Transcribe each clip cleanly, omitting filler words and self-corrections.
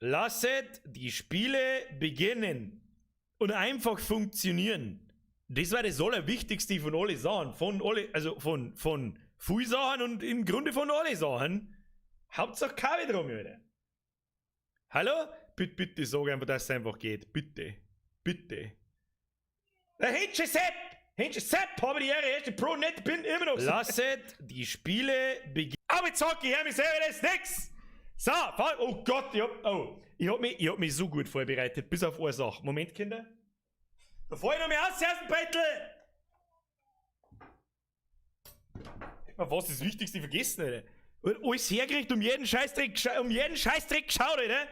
Lasset die Spiele beginnen und einfach funktionieren. Das war das Allerwichtigste von alle Sachen. Von viel Sachen und im Grunde von alle Sachen. Hauptsache Kaffee drum, Alter. Hallo? Bitte sag einfach, dass es einfach geht. Bitte. Der Hensche Sepp, habe die Ehre, erste Pro Net, bin immer noch. Lasset die Spiele beginnen. Aber jetzt sag ich mir selber das nix. So, oh Gott, ich hab mich so gut vorbereitet, bis auf eine Sache. Moment, Kinder. Da fall ich noch mal aus, Brettel. Was ist das Wichtigste vergessen, Alter? Alles hergekriegt, um jeden Scheißdreck geschaut, Alter.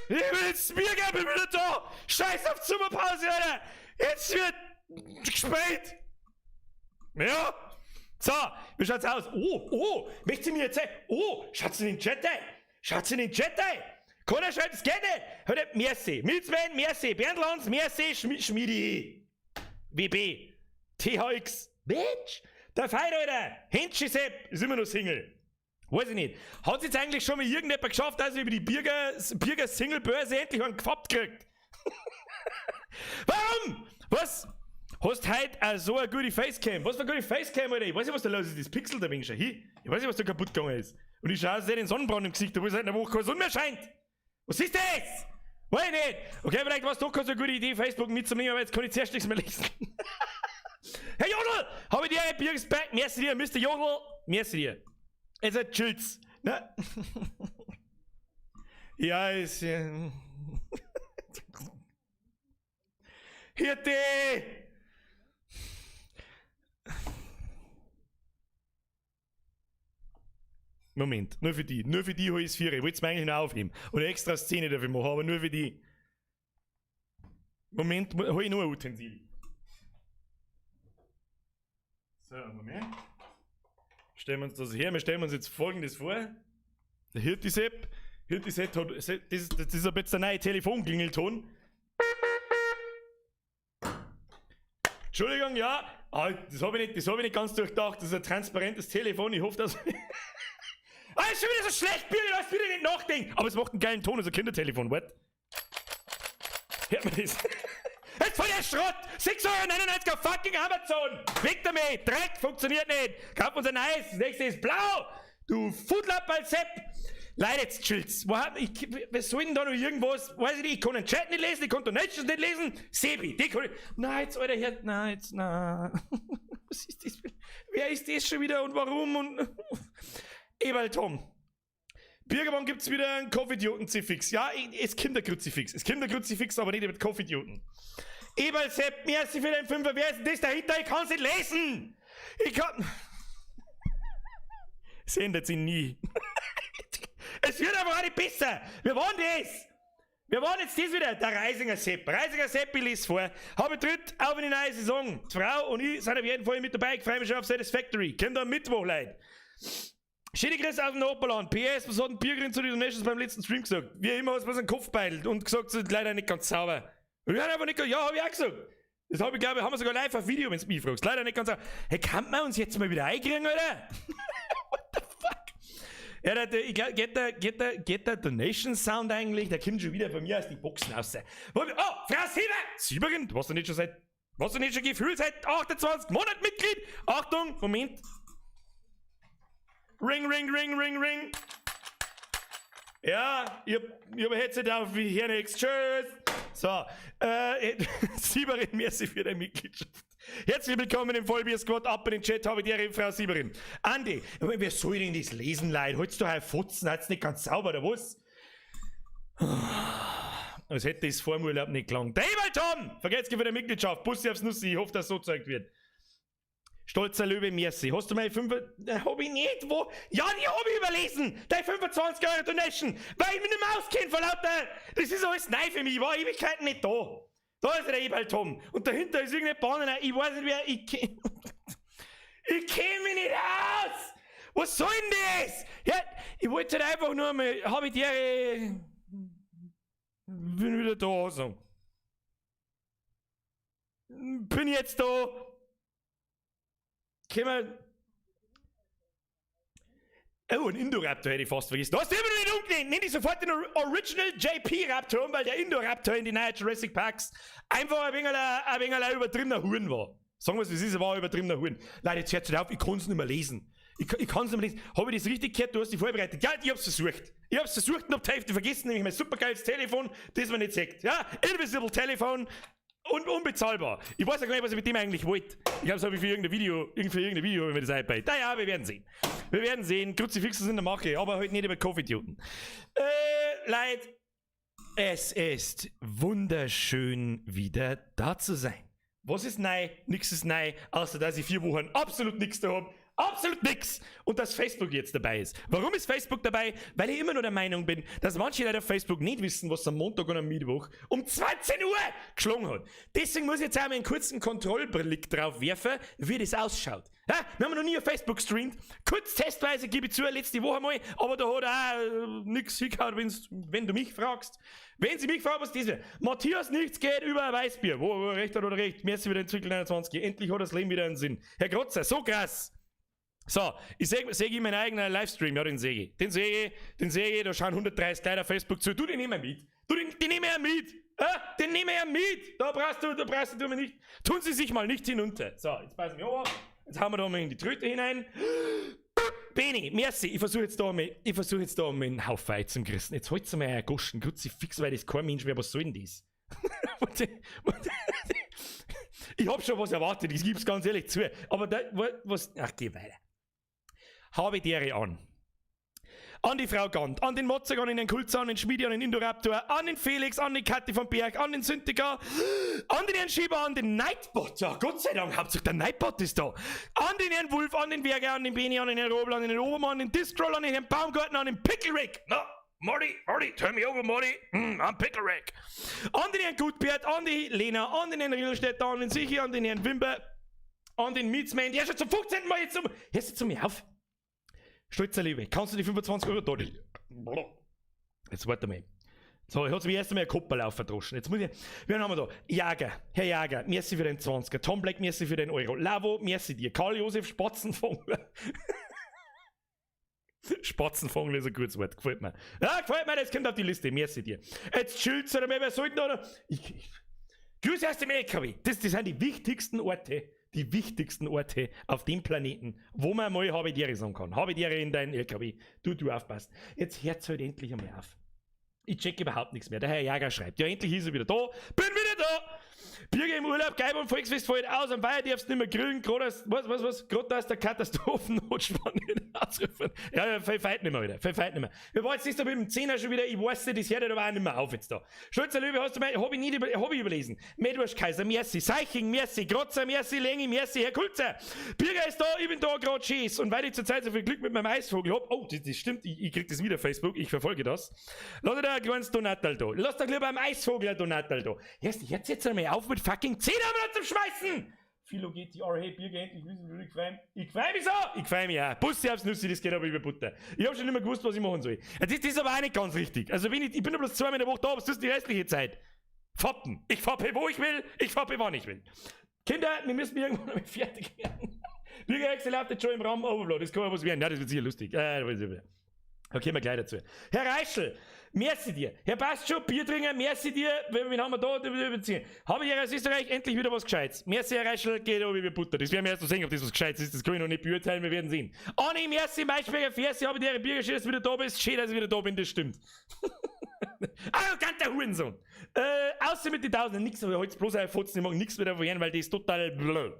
Ich will jetzt Bier geben, wieder da! Scheiß auf Sommerpause, Alter! Jetzt wird gespielt! Ja! So, wie schaut's aus? Oh, möchte sie mir erzählen? Oh, schaut's in den Chat ein! Keiner schreibt, es geht nicht! Hört, merci! Milzwein, merci! Bernd Lanz, merci! Schmiedi! WB! THX! Bitch! Der Feind, Alter! Henschi Sepp ist immer noch Single! Weiß ich nicht. Hat es jetzt eigentlich schon mal irgendjemand geschafft, dass er über die Bürger-Single-Börse endlich einen gefappt kriegt? Warum? Was? Hast heute so eine gute Facecam? Was für eine gute Facecam, Alter? Ich weiß nicht, was da los ist. Das Pixel da wenig schon. Ich weiß nicht, was da kaputt gegangen ist. Und ich schaue, sehe den Sonnenbrand im Gesicht, obwohl seit einer Woche keine Sonne mehr scheint. Was ist das? Weiß ich nicht. Okay, vielleicht war es doch keine so gute Idee, Facebook mitzunehmen, aber jetzt kann ich zuerst nichts mehr lesen. Hey Jodel! Habe ich dir ein Bürgersback? Merci dir, Mr. Jodel. Merci dir. Also chillt's. Na? Ja, ist ja. Hirte! Moment, nur für die hol ich's 4. Ich wollte es mir eigentlich noch aufnehmen. Und eine extra Szene dafür machen, aber nur für die. Moment, hol ich noch ein Utensil. So, Moment. Stellen wir uns das her, wir stellen uns jetzt Folgendes vor. Der Hirti-Sepp hat, das ist aber jetzt der neue Telefonklingelton. Entschuldigung, ja, das hab ich nicht ganz durchdacht, das ist ein transparentes Telefon, ich hoffe, dass... ist schon wieder so schlecht, bitte, lass bitte nicht nachdenken. Aber es macht einen geilen Ton, also Kindertelefon, what? Hört man das? Jetzt voll der Schrott! 6,99 € auf fucking Amazon! Weg damit! Dreck! Funktioniert nicht! Kauf uns ein Eis! Das nächste ist blau! Du Foodlapp Sepp! Leute, jetzt chillt's! Was soll denn da noch irgendwas? Weiß ich nicht, ich kann den Chat nicht lesen, ich kann Donations nicht lesen! Sebi, die kann ich... Nein, jetzt, Alter, Herr... Nein, jetzt, nein... Was ist das? Wer ist das schon wieder und warum und... Eberl Tom. Bürgermann gibt's wieder einen Kopfidioten-Zifix. Ja, es Kinderkruzifix. Es Kinderkruzifix, aber nicht mit Kopfidioten. Eberl Sepp, merci für den Fünfer. Wer ist denn das dahinter? Ich kann's nicht lesen! Ich kann... Es ändert sich nie. Es wird aber auch nicht besser. Wir wollen das. Wir wollen jetzt das wieder. Der Reisinger Sepp. Reisinger Sepp, ich lese vor. Habe tritt auf in die neue Saison. Die Frau und ich sind auf jeden Fall mit dabei. Ich freue mich schon auf Satisfactory. Kommt am Mittwoch, Leute. Schöne Grüße aus dem Oberland. PS, was hat ein Biergrin zu den Donations beim letzten Stream gesagt? Wie immer hat es mir seinen Kopf beidelt und gesagt, es ist leider nicht ganz sauber. Und ich habe einfach nicht gesagt, ja, habe ich auch gesagt. Das habe ich, glaube ich, haben wir sogar live auf Video, wenn du mich fragst. Leider nicht ganz sauber. Hey, kann man uns jetzt mal wieder einkriegen, Alter? What the fuck? Ja, geht der Donation-Sound eigentlich? Der kommt schon wieder von mir aus die Boxen raus. Oh, Frau Sieberin, du warst doch nicht schon gefühlt seit 28 Monaten Mitglied? Achtung, Moment. Ring, ring, ring, ring, ring. Ja, ich hab ein Headset auf wie hier nix. Tschüss. So, Sieberin, merci für deine Mitgliedschaft. Herzlich willkommen im Vollbier-Squad. Ab in den Chat habe ich dir, Frau Sieberin. Andi, wer soll denn das lesen, Leute? Holst du halt Fotzen, hat's nicht ganz sauber, oder was? Als hätte das vor dem Urlaub nicht gelangt. David Tom! Vergesst für deine Mitgliedschaft. Bussi aufs Nussi. Ich hoffe, dass so gezeigt wird. Stolzer Löwe, merci. Hast du meine 5... Hab ich nicht, wo? Ja, die hab ich überlesen! Deine 25 € Donation! Weil ich mich nicht mehr auskenne von lauter... Das ist alles neu für mich, ich war Ewigkeiten nicht da. Da ist der Eberl Tom. Und dahinter ist irgendeine Bahn, ich weiß nicht wer... Ich kenn mich nicht aus! Was soll denn das? Ja, ich wollte halt einfach nur mal... Hab ich dir... Bin wieder da, so. Bin jetzt da... Können wir... Oh, ein Indoraptor hätte ich fast vergessen. Du hast immer noch nicht umgenannt. Nenn dich sofort den Original JP Raptor um, weil der Indoraptor in den neuen Jurassic Parks einfach ein wenig übertriebener Huren war. Sagen wir es, wie es ist, er war ein übertriebener Huren. Leute, jetzt hört auf, ich kann es nicht mehr lesen. Ich kann es nicht mehr lesen. Habe ich das richtig gehört? Du hast dich vorbereitet. Ja, ich hab's versucht. Ich hab's versucht und hab die Hälfte vergessen, nämlich mein supergeiles Telefon, das man nicht sagt. Ja, Invisible Telefon. Und unbezahlbar. Ich weiß ja gar nicht, was ich mit dem eigentlich wollte. Ich glaube, das habe ich für irgendein Video, wenn mir das einbeißt. Naja, wir werden sehen. Wir werden sehen. Kruzifixen sind in der Mache, aber heute nicht über Covid-Idioten. Leute, es ist wunderschön, wieder da zu sein. Was ist neu? Nix ist neu, außer dass ich 4 Wochen absolut nichts da habe. Absolut nix! Und dass Facebook jetzt dabei ist. Warum ist Facebook dabei? Weil ich immer nur der Meinung bin, dass manche Leute auf Facebook nicht wissen, was am Montag und am Mittwoch um 20 Uhr geschlagen hat. Deswegen muss ich jetzt einmal einen kurzen Kontrollblick drauf werfen, wie das ausschaut. Ja, wir haben noch nie auf Facebook gestreamt. Kurz testweise gebe ich zu, letzte Woche mal, aber da hat auch nix hingehauen, wenn du mich fragst. Wenn sie mich fragen, was das ist. Matthias, nichts geht über ein Weißbier. Wo recht hat oder recht. Merci wieder in Zirkel 21. Endlich hat das Leben wieder einen Sinn. Herr Grotzer, so krass. So, ich seh ich meinen eigenen Livestream, ja, den sehe ich. Den sehe ich, da schauen 130 Leute auf Facebook zu. Du, den nehmen wir mit. Den nehmen wir mit. Den nehmen wir mit. Da brauchst du mir nicht. Tun Sie sich mal nicht hinunter. So, jetzt passen wir auf. Jetzt hauen wir da mal in die Tröte hinein. Beni, merci. Ich versuche jetzt da mal einen Haufen Weizen zum Christen. Jetzt holt's mal einen Goschen. Kruzifix, weil das kein Mensch mehr, was soll denn das? Ich hab schon was erwartet, ich gebe es ganz ehrlich zu. Aber da, was. Ach, geh weiter. Habe Dere an. An die Frau Gant, an den Motzig, an den Kulzer, an den Schmiedi, an den Indoraptor, an den Felix, an den Kathi von Berg, an den Syntika, an den Herrn Schieber, an den Nightbot. Ja, Gott sei Dank, hauptsächlich der Nightbot ist da. An den Herrn Wulf, an den Werger, an den Beni, an den Herrn Robel, an den Herrn Obermann, an den Discroll, an den Herrn Baumgarten, an den Pickle-Rick. No. Marty, turn me over, Marty. I'm Pickle-Rick. An den Herrn Gutbert, an die Lena, an den Herrn Rielstädter, an den Sichi, an den Herrn Wimber, an den Mietsman. Der ist schon zum 15. Mal jetzt um. Hörst du zu mir auf? Stolzer Liebe, kannst du die 25 Euro da? Jetzt warte mal. So, ich hab's mir erst einmal ein Kopperlauf verdroschen. Jetzt muss ich. Wen haben wir da? Jager, Herr Jager, merci für den 20er. Tom Black, merci für den Euro. Lavo, merci dir. Karl-Josef Spatzenvogler. Spatzenvogel ist ein gutes Wort, gefällt mir. Ja, gefällt mir, das kommt auf die Liste, merci dir. Jetzt chillt's oder mehr, wer sollten oder? Grüße aus dem LKW. Das sind die wichtigsten Orte auf dem Planeten, wo man mal Habediere sagen kann. Habediere in deinen LKW. Du aufpasst. Jetzt hört's halt endlich einmal auf. Ich check überhaupt nichts mehr. Der Herr Jager schreibt, ja, endlich ist er wieder da. Bin wieder da! Bürger im Urlaub, Geib und Volksfest fällt aus, am Feier darfst du nicht mehr grillen, gerade aus der Katastrophennotstand ausrufen. Ja, fällt nicht mehr wieder, Wir wollen jetzt da mit dem 10er schon wieder, ich weiß nicht, das hört aber auch nicht mehr auf jetzt da. Stolzer Löwe, hast du mein Hobby überlesen? Medwurschkaiser, merci, Seiching, merci, Grotzer, merci, Lengi, merci, Herr Kulzer. Bürger ist da, ich bin da, grad schieß. Und weil ich zurzeit so viel Glück mit meinem Eisvogel hab, oh, das stimmt, ich krieg das wieder Facebook, ich verfolge das. Lass da ein kleines Donatal da. Lass doch lieber beim Eisvogel ein Donatal da. Jetzt einmal auf mit fucking 10 zum Schmeißen! Philo geht die hey, Bierger endlich wissen, wie ich freue. Ich freue mich so! Ich freue mich auch. Busse aufs Nüssi, das geht aber über Butter. Ich hab schon nicht mehr gewusst, was ich machen soll. Das ist aber auch nicht ganz richtig. Also ich bin ja bloß 2 Mal in der Woche da, aber das ist die restliche Zeit. Fappen. Ich fappe, wo ich will, ich fappe, wann ich will. Kinder, wir müssen irgendwann damit fertig werden. Bierger Excel läuft schon im Raum Overflow, das kann ja was werden. Ja, das wird sicher lustig. Da kommen wir gleich dazu. Herr Reischl, merci dir. Herr Bastschuk, Biertrinker, merci dir. Wen haben wir da? Habe ich hier aus Österreich endlich wieder was Gescheites. Merci, Herr Reischl, geht auch wie Butter. Das werden wir erst noch sehen, ob das was Gescheites ist. Das kann ich noch nicht beurteilen, wir werden sehen. Anni, merci, Maischberger, Fersi, habe ich dir Bürger, schön, dass du wieder da bist. Schön, dass ich wieder da bin, das stimmt. Arroganter Hurensohn. Außer mit den Tausenden, nix, aber heute bloß ein Fotzen, ich mag nichts mehr davon, weil die ist total blöd.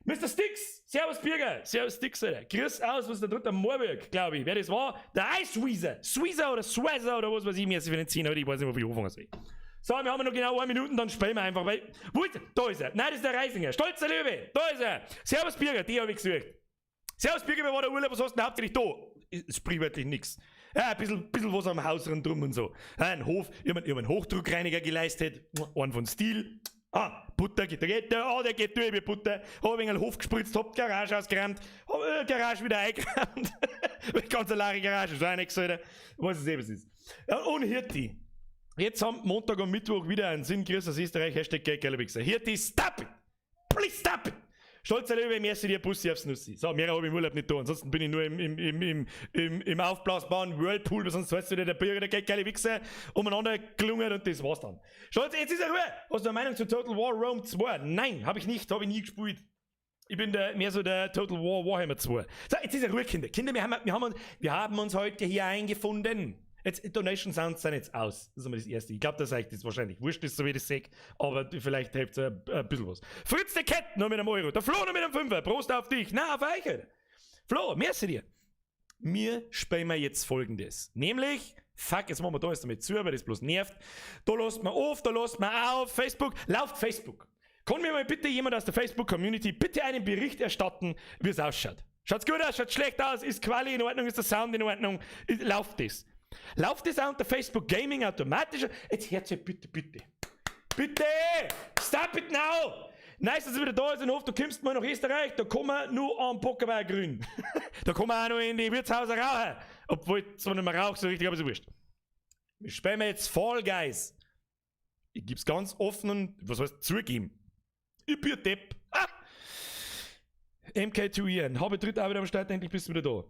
Mr. Sticks, Servus Bürger, Servus Sticks, Alter. Grüß aus, was ist da drunter? Moorburg, glaube ich. Wer das war? Der Eisweezer. Sweezer oder Swazzer oder was weiß ich, mir für den 10, aber ich weiß nicht, wo ich anfangen soll. So, wir haben noch genau 1 Minute, dann spielen wir einfach, weil. Wo ist er? Da ist er. Nein, das ist der Reifinger. Stolzer Löwe. Da ist er. Servus Bürger, die habe ich gesucht. Servus Bürger, wer war der Urlaub? Was hast du denn hauptsächlich da? Ist sprichwörtlich nix. Ja, ein bisschen was am Haus rundum und so. Ein Hof, ich hab einen Hochdruckreiniger geleistet. Einen von Stil. Butter geht, der geht durch wie Butter. Hab ein wenig einen Hof gespritzt, hab die Garage ausgeräumt, hab die Garage wieder eingeräumt. Ganz eine leere Garage, so eine gesagt, was es eben ist. Ja, und Hirti. Jetzt haben Montag und Mittwoch wieder einen Sinn, grüß aus Österreich, Hashtag Geldgelbixer. Hirti, stop it! Please stop it! Stolzer Löwe, merci dir, Bussi aufs Nussi. So, mehr habe ich im Urlaub nicht da. Ansonsten bin ich nur im aufblasbaren Whirlpool, sonst weißt du, der Bürger, der geile Wichser, umeinander gelungen und das war's dann. Stolzer, jetzt ist er Ruhe. Hast du eine Meinung zu Total War Rome 2? Nein, habe ich nicht, habe ich nie gespielt. Ich bin mehr so der Total War Warhammer 2. So, jetzt ist er Ruhe, Kinder. Kinder, wir haben uns heute hier eingefunden. Jetzt, Donation Sounds sind jetzt aus. Das ist einmal das Erste. Ich glaube, dass euch das wahrscheinlich wurscht ist, so wie ich das sehe. Aber vielleicht hilft es ein bisschen was. Fritz der Cat noch mit einem Euro. Der Flo noch mit einem Fünfer. Prost auf dich. Na, auf euch, Alter. Flo, merci dir. Wir spielen jetzt Folgendes. Nämlich, fuck, jetzt machen wir da jetzt damit zu, weil das bloß nervt. Da lasst man auf, da lasst man auf. Facebook, lauft Facebook. Kann mir mal bitte jemand aus der Facebook-Community bitte einen Bericht erstatten, wie es ausschaut? Schaut's gut aus, schaut schlecht aus, ist Quali in Ordnung, ist der Sound in Ordnung, läuft das? Läuft das auch unter Facebook Gaming automatisch? Jetzt hört ihr bitte, bitte. Bitte! Stop it now! Nice, dass du wieder da ist in Hof, du kommst mal nach Österreich, da kommen wir nur am Bockerweiher Grün. Da kommen wir auch noch in die Wirtshauser rauchen. Obwohl ich zwar nicht mehr rauche, so richtig, aber so wurscht. Wir spielen jetzt Fall Guys. Ich gebe es ganz offen und, was heißt, zugeben. Ich bin Depp. Ah! MK2 Ian, habe dritte Arbeit am Start, endlich bist du wieder da.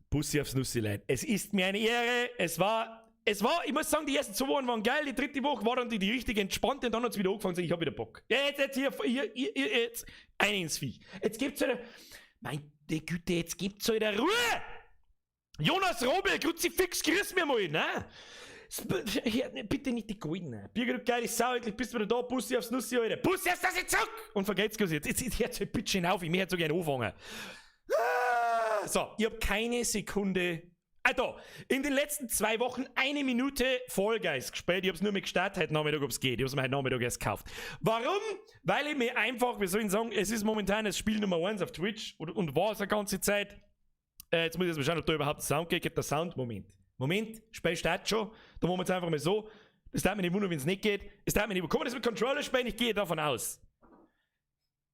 Bussi aufs Nussilein. Es ist mir eine Ehre. Es war, ich muss sagen, die ersten 2 Wochen waren geil. Die dritte Woche war dann die richtige entspannte und dann hat es wieder angefangen, ich habe wieder Bock. Ja, jetzt jetzt ein ins Viech. Jetzt gibt's wieder, meine Güte, jetzt gibt's wieder Ruhe! Jonas Robel, Kruzifix, grüß mir mal, ne? Bitte nicht die Goldenen. Birger, du geile Sau, endlich bist du wieder da. Bussi aufs Nussi, Alter. Bussi aufs Nussi, zack! Und vergeht's gut. Jetzt hört so ein bisschen auf, ich möchte so gerne anfangen. So, ich habe keine Sekunde. Also, in den letzten 2 Wochen 1 Minute Fall Guys gespielt. Ich habe es nur mit gestartet heute Nachmittag, ob es geht. Ich habe es mir heute Nachmittag erst gekauft. Warum? Weil ich mir einfach, wie soll ich sagen, es ist momentan das Spiel Nummer 1 auf Twitch und war es eine ganze Zeit. Jetzt muss ich mal schauen, ob da überhaupt Sound geht. Geht der Sound? Moment, Spiel startet schon. Da machen wir jetzt einfach mal so. Es darf mich nicht wundern, wenn es nicht geht. Es darf mich nicht. Kann man das mit Controller spielen? Ich gehe davon aus.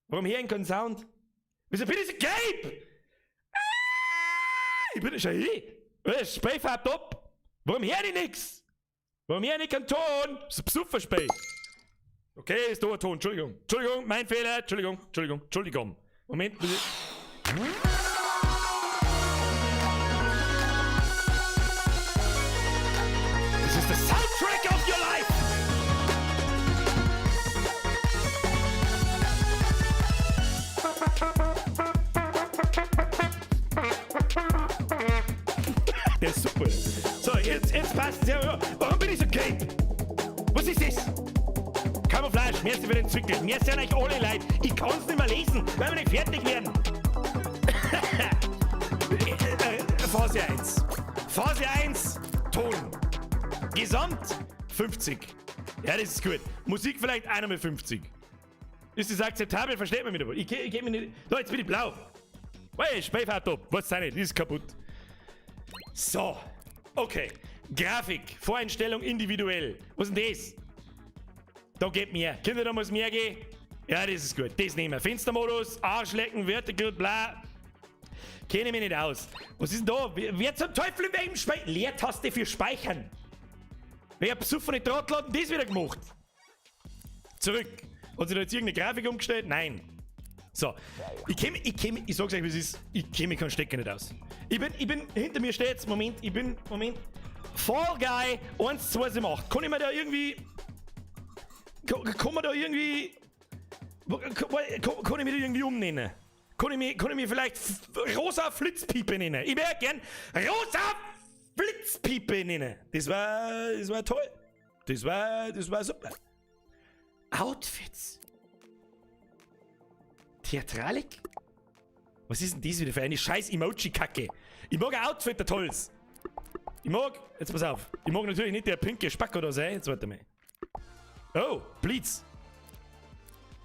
Warum hören keinen Sound? Wieso bin ich so gelb? Ich bin schon hier. Das Spiel fährt ab. Warum höre ich nichts? Warum höre ich keinen Ton? Das ist ein Psufferspiel. Okay, ist da ein Ton. Entschuldigung, mein Fehler. Entschuldigung. Moment. This is the soundtrack of your life. Der ist super. So, jetzt passt es ja. Warum bin ich so gelb? Was ist das? Camouflage, merci für den Zwickel. Merci an euch alle Leute. Ich kann es nicht mehr lesen, weil wir nicht fertig werden. Phase 1. Phase 1, Ton. Gesamt 50. Ja, das ist gut. Musik vielleicht einmal 50. Ist das akzeptabel? Versteht man mich aber? Ich geh mir nicht. So, jetzt bin ich blau. Hey, Spielfahrt ab. Was sei nicht? Die ist kaputt. So. Okay. Grafik. Voreinstellung individuell. Was ist denn das? Da geht mehr. Kinder, da muss mehr gehen. Ja, das ist gut. Das nehmen wir. Fenstermodus, Arschlecken, Vertical, bla. Kenne ich mich nicht aus. Was ist denn da? Wer zum Teufel in welchem Speichern? Leertaste für Speichern. Wer besoffene Trottel hat denn das wieder gemacht? Zurück. Hat sich da jetzt irgendeine Grafik umgestellt? Nein. So. Ich sag's euch, wie es ist. Ich kenne mich keinen Stecker nicht aus. Ich bin, hinter mir steht's. Moment. Fall Guy 1, 2, 7, 8. Kann ich mir da irgendwie. Kann man da irgendwie. Kann ich mich da irgendwie umnennen? Kann ich mir vielleicht rosa Flitzpiepe nennen? Ich wäre gern rosa Flitzpiepe nennen. Das war toll. Das war super. Outfits. Theatralik? Was ist denn das wieder für eine scheiß Emoji-Kacke? Ich mag ein Outfit, der tolles. Jetzt pass auf. Ich mag natürlich nicht der pinke Spack oder so. Jetzt warte mal. Oh, Blitz.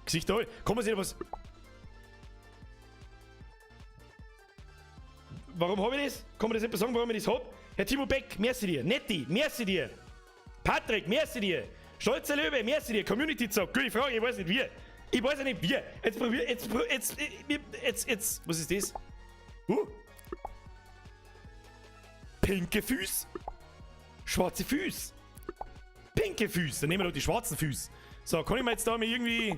Gesicht da. Kann man sich da was. Warum habe ich das? Kann man das etwas sagen, warum ich das habe? Herr Timo Beck, merci dir. Netti, merci dir. Patrick, merci dir. Stolzer Löwe, merci dir. Community Zock, gute Frage, ich weiß nicht wie. Ich weiß ja nicht wie. Jetzt, was ist das? Pinke Füße. Schwarze Füße. Pinke Füße. Dann nehmen wir doch die schwarzen Füße. So, kann ich mir jetzt da mal irgendwie.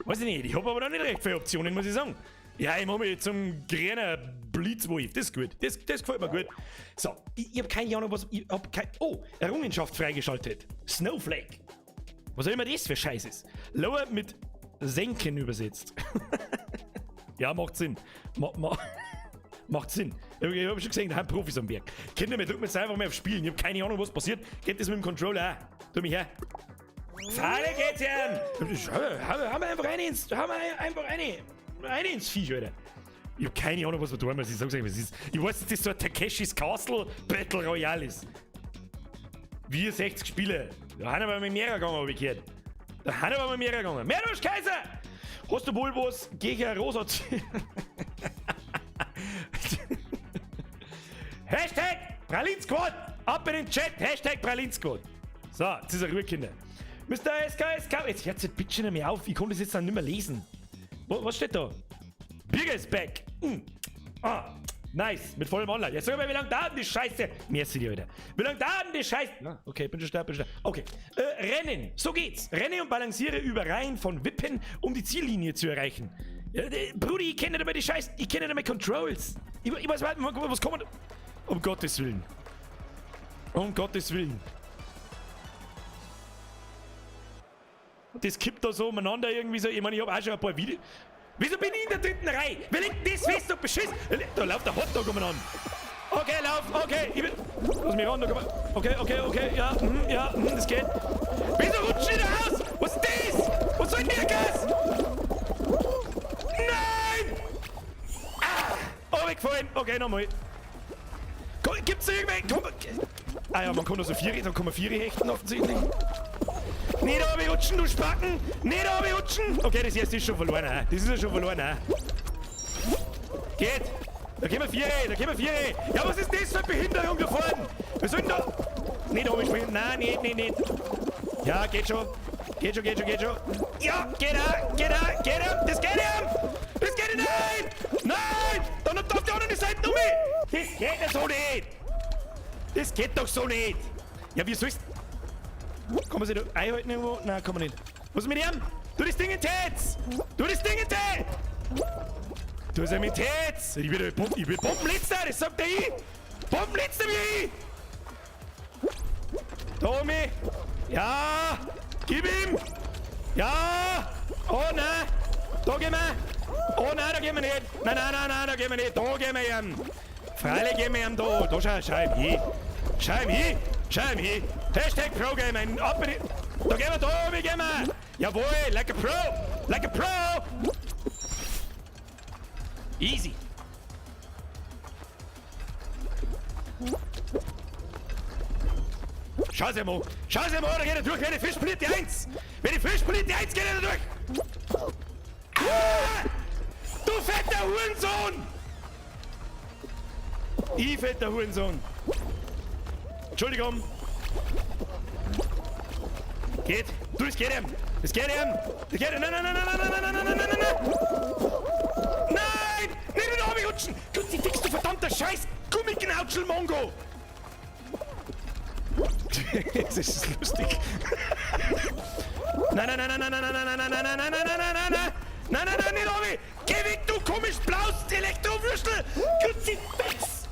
Weiß ich nicht, ich hab aber noch nicht recht viele Optionen, muss ich sagen. Ja, ich mach mich zum grünen Blitzwolf, das ist gut. Das gefällt mir gut. So, ich hab keine Ahnung, was. Oh, Errungenschaft freigeschaltet. Snowflake. Was auch immer das für Scheiß ist. Lower mit senken übersetzt. Ja, macht Sinn. Macht Sinn. Ich hab schon gesehen, da haben Profis am Werk. Kinder, wir drücken jetzt einfach mal auf Spielen. Ich hab keine Ahnung, was passiert. Geht das mit dem Controller auch? Tu mich her. Falle geht's her! Haben wir einfach eine ins Viech, Alter. Ich hab keine Ahnung, was wir tun müssen. Ich sag's euch, was ist. Ich weiß, dass das so ein Takeshis Castle Battle Royale ist. Wir 60 Spiele. Da haben wir mit mehrere gegangen, hab ich gehört. Meerdusch Kaiser! Hast du wohl was gegen Rosa? Hashtag Pralinskot! Ab in den Chat! Hashtag Pralinskot! So, jetzt ist er Ruhe, Kinder. Mr. SKSK. Jetzt hört es bitte nicht mehr auf. Ich konnte es jetzt dann nicht mehr lesen. Was steht da? Bigger is back. Nice. Mit vollem Online. Jetzt sag mal, wie lange dauert die Scheiße? Merci dir, Alter. Wie lange dauert die Scheiße? Okay, bin schon da. Okay. Rennen. So geht's. Renne und balanciere über Reihen von Wippen, um die Ziellinie zu erreichen. Brudi, ich kenne nicht mehr die Scheiße. Ich kenne nicht mehr Controls. Ich weiß, was kommt. Um Gottes Willen. Um Gottes Willen. Das kippt da so umeinander irgendwie so. Ich meine, ich hab auch schon ein paar Videos. Wieso bin ich in der dritten Reihe? Wer legt das fest und beschissen? Da läuft der Hotdog umeinander. Okay, lauf, okay. Ich will. Lass mich ran, da kann man. Okay. Ja, das geht. Wieso rutscht ihr da aus? Was ist das? Was soll denn der Gas? Nein! Oh, weggefallen. Okay, nochmal. Gibt's da irgendwelche. Ja, man kann nur so 4, dann kann man 4 hechten offensichtlich. Nicht runterrutschen, du Spacken! Nicht runterrutschen! Okay, das erste ist schon verloren. Das ist ja schon verloren. Geht! Da gehen wir 4. Ja, was ist das für eine Behinderung da vorne? Wir sollen da. Nicht runterspringen. Nein, nicht. Ja, geht schon. Ja, geht er! Das geht er! Nein! Dann darf der andere Seite um mich! Das geht ja so nicht! Das geht doch so nicht! Ja, wie soll's. Kann man sich da einhalten irgendwo? Nein, kann man nicht. Was ist mit ihm? Du das Ding in Tätz! Du das mit Tätz! Ich will Bombenletzter, das sagt der ich! Bombenletzter wie ich! Tommy! Ja! Gib ihm! Ja! Oh nein! Da gehen wir! Oh nein, da gehen wir nicht! Nein, da gehen wir nicht! Da gehen wir ihm! Freilich gehen wir ihm da! Da schau ihm hin! Hashtag ProGamer! Ab in die. Da gehen wir! Jawohl! Like a Pro! Easy! Schau sie mal, da geht er durch, wenn die Fisch poliert die 1! Wenn die Fisch poliert die 1, geht er da durch! Du fetter Hurensohn! Ich fetter Hurensohn! Entschuldigung! Geht! Du, das geht ihm! Nein! Nein! Nicht wieder runterrutschen! Kruzifix, du verdammter Scheiß! Gummiknautschel Mongo! Das ist lustig. Nein, nicht Obi! Geh weg, du komisch blaues Elektrowürstel! Kruzifix!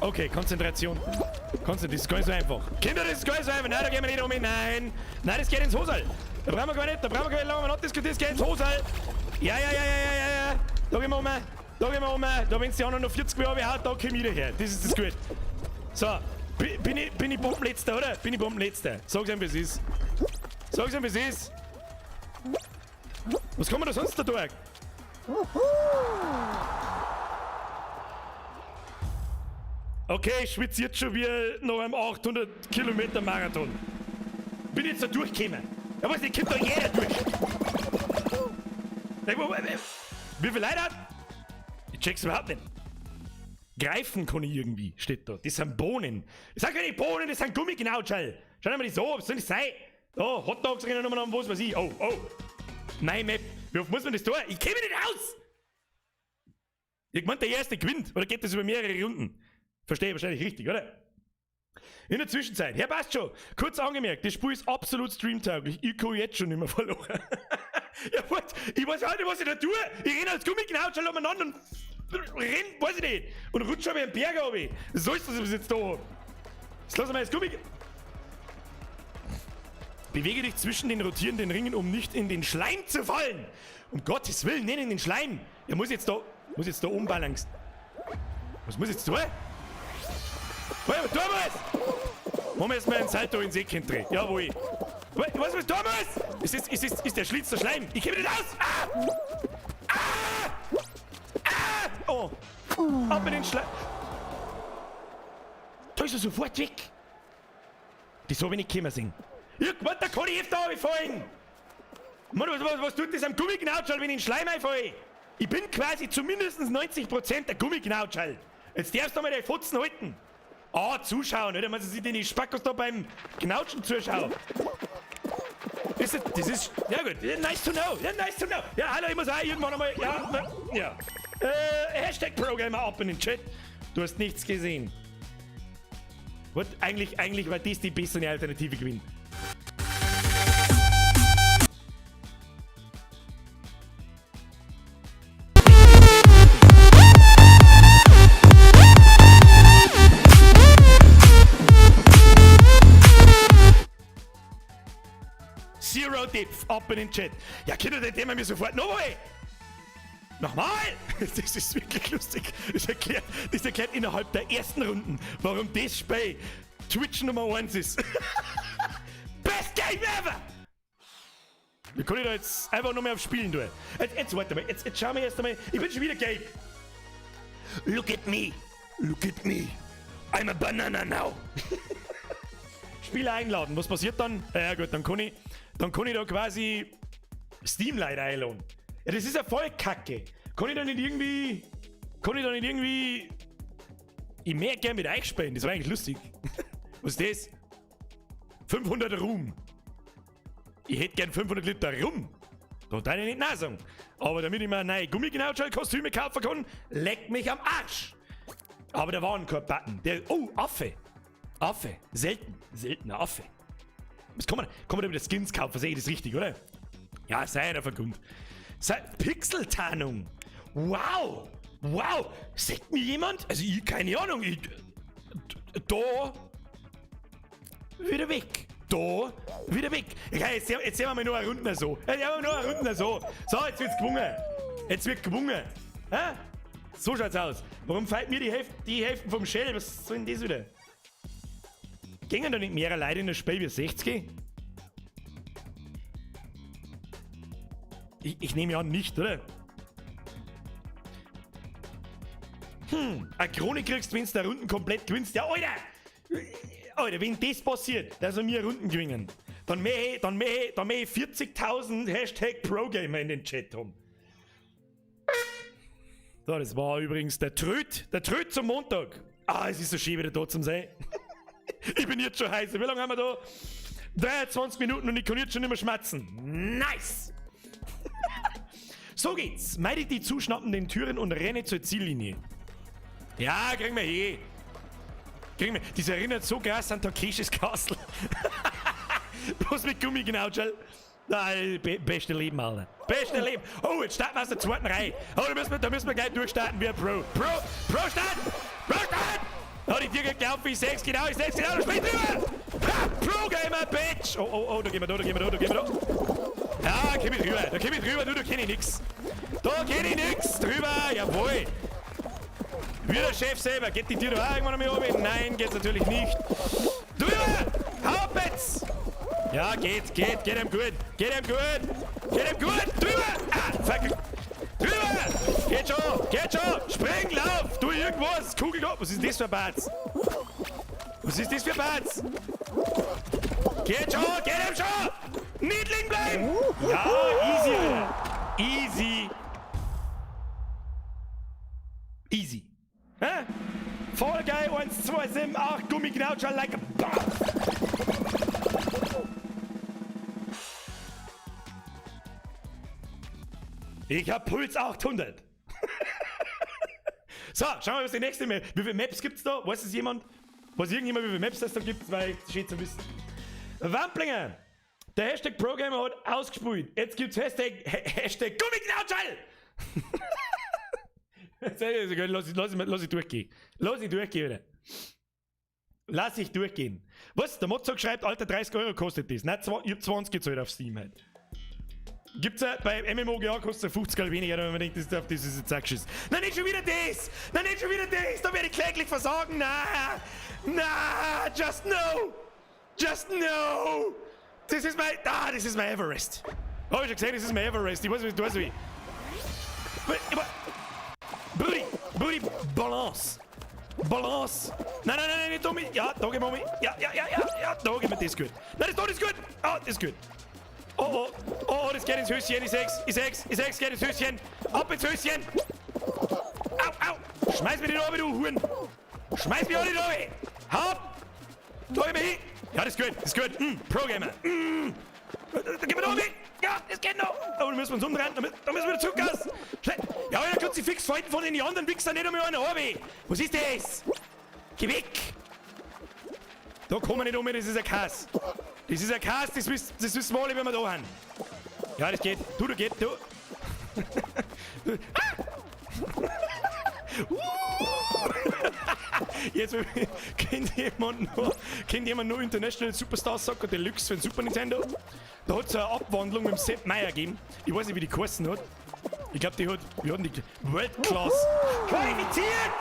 Okay, Konzentration. Das ist gar nicht so einfach. Kinder, das ist gar nicht so einfach. Nein, da gehen wir nicht um. Nein, das geht ins Hosal. Da brauchen wir gar nicht lange noch diskutieren. Das geht ins Hosal. Ja. Da gehen wir um. Da, wenn es die anderen noch 40 Jahre hat, da komm ich wieder her. Das ist das gut. So, bin ich Bombenletzter, oder? Bin ich Bombenletzter? Sag's ihm, wie es ist. Was kann man da sonst da tun? Okay, ich schwitze jetzt schon wie nach einem 800 Kilometer Marathon. Bin jetzt da durchgekommen. Ja, was, nicht, kommt da jeder durch. Wie viel Leute hat? Ich check's überhaupt nicht. Greifen kann ich irgendwie, steht da. Das sind Bohnen. Das sind keine Bohnen, das sind Gummiknautschel. Schau mal das so, was soll das sein? Oh, Hotdogs rennen nochmal an, was weiß ich. Oh. Nein, Map. Wie oft muss man das tun? Ich käme nicht aus! Ich meinte, der erste gewinnt. Oder geht das über mehrere Runden? Verstehe wahrscheinlich richtig, oder? In der Zwischenzeit, ja passt schon, kurz angemerkt, das Spiel ist absolut streamtauglich. Ich kann jetzt schon nicht mehr verloren. Ja, warte, ich weiß auch nicht, was ich da tue. Ich renne als Gummiknautschall umeinander und renn, weiß ich nicht. Und rutsche aber einen Berg runter. So ist das jetzt da. Jetzt lassen wir das Gummi... Bewege dich zwischen den rotierenden Ringen, um nicht in den Schleim zu fallen. Um Gottes Willen, nicht in den Schleim. Er muss jetzt da umbalancieren. Was muss ich jetzt tun? Was tun wir? Machen wir jetzt mal einen Salto ins Eck drehen. Jawohl. Was tun wir? Ist der Schlitz der Schleim? Ich gebe nicht aus! Oh! Ab mit den Schleim! Da ist er sofort weg! Das habe ich nicht können sehen. Ja, warte, da kann ich öfter runterfallen! Mann, was tut das am Gummiknautschall, wenn ich in den Schleim einfalle? Ich bin quasi zu mindestens 90% der Gummiknautschall. Jetzt darfst du mal deine Fotzen halten. Zuschauen, oder? Man sich die Spackos da beim Knautschen zuschauen. Das ist, ja gut, nice to know, Ja, hallo, ich muss auch irgendwann einmal, ja. Hashtag Programmer ab in den Chat. Du hast nichts gesehen. What? Eigentlich war das die bessere Alternative gewesen. Zero Depth, ab in den Chat. Ja, Kinder, den nehmen wir sofort nochmal. Nochmal! Das ist wirklich lustig. Das erklärt innerhalb der ersten Runden, warum das Spiel Twitch Nummer 1 ist. Best Game ever! Wir können da jetzt einfach nur mehr auf Spielen tun. Jetzt warte mal, jetzt schauen wir erst einmal. Ich bin schon wieder Game. Look at me. I'm a banana now. Spieler einladen. Was passiert dann? Ja gut, dann kann ich da quasi Steam leider einladen. Ja, das ist ja voll kacke. Kann ich da nicht irgendwie... Ich mehr gern mit euch spielen, das war eigentlich lustig. Was ist das? 500 Ruhm. Ich hätte gern 500 Liter Rum. Da darf ich nicht nein sagen. Aber damit ich mir neue Gummiknautschall-Kostüme kaufen kann, leckt mich am Arsch. Aber da war ein Button. Oh, Affe. Seltener Affe. Was kann man da wieder Skins kaufen? Sehe ich das richtig, oder? Ja, sei einer verkommt. Pixeltarnung. Wow. Sagt mir jemand? Also ich, keine Ahnung. Da. Wieder weg. Ja, jetzt sehen wir mal nur eine Runde so. So, jetzt wird gewungen. Hä? So schaut's aus. Warum fällt mir die Hälfte vom Shell? Was soll denn das wieder? Gingen da nicht mehr Leute in das Spiel wie 60? Ich nehme an, nicht, oder? Eine Krone kriegst, wenn du der Runden komplett gewinnst. Ja, Alter, wenn das passiert, dass wir Runden gewinnen, dann mehr 40.000 Hashtag Progamer in den Chat haben. So, das war übrigens der Tröd zum Montag. Es ist so schön wieder da zum Sein. Ich bin jetzt schon heiß. Wie lange haben wir da? 23 Minuten und ich kann jetzt schon nicht mehr schmatzen. Nice! So geht's. Meide die zuschnappenden Türen und renne zur Ziellinie. Ja, kriegen wir hin. Das erinnert so krass an Takeshis Castle. Bloß mit Gummiknautschall. Nein, beste Leben, Alter. Beste Leben. Oh, jetzt starten wir aus der zweiten Reihe. Oh, da müssen wir gleich durchstarten wie ein Pro. Pro starten! Oh, die Tür geht gelaufen, ich seh's genau, da spielt drüber! Ha, Pro-Gamer, Bitch! Oh, da gehen wir da. Ja, da komm ich drüber, da kenn ich nix. Drüber, jawohl! Wie der Chef selber, geht die Tür da auch irgendwann einmal oben? Nein, geht's natürlich nicht. Drüber! Hau jetzt! Ja, geht ihm gut! Drüber! Fuck! Drüber! Geht schon! Spring, lauf! Tu irgendwas! Kugel da! Was ist das für Batz? Geht ihm schon! Nicht liegen bleiben! Ja, easy! Hä? Fall Guy 1, 2, 7, 8, Gummiknautschall like a bomb! Ich hab Puls 800! So, schauen wir, was die nächste Map. Wie viele Maps gibt's da? Weiß es jemand? Was irgendjemand über Maps da gibt, weil es schön zu wissen. Wamplinger! Der Hashtag Programmer hat ausgespielt. Jetzt gibt's Hashtag Gummiknautschall! Lass ich durchgehen. Lass ich durchgehen, oder? Lass ich durchgehen. Was? Der Mozart schreibt, Alter, 30 Euro kostet das. Nein, ich hab 20 gezahlt auf Steam halt. Gibt's ja, bei MMOGA kostet 50 Euro weniger, wenn man denkt, das ist jetzt Sackschiss. Nein, nicht schon wieder das! Nein, nicht schon wieder das! Da werde ich kläglich versagen! Na, just no! Just no! Das ist mein Everest. Hab ich schon gesehen, das ist mein Everest. Ich weiß nicht, du weißt wie. Brudi, Balance. Balance. Nein, nicht Tommy. Ja, da gehen wir um. Ja, da gehen wir das gut. Nein, das ist gut. Ah, das ist gut. Oh, das geht ins Höschen. Ich sag's, geht ins Höschen. Ab ins Höschen. Au. Schmeiß mich nicht runter, du Huren. Schmeiß mich auch nicht runter. Hab. Da gehen wir hin. Ja, das ist gut. Pro-Gamer. Da gehen wir da runter. Ja, das geht noch. Oh, da müssen wir uns umdrehen. Da müssen wir zurück aus. Ja, da kannst du dich fix falten von den anderen Wichsern nicht einmal einen runter. Was ist das? Geh weg. Da kommen wir nicht um, das ist ein Kass. Das ist ein Kass, das wissen wir alle, wenn wir da haben. Ja, das geht. Du geht. Jetzt kennt jemand noch International Superstar Soccer Deluxe für den Super Nintendo? Da hat es eine Abwandlung mit dem Sepp Meier gegeben. Ich weiß nicht, wie die geheißen hat. Ich glaube, wir hatten die World Class qualifiziert!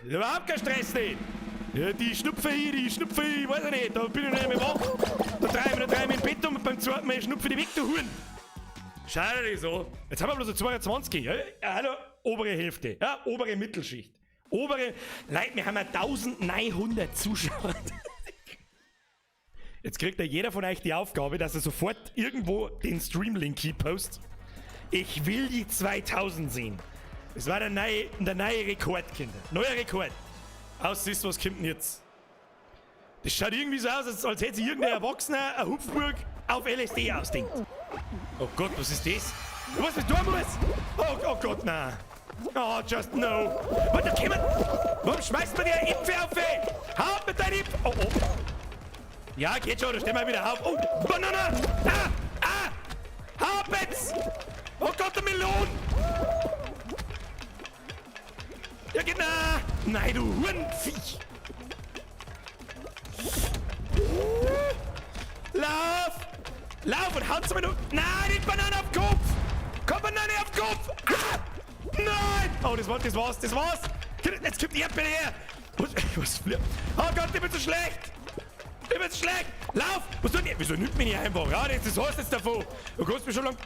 Überhaupt kein Stress nicht! Ja, die Schnupfe hier, ich weiß ich nicht, da bin ich nicht mehr wach. Da drehen wir im Bett und beim zweiten Mal schnupfe ich die weg, du Huren! Schau dir das an. Jetzt haben wir bloß 22. Ja, hallo, obere Hälfte. Ja, obere Mittelschicht. Leute, wir haben 1900 Zuschauer. Jetzt kriegt ja jeder von euch die Aufgabe, dass er sofort irgendwo den Stream-Link hier postet. Ich will die 2000 sehen. Das war der neue Rekord, Kinder. Neuer Rekord. Was kommt denn jetzt? Das schaut irgendwie so aus, als hätte sich irgendein Erwachsener eine Hupfburg auf LSD ausdenkt. Oh Gott, was ist das? Du weißt, was du tun musst? Oh Gott, nein. Oh, just no. Warum schmeißt man dir eine Impfe auf? Haut mit deinem Impf... Oh. Ja, geht schon, da stehen wir wieder auf. Oh, Banana! Haupitz! Oh Gott, der Melon! Ja, genau! Nein, du Hurenviech! Lauf und haut's mir nur... Nein, die Banane auf den Kopf! Komm, Banane auf den Kopf! Nein! Oh, das war's! Jetzt kommt die Erdbeere her! Was? Oh Gott, ich bin so schlecht! Lauf! Was tut ihr? Wieso nimmt mich nicht einfach? Ja, das heißt jetzt davon! Du kannst mich schon lang...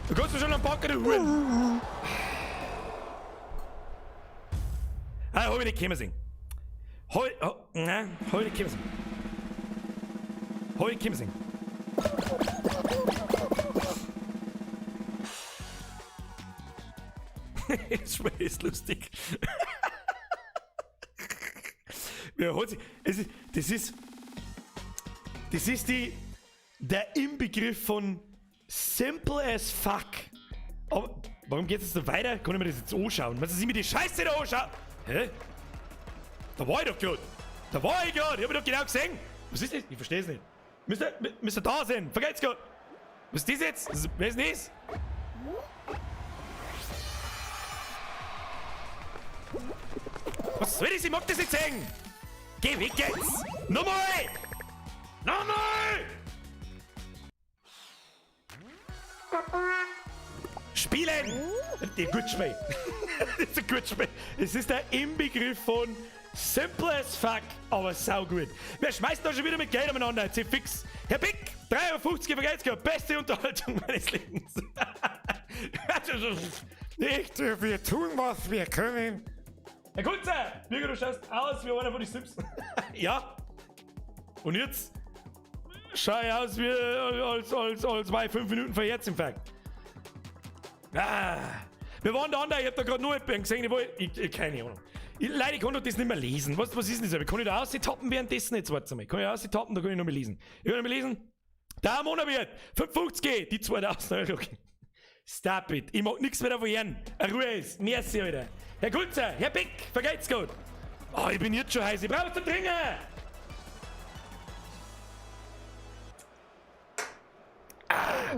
Du kannst mich schon lang packen, du Huren! Hol mich nicht kommen singen! Hol mich nicht kommen singen! Das ist lustig. Das ist der Inbegriff von simple as fuck. Aber warum geht es jetzt noch weiter? Kann ich mir das jetzt anschauen? Was ist ich mir die Scheiße da anschauen? Hä? Da war ich doch gerade. Ich hab doch genau gesehen. Was ist das? Ich versteh's nicht. Müsst ihr da sein? Vergesst's gerade. Was ist das jetzt? Wer ist denn das? Was soll das? Ich mag das nicht sehen! Geh weg jetzt! Nochmal! Spielen! Gut Spiel. Das ist ein gutes Spiel. Es ist der Inbegriff von simple as fuck, aber saugut. Wer schmeißt da schon wieder mit Geld umeinander? Jetzt fix. Herr Bick, 3,50 vergelt's gehabt. Beste Unterhaltung meines Lebens. Wir tun, was wir können. Herr Kunze, Birger, du schaust aus wie einer von den Sims. Ja. Und jetzt schau ich aus wie als bei 5 Minuten vor Herzinfarkt. Wir waren da, ich hab da gerade nur jemanden gesehen, ich keine Ahnung. Leider, ich kann doch das nicht mehr lesen. Was ist das? Kann ich da austappen währenddessen? Jetzt warte mal. Kann ich austappen, da kann ich noch mal lesen. Ich kann noch mal lesen. Der Monat wird 550, die 2000 Euro. Stop it. Ich mag nichts mehr davon hören. Ruhe ist. Merci, Alter. Herr Kulzer, Herr Beck, vergeht's gut. Oh, ich bin jetzt schon heiß. Ich brauch was zu trinken.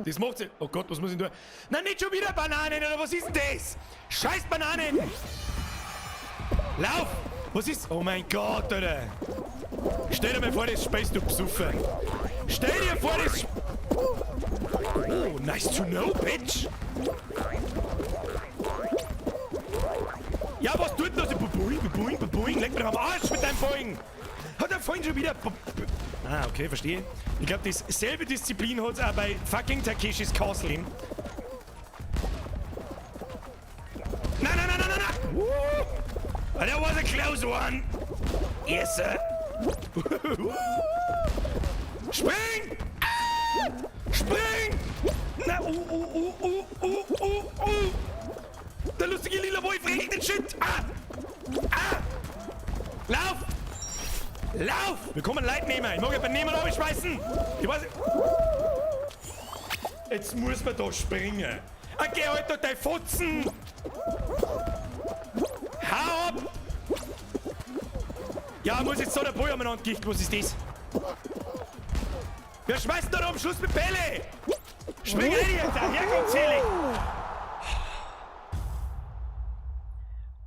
Das macht sie. Oh Gott, was muss ich tun? Nein, nicht schon wieder Bananen, oder was ist denn das? Scheiß Bananen! Lauf! Was ist? Oh mein Gott, Alter! Stell dir mal vor, das speist du besoffen. Stell dir vor, das. Oh, nice to know, bitch! Ja, was tut das? Boing. Leck mir am Arsch mit deinem Boing! Hat er vorhin schon wieder. Ah, okay, verstehe. Ich glaube, dieselbe Disziplin hat es auch bei fucking Takeshis Castle. Nein! That was a close one! Yes, sir! Spring! Ah! Spring! Na, Der lustige lila Boy fliegt den Shit! Lauf! Lauf! Wir kommen Leute nehmen. Ich mag jemanden nehmen und aufschmeißen. Ich weiß nicht. Jetzt muss man da springen. Okay, halt doch dein Fotzen! Hau ab! Ja, muss jetzt so der Boy umeinander gicht. Was ist das? Wir schmeißen da am Schluss mit Bälle! Spring rein jetzt! Herkommt selig!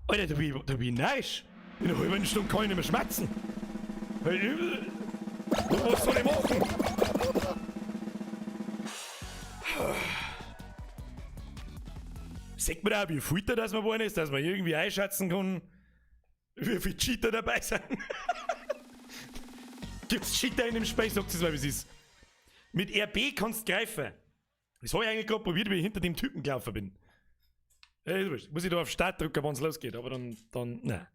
Alter, da bin ich neisch. In einer halben Stunde kann ich nicht mehr schmatzen. Was soll ich machen? Sagt man auch, wie viel da das man geworden ist, dass man irgendwie einschätzen kann, wie viele Cheater dabei sind? Gibt's Cheater in dem Spiel? Sagt es mal, wie es ist. Mit RB kannst du greifen. Das habe ich eigentlich gerade probiert, wie ich hinter dem Typen gelaufen bin. Muss ich da auf Start drücken, wenn es losgeht, aber dann, nein.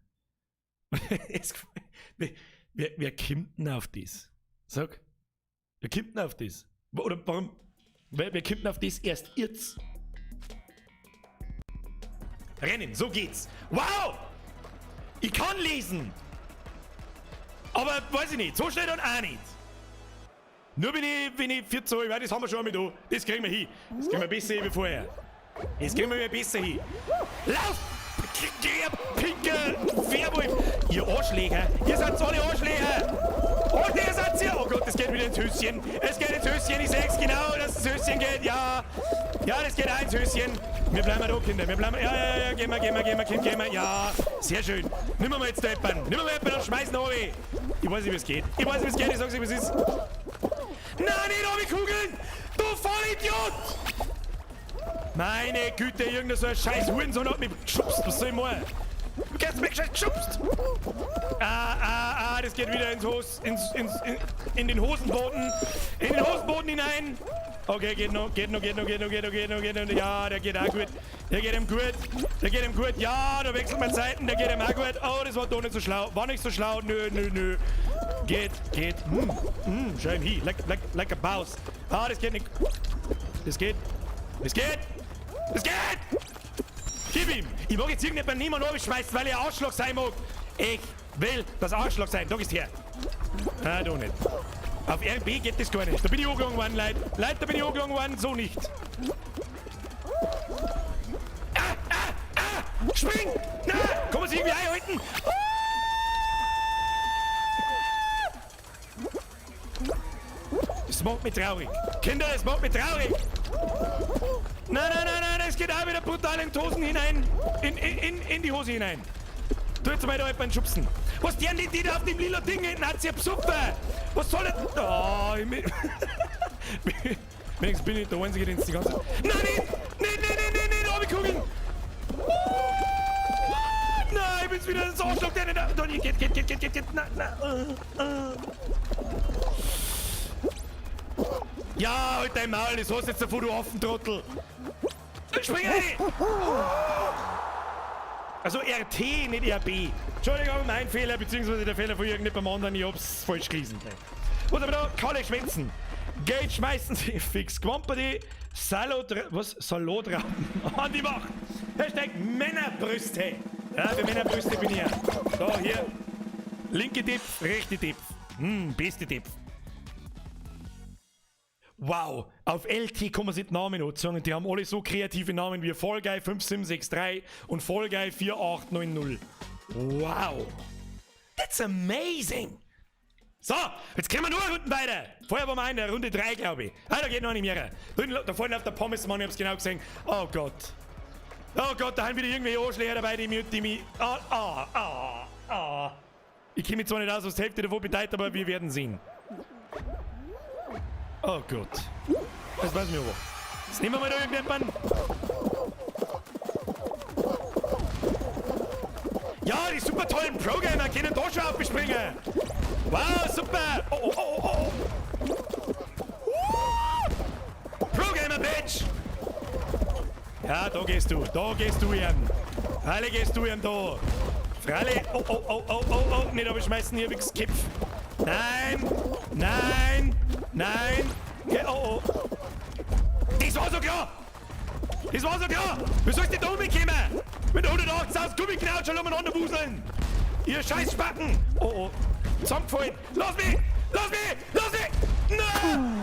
Wer kommt denn auf das? Sag. Wer kommt denn auf das? Oder warum? Wer kommt denn auf das erst jetzt? Rennen, so geht's. Wow! Ich kann lesen! Aber weiß ich nicht, so schnell dann auch nicht. Nur wenn ich 14 Jahre das haben wir schon einmal da. Das kriegen wir hin. Das kriegen wir besser hin wie vorher. Das kriegen wir besser hin. Lauf! Pinke Werwolf! Ihr Arschläger! Ihr seid alle Arschläger! Und ihr seid hier! Oh Gott, das geht wieder ins Höschen! Es geht ins Höschen, ich sag's genau, dass das Höschen geht, ja! Ja, das geht auch ins Höschen! Wir bleiben da, Kinder, wir bleiben. Ja, gehen wir, Kind, gehen wir. Ja, sehr schön. Nimm mal jetzt Deppern. Nimm mal Deppern und schmeißen runter. Ich weiß nicht, wie es geht. Ich sag's euch, wie es ist. Nein, nicht auf die Kugeln! Du Vollidiot! Meine Güte, irgendein so ein scheiß Hurensohn hat mich geschubst. Was soll ich machen? Du hast mich geschubst! Das geht wieder in den Hosenboden. In den Hosenboden hinein. Okay, geht noch. Ja, der geht auch gut. Der geht ihm gut. Ja, da wechselt man Seiten, der geht ihm auch gut. Oh, das war doch nicht so schlau. War nicht so schlau. Nö. Geht. Schön hin. Lecker Baus. Ah, das geht nicht. Das geht. Gib ihm. Ich mag jetzt irgendjemand niemand aufschmeißen, weil er Arschloch sein mag. Ich will das Arschloch sein. Da ist her. Ah, du nicht. Auf RB geht das gar nicht. Da bin ich angegangen worden, Leute. Da bin ich angegangen worden, so nicht. Spring! Na, kann man sich irgendwie einhalten? Das macht mich traurig. Kinder, das macht mich traurig. Nein, es geht auch wieder brutal in die Hosen hinein. In die Hose hinein. Tu jetzt mal da beim Schubsen. Was die da auf dem lila Ding hinten hat, sie besoffen. Was soll das? Oh, wenigstens bin ich der Einzige, den es die ganze Zeit. Nein, nicht, runtergucken. Nein, ich bin's wieder so Arschloch, der nicht da. Geht. Nein. Ja, halt dein Maul, das hast du jetzt davor, du Affentrottel. Spring rein! Also RT, nicht RB. Entschuldigung, mein Fehler, beziehungsweise der Fehler von irgendjemandem anderen, ich hab's falsch gelesen. Was haben wir da? Kalle schwänzen. Geld schmeißen Sie fix. Quampadi, Salotraum an die Macht. Hashtag Männerbrüste. Ja, für Männerbrüste bin ich ja. Da, hier. Linke Tipp, rechte Tipp. Beste Tipp. Wow, Auf LT kann man sich die Namen anzeigen und die haben alle so kreative Namen wie Fall Guy 5763 und Fall Guy 4890. Wow! That's amazing! So, jetzt können wir nur eine Runde weiter. Vorher waren wir in der Runde 3, glaube ich. Ah, da geht noch nicht mehr. Da vorne auf der Pommesmann, ich hab's genau gesehen. Oh Gott. Oh Gott, da haben wieder irgendwelche Arschlöcher dabei, die mich... Ich kenne mich zwar nicht aus, was die Hälfte davon bedeutet, aber wir werden sehen. Oh Gott. Das weiß ich aber. Jetzt nehmen wir mal da irgendjemanden. Ja, die super tollen Pro-Gamer können da schon aufspringen. Wow, super. Oh. Pro-Gamer, Bitch. Ja, da gehst du ihm. Alle gehst du ihm da. Fralle. Oh. Nicht abschmeißen hier wegen Kipf. Nein. Oh. Das war so klar. Wie sollst du nicht da rumkommen? Mit 180 aus Gummiknautscher umeinander wuseln. Ihr scheiß Spacken. Oh. Zusammengefallen. Lass mich. Nein.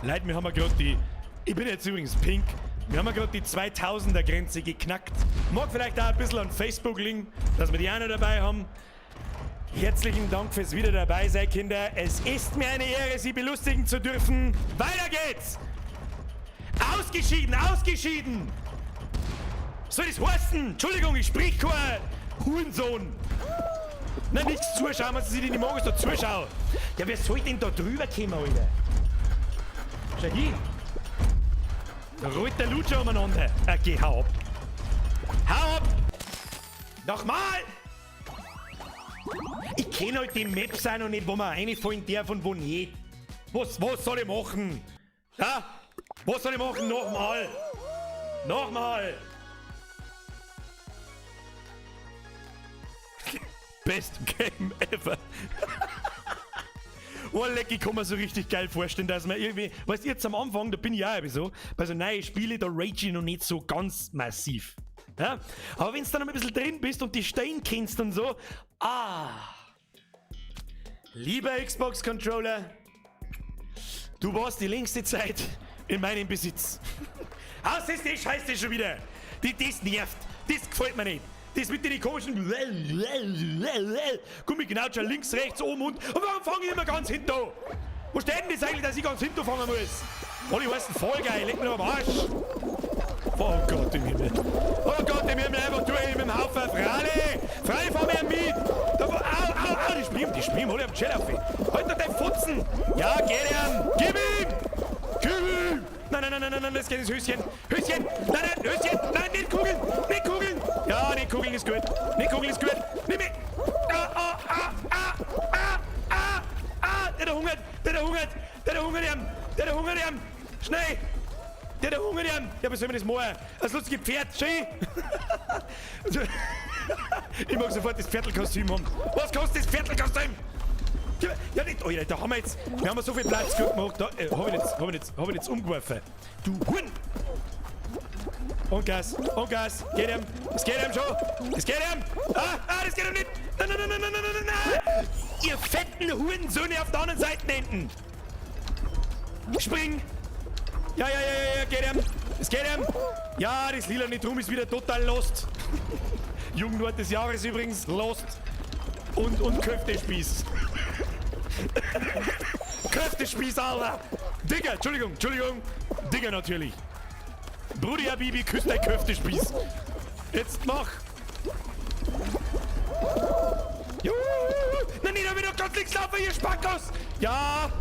Leute, wir haben gerade die... Ich bin jetzt übrigens pink. Wir haben gerade die 2000er Grenze geknackt. Mag vielleicht auch ein bisschen an Facebook liegen, dass wir die auch noch dabei haben. Herzlichen Dank fürs wieder dabei sein, Kinder. Es ist mir eine Ehre, Sie belustigen zu dürfen. Weiter geht's! Ausgeschieden! Soll das heißen? Entschuldigung, ich sprich kein Hurensohn. Na, nichts zuschauen, wenn Sie nicht morgens da zuschauen. Ja, wer soll denn da drüber kommen, Alter? Schau hin! Da rollt der Lutscher umeinander. Geh, hau ab! Nochmal! Ich kenne halt die Maps auch noch nicht, wo man reinfallen darf und wo nicht. Was soll ich machen? Ja? Was soll ich machen? Nochmal! Best Game ever! Oh, leck, ich kann mir so richtig geil vorstellen, dass man irgendwie, weißt du, jetzt am Anfang, da bin ich auch so, bei so neuen Spielen, da rage ich noch nicht so ganz massiv. Ja? Aber wenn du dann ein bisschen drin bist und die Steine kennst und so, lieber Xbox-Controller, du warst die längste Zeit in meinem Besitz. Aus ist die Scheiße schon wieder. Das nervt. Das gefällt mir nicht. Das mit den komischen Gummiknautscher links, rechts, oben und warum fange ich immer ganz hinten an? Wo steht denn das eigentlich, dass ich ganz hinten fangen muss? Alle heißen voll geil, leg mir noch am Arsch. Oh Gott im Himmel. Einfach durch mit dem Haufen. Fralle, fahr mir mit. Au, die springen alle am Chat auf. Halt doch dein Futzen. Ja, gib ihm. Nein, das geht ins Höschen. Nein, Höschen. Nein, nicht Kugeln. Ja, nicht Kugeln ist gut. Nimm mich. Der hungert. Schnell. Der hungert. Ja, was soll man das machen? Das lustige Pferd. Schön. Ich mag sofort das Viertelkostüm haben. Was kostet das Viertelkostüm? Ja, nicht. Oh ja, da haben wir haben so viel Platz gemacht. Da, hab ich jetzt umgeworfen. Du Huhn! Und Gas. Geht ihm. Das geht ihm schon. Das geht ihm. Das geht ihm nicht. Nein. Ihr fetten Hurensöhne auf der anderen Seite hinten. Spring. Ja, geht ihm. Das geht ihm. Ja, das lila nicht rum ist wieder total lost. Jugendwort des Jahres übrigens. Lost. Und Köftespieß. Köftespieß, Alter. Digga, Entschuldigung. Digga natürlich. Brudi Habibi, küsst dein Köftespieß. Jetzt mach. Juhu. Nein, da will doch ganz nichts laufen, ihr Spackos. Ja.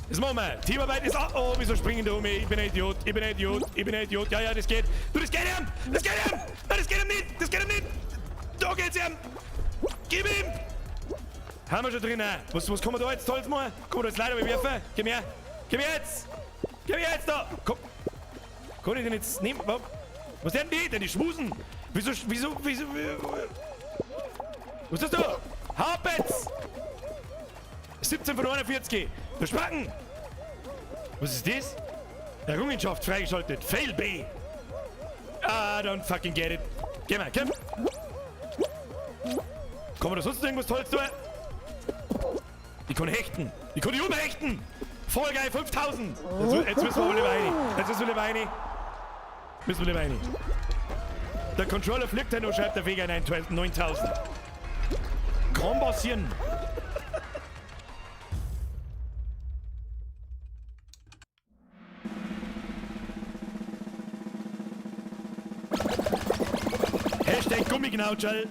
Das machen wir. Teamarbeit ist... Oh, wieso springen da um mich? Ich bin ein Idiot. Ja, das geht. Du, das geht ihm. Nein, das geht ihm nicht. Da geht's ihm. Gib ihm. Haben wir schon drin. Was kann man da jetzt Tolles machen? Kann man da jetzt leider bewerfen? Gib mir jetzt da. Komm. Kann ich den jetzt nehmen? Was denn die? Denn die Schmusen? Wieso? Was ist das da? Harpets! 17 von 41. Verspacken! Was ist das? Errungenschaft freigeschaltet. Fail B. Ah, don't fucking get it. Geh mal, komm. Kann man da sonst irgendwas Tolles tun? Ich kann hechten. Ich kann die umhechten. Voll geil, 5000. Jetzt müssen wir alle rein. Müssen wir rein. Der Controller fliegt ja noch, schreibt der Vega 9000. Kann passieren. Hashtag Gummiknautschall.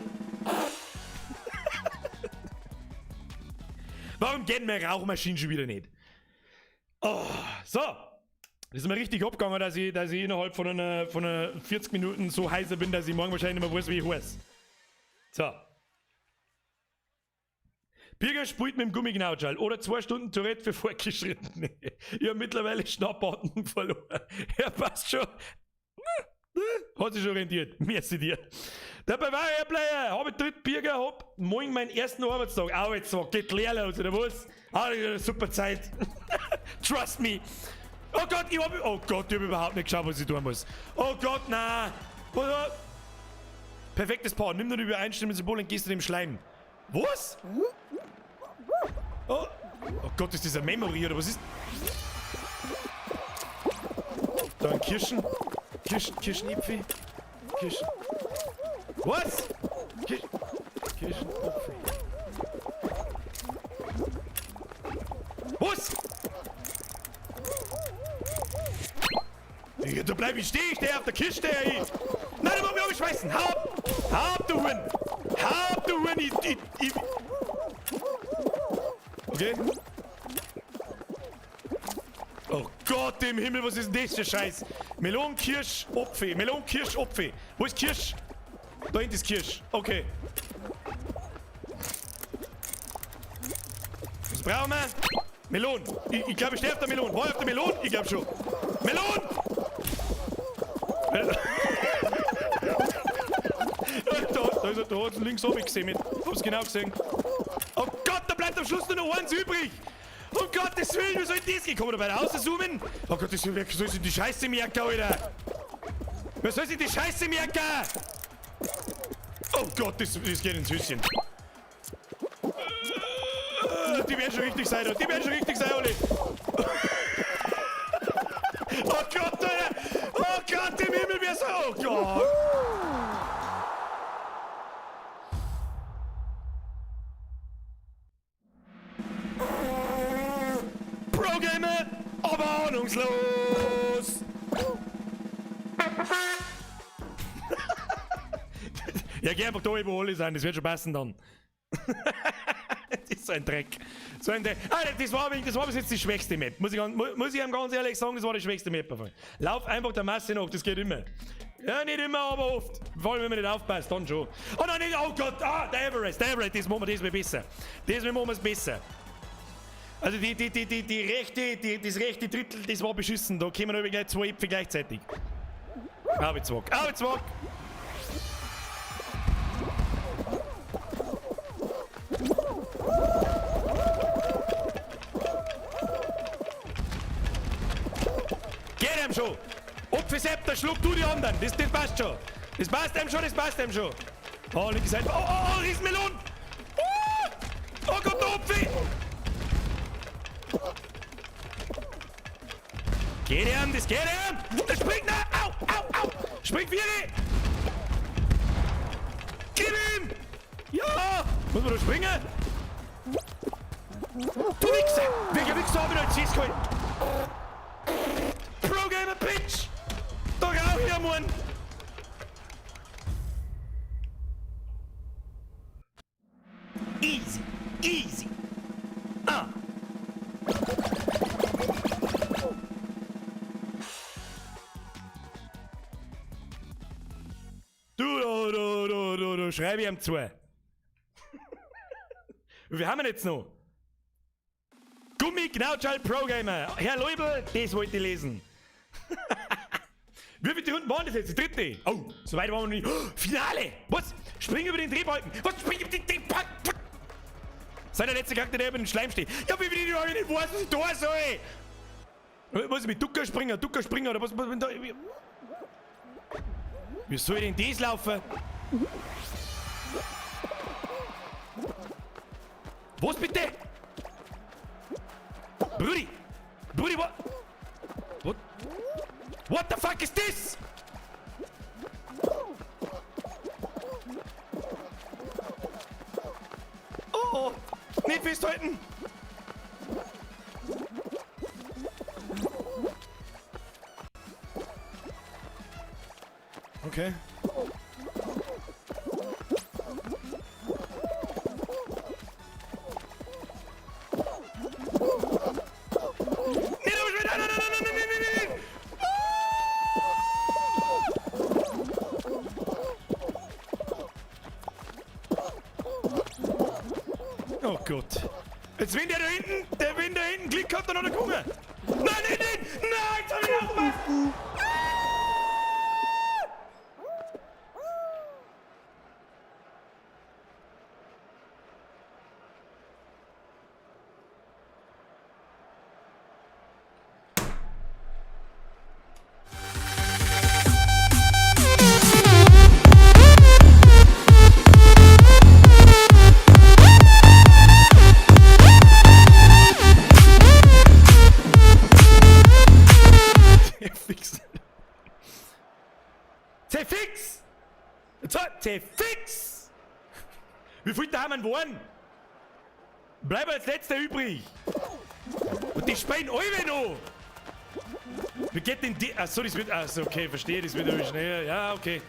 Warum gehen meine Rauchmaschinen schon wieder nicht? Oh, so. Das ist mir richtig abgegangen, dass ich innerhalb von einer 40 Minuten so heißer bin, dass ich morgen wahrscheinlich nicht mehr weiß, wie ich heiß. So. Birger spielt mit dem Gummiknautschall oder 2 Stunden Tourette für Fortgeschrittene. Ich habe mittlerweile Schnappatmung verloren. Ja, passt schon. Hat sich schon rentiert. Merci dir. Der Bavaria-Player, habe ich dritt Birger, hab morgen meinen ersten Arbeitstag, geht leer los, oder was? Eine super Zeit. Trust me. Oh Gott, ich hab überhaupt nicht geschaut, was ich tun muss. Oh Gott, nein. Perfektes Paar, nimm nur die Übereinstimmungssymbol und gehst du dem Schleim. Was? Oh Gott, ist das ein Memory, oder was ist? Da ein Kirschenäpfel. Was? Kirschenäpfel. Was? Da bleib ich stehen, ich stehe auf der Kiste, ey. Nein, du musst mich aufschmeißen. Hab, du Huhn. Okay. Oh Gott im Himmel, was ist denn das für Scheiß? Melonenkirsch-Opfe. Wo ist Kirsch? Da hinten ist Kirsch. Okay. Was brauchen wir? Melon. Ich glaube, ich stehe auf der Melon. War ich auf der Melon? Ich glaube schon. Melon! Da hat es links oben gesehen. Hab's genau gesehen. Oh Gott, da bleibt am Schluss nur noch eins übrig. Um Gottes Willen, wie soll das gehen? Kann man da bei der Hause zoomen? Oh Gott, das soll sich die Scheiße merken, Alter. Wer soll sich die Scheiße merken? Oh Gott, das geht ins Höschen. Die werden schon richtig sein, Oli. Oh Gott, Alter. Oh Gott, im Himmel, wer so... Oh Gott. Pro-Gamer, aber ahnungslos! Ja, geh einfach da überall sein, das wird schon passen dann. Das ist so ein Dreck. Alter, das war bis jetzt die schwächste Map. Muss ich ihm ganz ehrlich sagen, das war die schwächste Map. Lauf einfach der Masse nach, das geht immer. Ja, nicht immer, aber oft. Vor allem, wenn man nicht aufpasst, dann schon. Oh nein, nicht, oh Gott, der Everest, das machen wir besser. Das machen wir besser. Also das rechte Drittel, das war beschissen. Da kommen wir gleich 2 Äpfel gleichzeitig. Arbeitswag. Geht ihm schon. Opfersepter, schluck du die anderen. Das passt schon. Das passt ihm schon. Oh, linke Seite. Oh, Riesenmelon. Oh Gott, der Opfer. Geht ihm, das geht ihm. Das springt nach. Au. Springt wieder. Gib ihm. Ja. Muss man da springen? Du Wichser. Welcher Wichser haben wir noch jetzt geholt? Pro-Gamer, Bitch. Da rauch ich, Mann. Easy. Du, schreibe ich ihm zu. Wie haben wir jetzt noch? Gummiknautschall Pro-Gamer. Herr Leubel, das wollte ich lesen. Wie viele Runden waren das jetzt? Die dritte? Oh, so weit waren wir noch nicht. Oh, Finale! Was? Spring über den Drehbalken! Was? Spring über den Drehbalken! Sei der letzte Charakter, der über den Schleim steht. Ja, wie will ich nicht weiß, was ich da soll! Muss ich mit Ducker springen oder was wenn da... Wie soll denn das laufen? Was bitte? Brudi! Brudi, what? What the fuck is this? Oh! Nicht festhalten! Okay. Oh Gott. Jetzt wenn der da hinten Glück hat, dann hat er gekommen. Nein, nein, nein! Nein, jetzt hab ich auch gemacht! Fix! Fix! Wie viel Damen waren? Bleib als letzter übrig! Und die spielen alle noch! Wie geht denn die? Achso, das wird. Achso, okay, verstehe, das wird aber schnell. Ja, okay.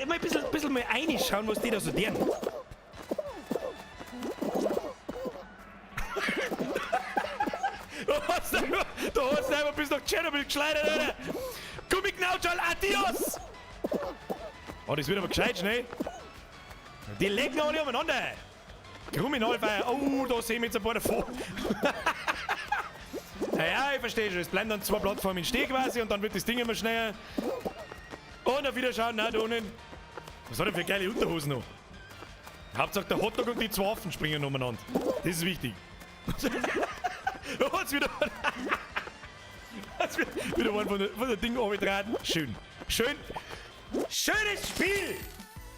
Mal ein bisschen mal reinschauen, was die da so tun. Du hast einfach bis nach Tschernobyl geschleudert, Alter! Gummiknautschal, adios! Oh, das wird aber gescheit schnell. Die legen alle umeinander. Kriminalfeier. Oh, da sehen wir jetzt ein paar davon. Naja, ich verstehe schon. Es bleiben dann 2 Plattformen stehen quasi und dann wird das Ding immer schneller. Und auf Wiederschauen, nein, da unten. Was hat er für geile Unterhosen noch? Hauptsache der Hotdog und die 2 Affen springen umeinander. Das ist wichtig. Da hat's wieder. Wieder mal von der Ding runtergetragen. Schön. Schön. Schönes Spiel!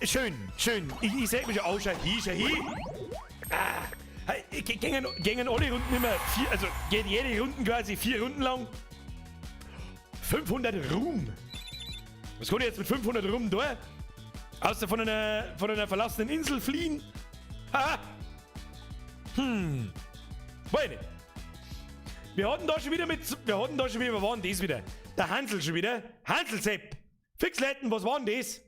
Schön. Ich sag mir schon ausschauen. Hier. Gingen alle Runden immer 4, also geht jede Runde quasi 4 Runden lang. 500 Ruhm. Was kann ich jetzt mit 500 Ruhm tun? Außer von einer verlassenen Insel fliehen? Ha! Meine. Wir hatten da schon wieder, was war denn das wieder? Der Hansel schon wieder. Hansel-Sepp. Fixletten, was war denn das?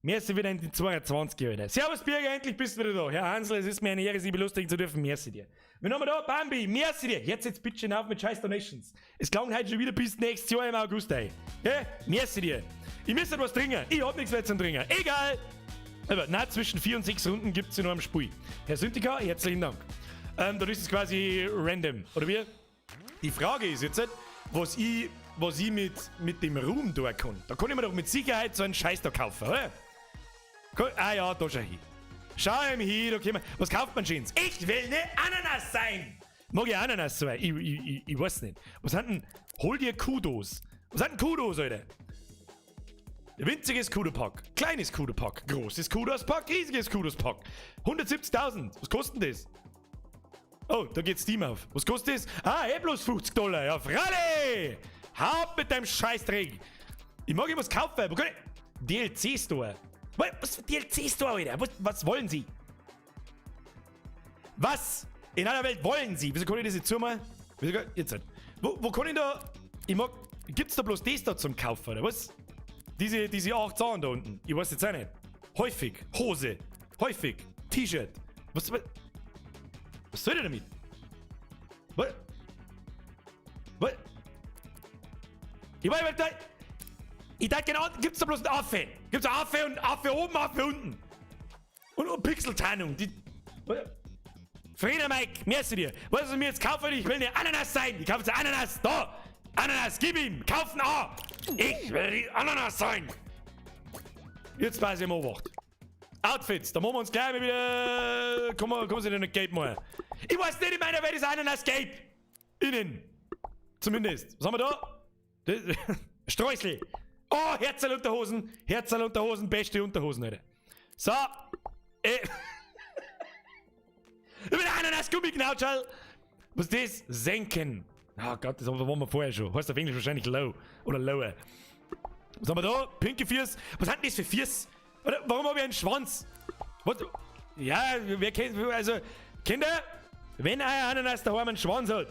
Merci wieder in die 22, Alter. Servus, Birger, endlich bist du wieder da. Herr Hansel, es ist mir eine Ehre, Sie belustigen zu dürfen. Merci dir. Wen haben wir da? Bambi, merci dir. Jetzt bitte auf mit scheiß Donations. Es klang heute schon wieder bis nächstes Jahr im August, ey. Ja? Merci dir. Ich müsste was trinken. Ich hab nichts mehr zum Trinken. Egal. Aber na, zwischen 4 und 6 Runden gibt es in einem Spiel. Herr Syntika, herzlichen Dank. Dann ist es quasi random, oder wie? Die Frage ist jetzt, was ich mit dem Ruhm tun kann. Da kann ich mir doch mit Sicherheit so einen Scheiß da kaufen, oder? Ah ja, da schau hin. Schau ihm hin, da können wir. Was kauft man schönes? Ich will ne Ananas sein! Mag ich Ananas sein? Ich weiß nicht. Was hat denn? Hol dir Kudos. Was hat denn Kudos, Alter? Winziges Kudopack, kleines Kudopack, großes Kudospack, riesiges Kudospack. 170.000. Was kostet denn das? Oh, da geht Steam auf. Was kostet das? Ah, plus $50. Ja, Fralle! Haupt mit deinem Scheißdreck! Ich mag was kaufen. Wo kann ich? DLC-Store. Was für DLC-Store, Alter? Was wollen Sie? Was in aller Welt wollen Sie? Wieso kann ich das jetzt zumachen? Jetzt halt. Wo kann ich da... Gibt's da bloß das da zum Kaufen, oder was? Diese 8 Zahlen da unten. Ich weiß jetzt auch nicht. Häufig. Hose. Häufig. T-Shirt. Was soll der damit? Was? Ich dachte genau, gibt's da bloß einen Affe? Gibt's einen Affe und Affe oben, Affe unten? Und Pixeltarnung. Frieda Mike, merci dir. Was ich mir jetzt kaufen will, ich will eine Ananas sein. Ich kaufe jetzt eine Ananas. Da. Ananas, gib ihm! Kaufen A! Ich will die Ananas sein! Jetzt weiß ich im Obacht. Outfits, da machen wir uns gleich mal wieder. Kommen Sie denn nicht Cape machen? Ich weiß nicht in meiner Welt ist Ananas Cape! Innen! Zumindest. Was haben wir da? Streusel! Oh, Herzl-Unterhosen! Herzl-Unterhosen, beste Unterhosen, Alter. So. Über den Ananas-Gummi-Knautschall! Was ist das? Senken. Oh Gott, das waren wir vorher schon. Heißt auf Englisch wahrscheinlich low. Oder lower. Was haben wir da? Pinke Fiers. Was hat denn das für Fiers? Oder warum habe ich einen Schwanz? Was? Ja, wer kennt. Also, Kinder, wenn euer Ananas daheim einen Schwanz hat,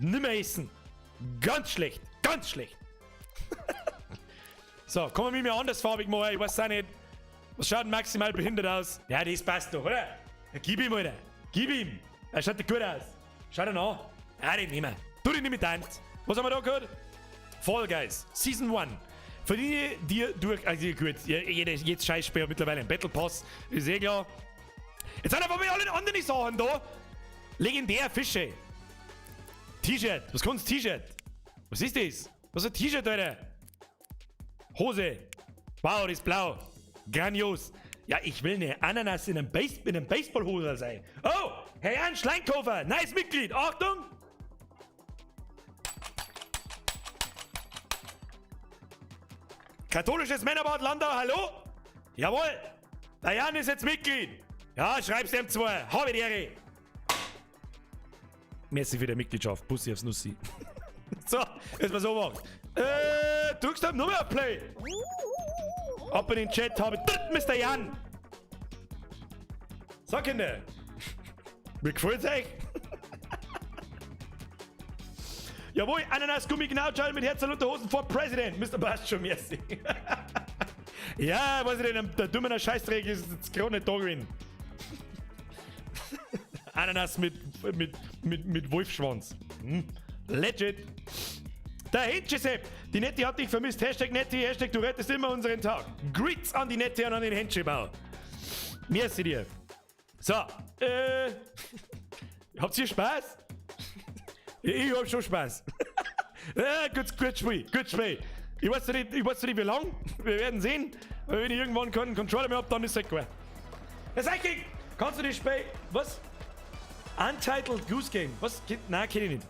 nimmer essen. Ganz schlecht. Ganz schlecht. So, kommen wir mir andersfarbig machen. Ich weiß auch nicht. Was schaut denn maximal behindert aus? Ja, das passt doch, oder? Ja, gib ihm, Alter. Gib ihm. Er schaut gut aus. Schau ihn an. Ja, den nehmen wir. Tu den nicht mit dein. Was haben wir da gehört? Fall Guys. Season 1. Für die, die durch... Also gut, jedes Scheißspiel mittlerweile ein Battle Pass. Ist eh klar. Jetzt sind aber alle anderen Sachen da. Legendär Fische. T-Shirt. Was kann's T-Shirt? Was ist das? Was ist ein T-Shirt, Alter? Hose. Wow, das ist blau. Grandios. Ja, ich will eine Ananas in einem Baseballhose sein. Oh, Herr Jan Schleinkhofer. Nice Mitglied. Achtung. Katholisches Männerbad Landau, hallo? Jawohl. Der Jan ist jetzt Mitglied. Ja, schreib's dem zwei. Habe die Ehre. Merci für die Mitgliedschaft. Bussi aufs Nussi. So, jetzt mal so machen. Drückst du Nummer Play? Ab in den Chat habe ich Mr. Jan. So, Kinder. Mir gefällt's euch? Jawohl, Ananas-Gummi-Knautschall mit Herzl-Unterhosen vor President. Mr. Bastio, merci. Ja, weiß ich nicht, der dumme Scheißdreck ist jetzt gerade nicht da gewesen. Ananas mit Wolfschwanz. Legit. Der Henschesepp. Die Netti hat dich vermisst. Hashtag Netti, Hashtag du rettest immer unseren Tag. Greets an die Netti und an den Henschebau. Merci dir. So, habt ihr Spaß? Ich hab schon Spaß. Gut Spiel, gut Spiel. Ich weiß nicht, wie lang. Wir werden sehen. Aber wenn ich irgendwann keinen Controller mehr hab, dann ist es gut. Herr Seiking, kannst du das Spiel... Was? Untitled Goose Game. Was? Nein, kenn ich nicht.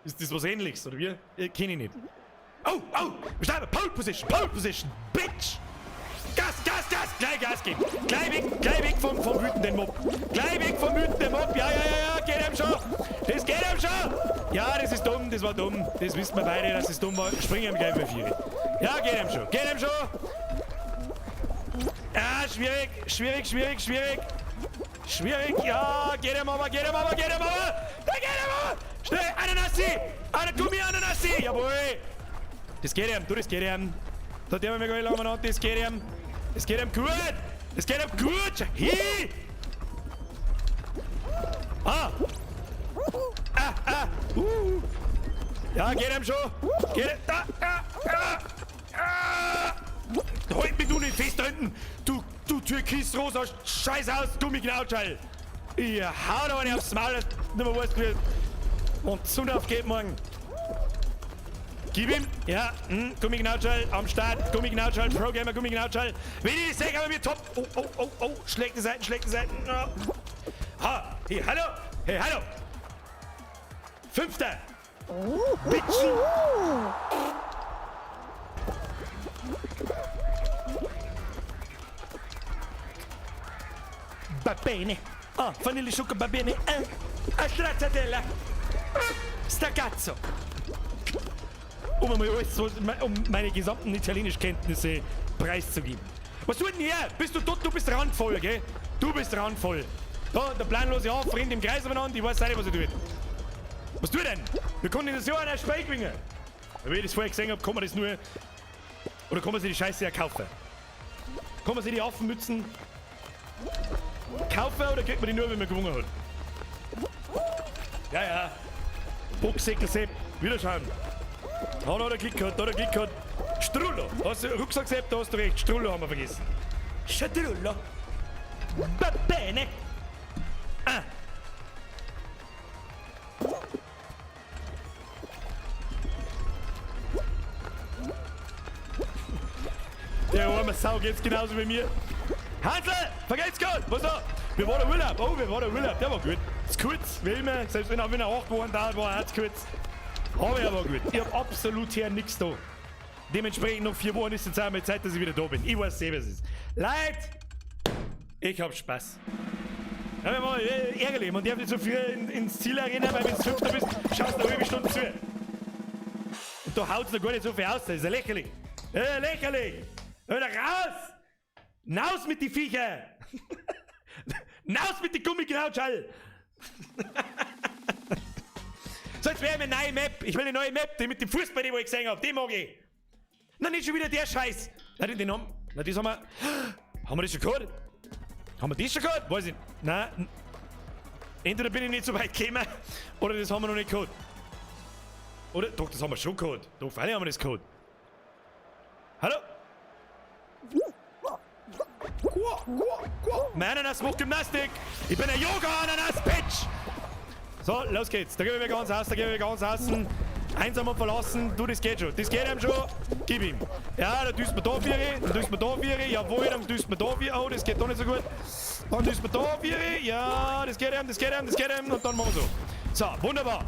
Ist das was Ähnliches, oder wie? Kenn ich nicht. Oh! Wir Pole Position, Bitch! Gas! Gleich Gas geben! Gleich weg vom wütenden Mob! Gleich weg vom wütenden Mob! Ja, geht ihm schon! Das geht ihm schon! Ja, das ist dumm, das war dumm. Das wissen wir beide, dass es dumm war. Springen ihm gleich mal 4. Ja, geht ihm schon! Ja, schwierig! Ja, geht ihm aber! Da geht ihm aber! Schnell, Gummi-Ananassi! Jawohl! Das geht ihm, das geht ihm. Da hat er mir gar nicht lange das geht ihm. Das geht ihm gut! Hi! Ja, geht ihm schon! Halt mich du nicht fest da hinten! Du türkis-rosa Scheiß aus, Gummiknautschall! Ich hau da eine aufs Maul, dass du nicht mehr weißt, wie... Und die Sonne aufgeht morgen. Gib ihm. Ja, Gummiknautschall am Start. Gummiknautschall, Pro-Gamer, Gummiknautschall. Wenn ich das sehe, aber mir top. Oh. Schlechte Seiten. Oh. Hey, hallo. 5. Bitchen. Va bene. Vanilleschucke, va bene. Stracciatella. Staccato. Um meine gesamten Italienischkenntnisse preiszugeben. Was tut denn her? Bist du tot? Du bist randvoll, gell? Du bist randvoll. Da, der planlose Haufen rennt im Kreis aufeinander. Ich weiß nicht, was er tut. Was tut denn? Wir können das Jahr an der Speik gewinnen. Wenn ich das vorher gesehen habe, kann man das nur... Oder kann man sich die Scheiße ja kaufen? Kann man sich die Affenmützen kaufen oder kriegt man die nur, wenn man gewonnen hat? Ja. Boxsäckel Sepp. Wieder schauen. Da hat er Glück gehabt. Strullo. Hast du Rucksack Sepp, da hast du recht. Strullo haben wir vergessen. Strullo. Va bene. Sau geht's genauso wie mir. Hansel, vergelt's gut. Was da? Wir waren Urlaub. Oh, wir waren Urlaub. Der war gut. Ist kurz, wie immer. Selbst wenn er 8 Wochen dauert, war er auch kurz. Aber er war gut. Ich hab absolut hier nichts da. Dementsprechend noch 4 Wochen ist jetzt einmal Zeit, dass ich wieder da bin. Ich weiß selber, was es ist. Leute, ich hab Spaß. Ja, wir waren ärgerlich. Man darf nicht so früh ins Ziel rennen, weil wenn du 5. bist, schaust du eine halbe Stunde zu. Und da haut's noch gar nicht so viel aus. Das ist ja lächerlich. Lächerlich. Hör da raus! Naus mit die Viecher! Naus mit die Gummiknautschall! So, jetzt wäre eine neue Map. Ich will eine neue Map, die mit dem Fußball, die ich gesehen habe. Die mag ich. Na, nicht schon wieder der Scheiß. Na, den haben. Na, das haben wir. Haben wir das schon gehört? Haben wir das schon gehört? Weiß ich. Nein. Entweder bin ich nicht so weit gekommen, oder das haben wir noch nicht gehört. Oder? Doch, das haben wir schon gehört. Doch, freilich haben wir das gehört. Hallo? Mein Ananas macht Gymnastik. Ich bin ein Yoga-Ananas-Pitch. So, los geht's. Da gehen wir ganz aus, da gehen wir ganz außen. Einsam und verlassen. Du, das geht schon. Das geht ihm schon. Gib ihm. Ja, dann tust du da Vieri. Dann tust du da Vieri. Jawohl, dann tust du da Vieri. Oh, das geht doch nicht so gut. Dann tust du da Vieri. Ja, das geht ihm, das geht ihm, das geht ihm. Und dann machen wir so. So, wunderbar.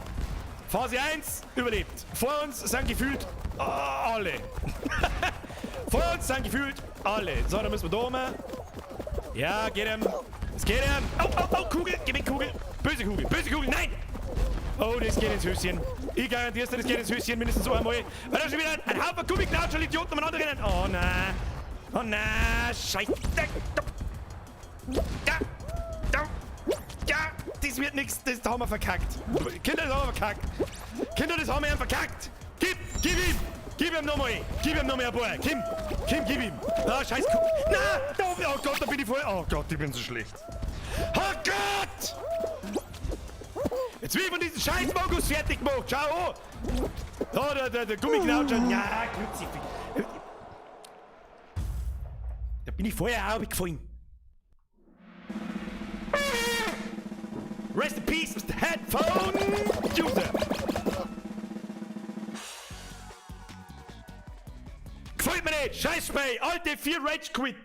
Phase 1 überlebt. Vor uns sind gefühlt alle. Vor uns sind gefühlt alle. So, dann müssen wir da oben. Ja, geht ihm. Es geht ihm. Oh, Kugel. Gib mir Kugel. Böse Kugel, nein! Oh, das geht ins Höschen. Ich garantiere dir, das geht ins Höschen mindestens einmal. Weil da schon wieder ein Haufen Gummiknautschel Idioten umeinander rennen. Oh nein. Oh nein. Scheiße. Ja, das wird nichts. Das haben wir verkackt. Kinder, das haben wir verkackt. Kinder, das haben wir verkackt. Gib ihm. Gib ihm nochmal. Gib ihm nochmal ein paar. Kim, gib ihm. Ah, scheiß Kugel. Nein. Oh Gott, da bin ich voll. Oh Gott, ich bin so schlecht. Oh Gott! Jetzt will ich von diesem scheiß Mogus fertig gemacht. Schau an! Oh, der Gummiknautscher. Ja, Kruzifix. Da bin ich vorher auch gefallen. Rest in peace, Mr. Headphone User. Gefällt mir nicht. Scheiß Spray. Alte 4 Rage Quit.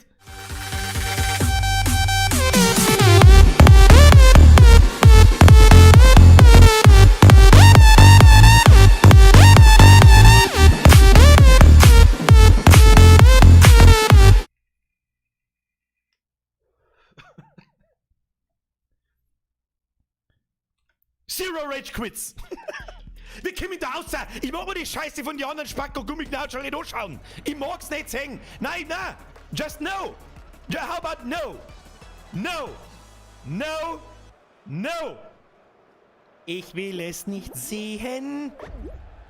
Zero Rage Quits. Wir kommen da raus. Ich mag mir die Scheiße von den anderen Spacker Gummiknautschel nicht anschauen. Ich mag's nicht sehen. Nein. Just no. Ja, how about no? No. Ich will es nicht sehen.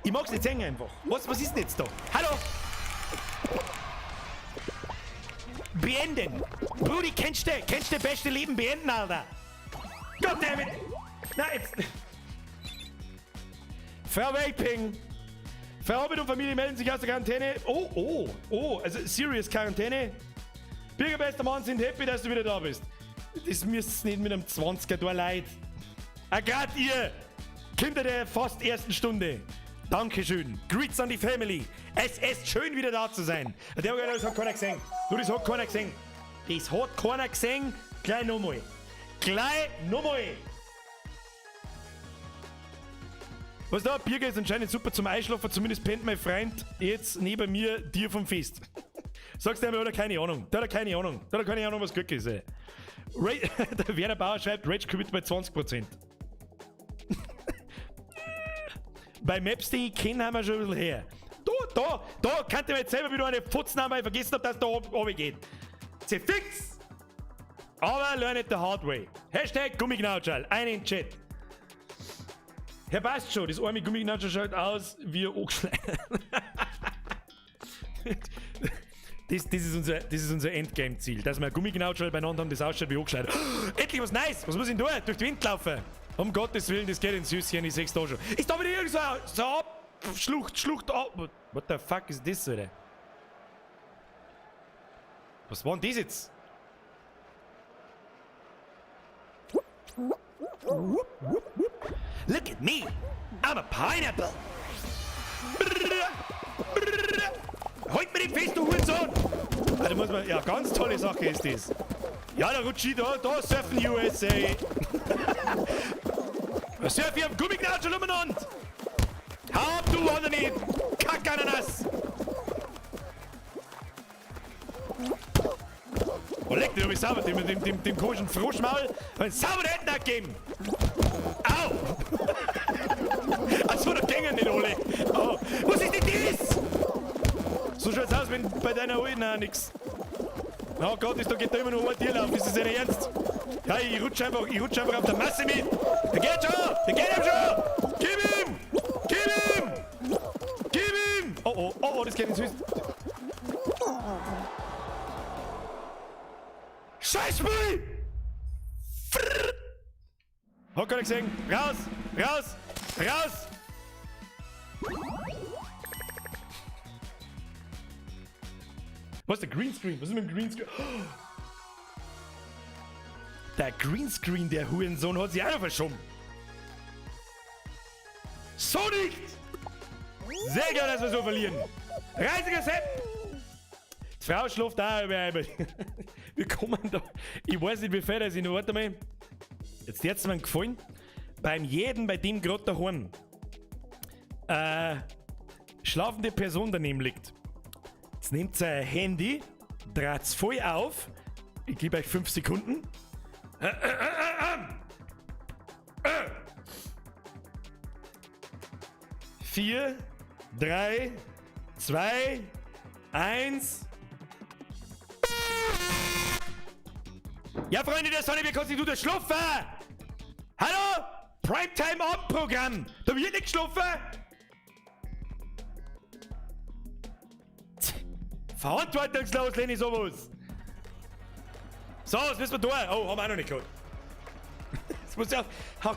Ich mag's nicht sehen einfach. Was ist denn jetzt da? Hallo? Beenden. Brudi, kennst du beste Leben beenden, Alter? Goddammit. Nein, jetzt. Vervaping. Verarbeit und Familie melden sich aus der Quarantäne. Oh, also serious Quarantäne. Bürgermeister Mann sind happy, dass du wieder da bist. Das müsst ihr nicht mit einem 20er da leid. Gerade ihr, Kinder der fast ersten Stunde. Dankeschön. Greets an die Family. Es ist schön, wieder da zu sein. Das hat keiner gesehen. Das hat keiner gesehen. Gleich nochmal. Was da? Birger ist anscheinend super zum Einschlafen, zumindest pennt mein Freund jetzt neben mir dir vom Fest. Sagst du ihm, oder keine Ahnung? Der hat keine Ahnung, was Glück ist, ey. Der Werner Bauer schreibt, Rage Quit bei 20%. Bei Maps, die ich kenne, haben wir schon ein bisschen her. Da kann ich mir jetzt selber wieder eine Futzen haben, weil ich vergessen habe, dass da oben geht. Sie fix! Aber learn it the hard way. Hashtag Gummiknautschal, einen Chat. Herr passt schon, das arme Gummiknautschal schaut aus wie ein Ochschlein. Das ist unser Endgame-Ziel, dass wir ein Gummiknautschal beieinander haben, das ausschaut wie Ochschlein. Endlich was Neues! Was muss ich denn tun? Durch den Wind laufen? Um Gottes Willen, das geht ins Süßchen, ich seh's da schon. Ist da wieder irgend so Schlucht ab. What the fuck is this, Alter? Was war denn das jetzt? Look at me! I'm a pineapple! Halt mir den fest, du Hurensohn! Da muss man, ja, ganz tolle Sache ist das. Ja, der Rutschi, da surfen USA. Surf hier am Gummiknatschel umeinander. Hab du oder nicht? Kackananas. Oh, leck dir, du bist sauber, dem komischen Froschmaul. Einen sauber Händen abgeben. Au! Achso, da gängen nicht alle. Oh, was ist denn das? So schaut's aus, wenn bei deiner Alten auch nix. Oh Gott, da geht da immer noch ein Tierlauf, ist das nicht ernst? Ja, ich rutsch einfach auf der Masse mit. Der geht schon! Der geht ihm schon! Gib ihm! Gib ihm! Gib ihm! Oh, das geht ins Höchst. Scheißspiel! Hat keiner gesehen. Raus! Raus! Raus! Was ist der Greenscreen? Was ist mit dem Greenscreen? Oh. Der Greenscreen, der Hurensohn, hat sich auch noch verschoben. So nicht! Sehr gerne, dass wir so verlieren. Reisiger Sepp! Die Frau schläft auch über. Wir kommen da. Ich weiß nicht, wie viel das ist. Warte mal. Jetzt hat es mir gefallen. Bei dem gerade daheim schlafende Person daneben liegt. Jetzt nehmt sein Handy, dreht es voll auf. Ich gebe euch 5 Sekunden. 4, 3, 2, 1. Ja, Freunde der Sonne, wie kannst du das schlafen? Hallo? Primetime Abendprogramm. Da wird nicht geschlafen. Verantwortungslos, Lenny, sowas. So, was müssen wir tun? Oh, haben wir auch noch nicht gehört. Das muss ja. Oh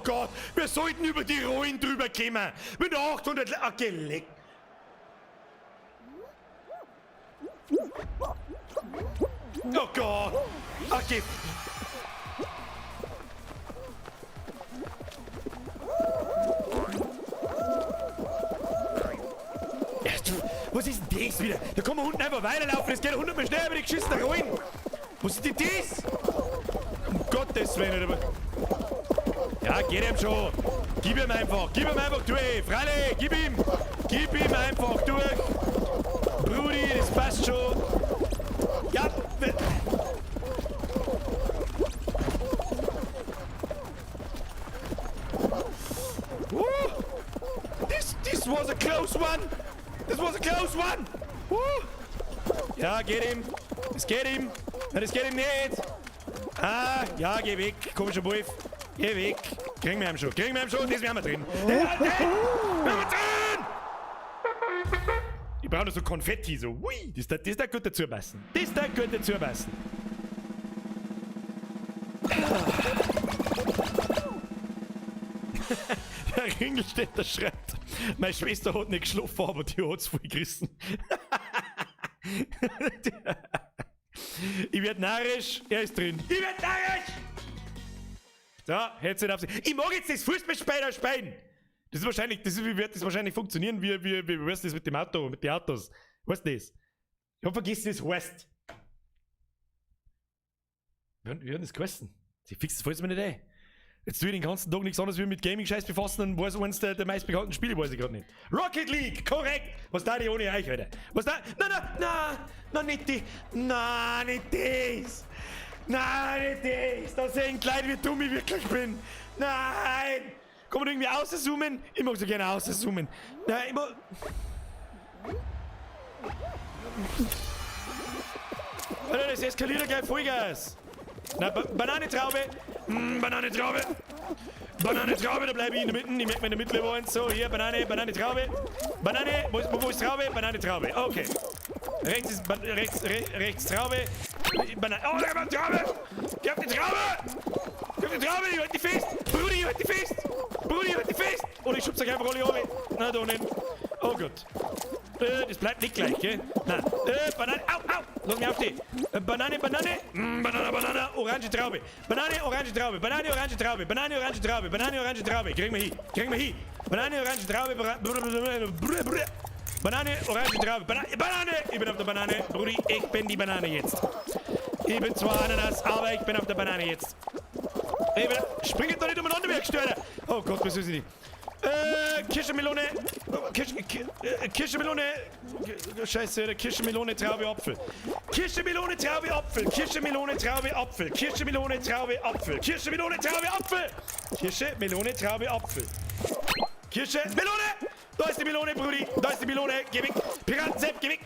Gott, wir sollten über die Rollen drüber kommen. Mit 800. Okay, leck. Oh Gott. Okay. Was ist denn das wieder? Da kann man unten einfach weiterlaufen, das geht 100 Mal schneller über die geschissene Rollen. Was ist denn das? Um Gottes Willen. Ja, geht ihm schon. Gib ihm einfach durch. Freilich, gib ihm einfach durch. Brudi, das passt schon. Ja, This was a close one. This was a close one. Ja, geht ihm. Es geht ihm. Nein, das geht ihm nicht. Ah, ja, geh weg. Komischer Wolf. Geh weg. Kriegen wir ihn schon. Das haben wir drin. Wir haben drin. Ich brauche noch so Konfetti. So. Ui, das da gut dazu passen. Der Ringelstädter schreibt, meine Schwester hat nicht geschlafen, aber die hat's voll gerissen. Ich werd narrisch, er ist drin. Ich werd narrisch! So, Headset auf sich. Ich mag jetzt das Fußballspiel spielen. Wie wird das wahrscheinlich funktionieren, wie weißt du das mit dem Auto, mit den Autos? Weißt du das? Ich hab vergessen, das heißt. Wie hat das geheißen? Sie fixt das falls mir nicht ein. Jetzt tue ich den ganzen Tag nichts anderes wie mit Gaming-Scheiß befassen und weiß eines der meistbekannten Spiele, weiß ich gerade nicht. Rocket League, korrekt! Was da die ohne euch, Alter? Was da? Nein, nicht das! Nein, nicht das! Da sehen Leute, wie dumm ich wirklich bin! Nein! Kann man irgendwie auszoomen? Ich mag so gerne auszoomen. Nein, ich mag... Alter, das eskaliert ja gleich Vollgas! Na, Bananentraube! Bananentraube, da bleibe ich in der Mitte. Ich merke mir in der Mitte wollen. So, hier, Bananentraube. Banane, wo ist Traube? Bananentraube. Okay. Rechts Traube. Banane. Oh, da war Traube! Ich hab die Traube! Ich halt die fest! Brudi, ich halt die fest! Und ich schub's euch einfach alle oben. Na, da unten. Oh Gott. Das bleibt nicht gleich, gell? Nein. Banane. Au! Lass mich aufstehen. Banane. Banane. Orange Traube. Banane, orange Traube. Kriegen wir hin. Banane, orange Traube. Banane, Orange, Traube, Banane! Ich bin auf der Banane. Brudi, ich bin die Banane jetzt. Ich bin zwar Ananas, aber ich bin auf der Banane jetzt. Springet doch nicht umeinander, wie gestört. Oh Gott, was ist die? Kirschmelone. Kirschmelone. Scheiße, Kirschmelone, Traube, Apfel. Kirschmelone, Traube, Apfel. Kirschmelone, Traube, Apfel. Kirschmelone, Traube, Apfel. Kirschmelone, Traube, Apfel. Kirsche, Melone, Traube, Apfel. Kirsche, Melone! Da ist die Melone, Brudi. Da ist die Melone. Geh weg. Piratensepp, geh weg.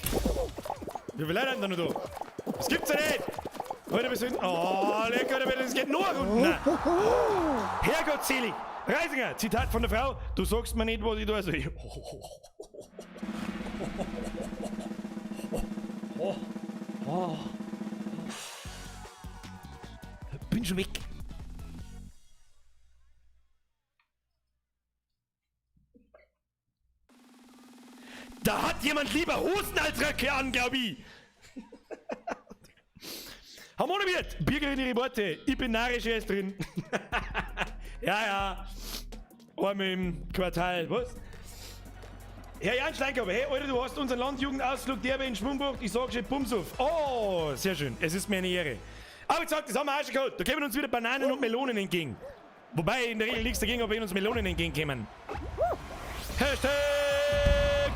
Wie viele Leute haben da noch da? Das gibt's ja nicht. Heute bist du hinten. Oh, lecker, das geht nur runter. Herrgottselig. Reisinger, Zitat von der Frau. Du sagst mir nicht, was ich da also. Bin schon weg. Da hat jemand lieber Hosen als Röcke an, glaub ich. Harmonenwirt, Bürgerin ihre Worte. Ich bin narrisch erst drin. Ja. Einmal im Quartal, was? Herr Jan Steinkaber, hey, Alter, du hast unseren Landjugendausflug derbe in Schwungburg. Ich sag schon Bumsuf. Oh, sehr schön. Es ist mir eine Ehre. Aber ich sag, das haben wir auch schon gehabt. Da kommen uns wieder Bananen und Melonen entgegen. Wobei, in der Regel nichts dagegen, ob wir uns Melonen entgegenkommen. Hashtag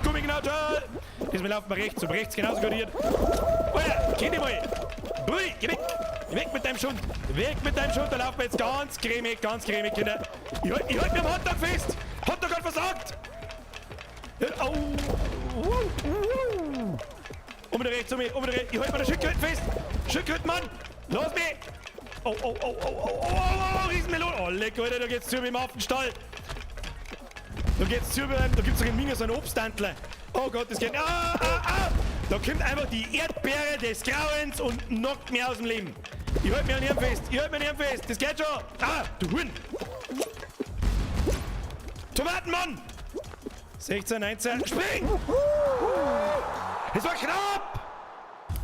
Gummignautal. Diesmal laufen wir rechts, aber rechts genauso kodiert. Alter, kennt ihr mal. Brudi, geh weg. Weg mit deinem Schund. Weg mit deinem Schund. Da laufen wir jetzt ganz cremig, Kinder. Ich halt mir am Hotdog fest. Hotdog hat versagt. Au. Um den rechts, um den rechts. Ich halt mir den Schildkröten fest. Schildkröten, Mann. Los mich. Oh, Riesenmelone. Oh, leck, Alter, da geht's zu mir im Affenstall. Da geht's zu mir, da gibt's doch in Minus einen Obstantler. Oh Gott, das geht. Da kommt einfach die Erdbeere des Grauens und knockt mich aus dem Leben. Ich halt mir an ihrem fest. Das geht schon. Du Huhn. Tomatenmann. 16, 19. Spring! Es war knapp!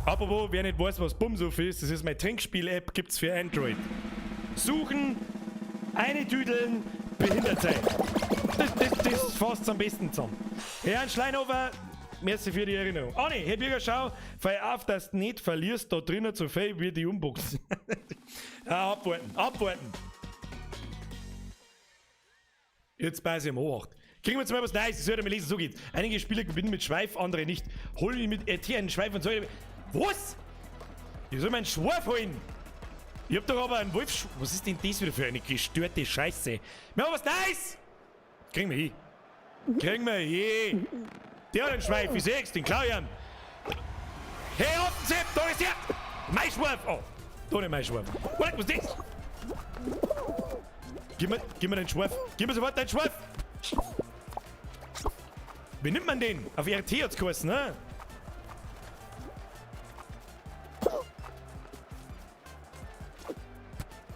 Apropos, wer nicht weiß, was Bumsuf ist, das ist meine Trinkspiel-App, gibt's für Android. Suchen, eine Tüdeln, behindert sein. Das fasst am besten zusammen. Herr Schleinhofer, merci für die Erinnerung. Anni, Herr Bürger, schau, fall auf, dass du nicht verlierst, da drinnen so viel wie die Umboxen. Abwarten. Jetzt bei sie am Obacht. Kriegen wir jetzt mal was Neues, das sollte man lesen, so geht's. Einige Spieler gewinnen mit Schweif, andere nicht. Holen ihn mit RT einen Schweif und so. Was? Ich soll meinen Schweif holen? Ich hab doch aber einen Wolf. Was ist denn das wieder für eine gestörte Scheiße? Wir haben was Neues! Kriegen wir hin. Der hat einen Schweif, ich seh's, den klau ich an. Hey, Offensepp, da ist der! Mein Schweif! Oh, da nicht mein Schweif. Was ist das? Gib mir den Schweif. Gib mir sofort deinen Schweif! Wie nimmt man den? Auf RT hat's geheißen, ne?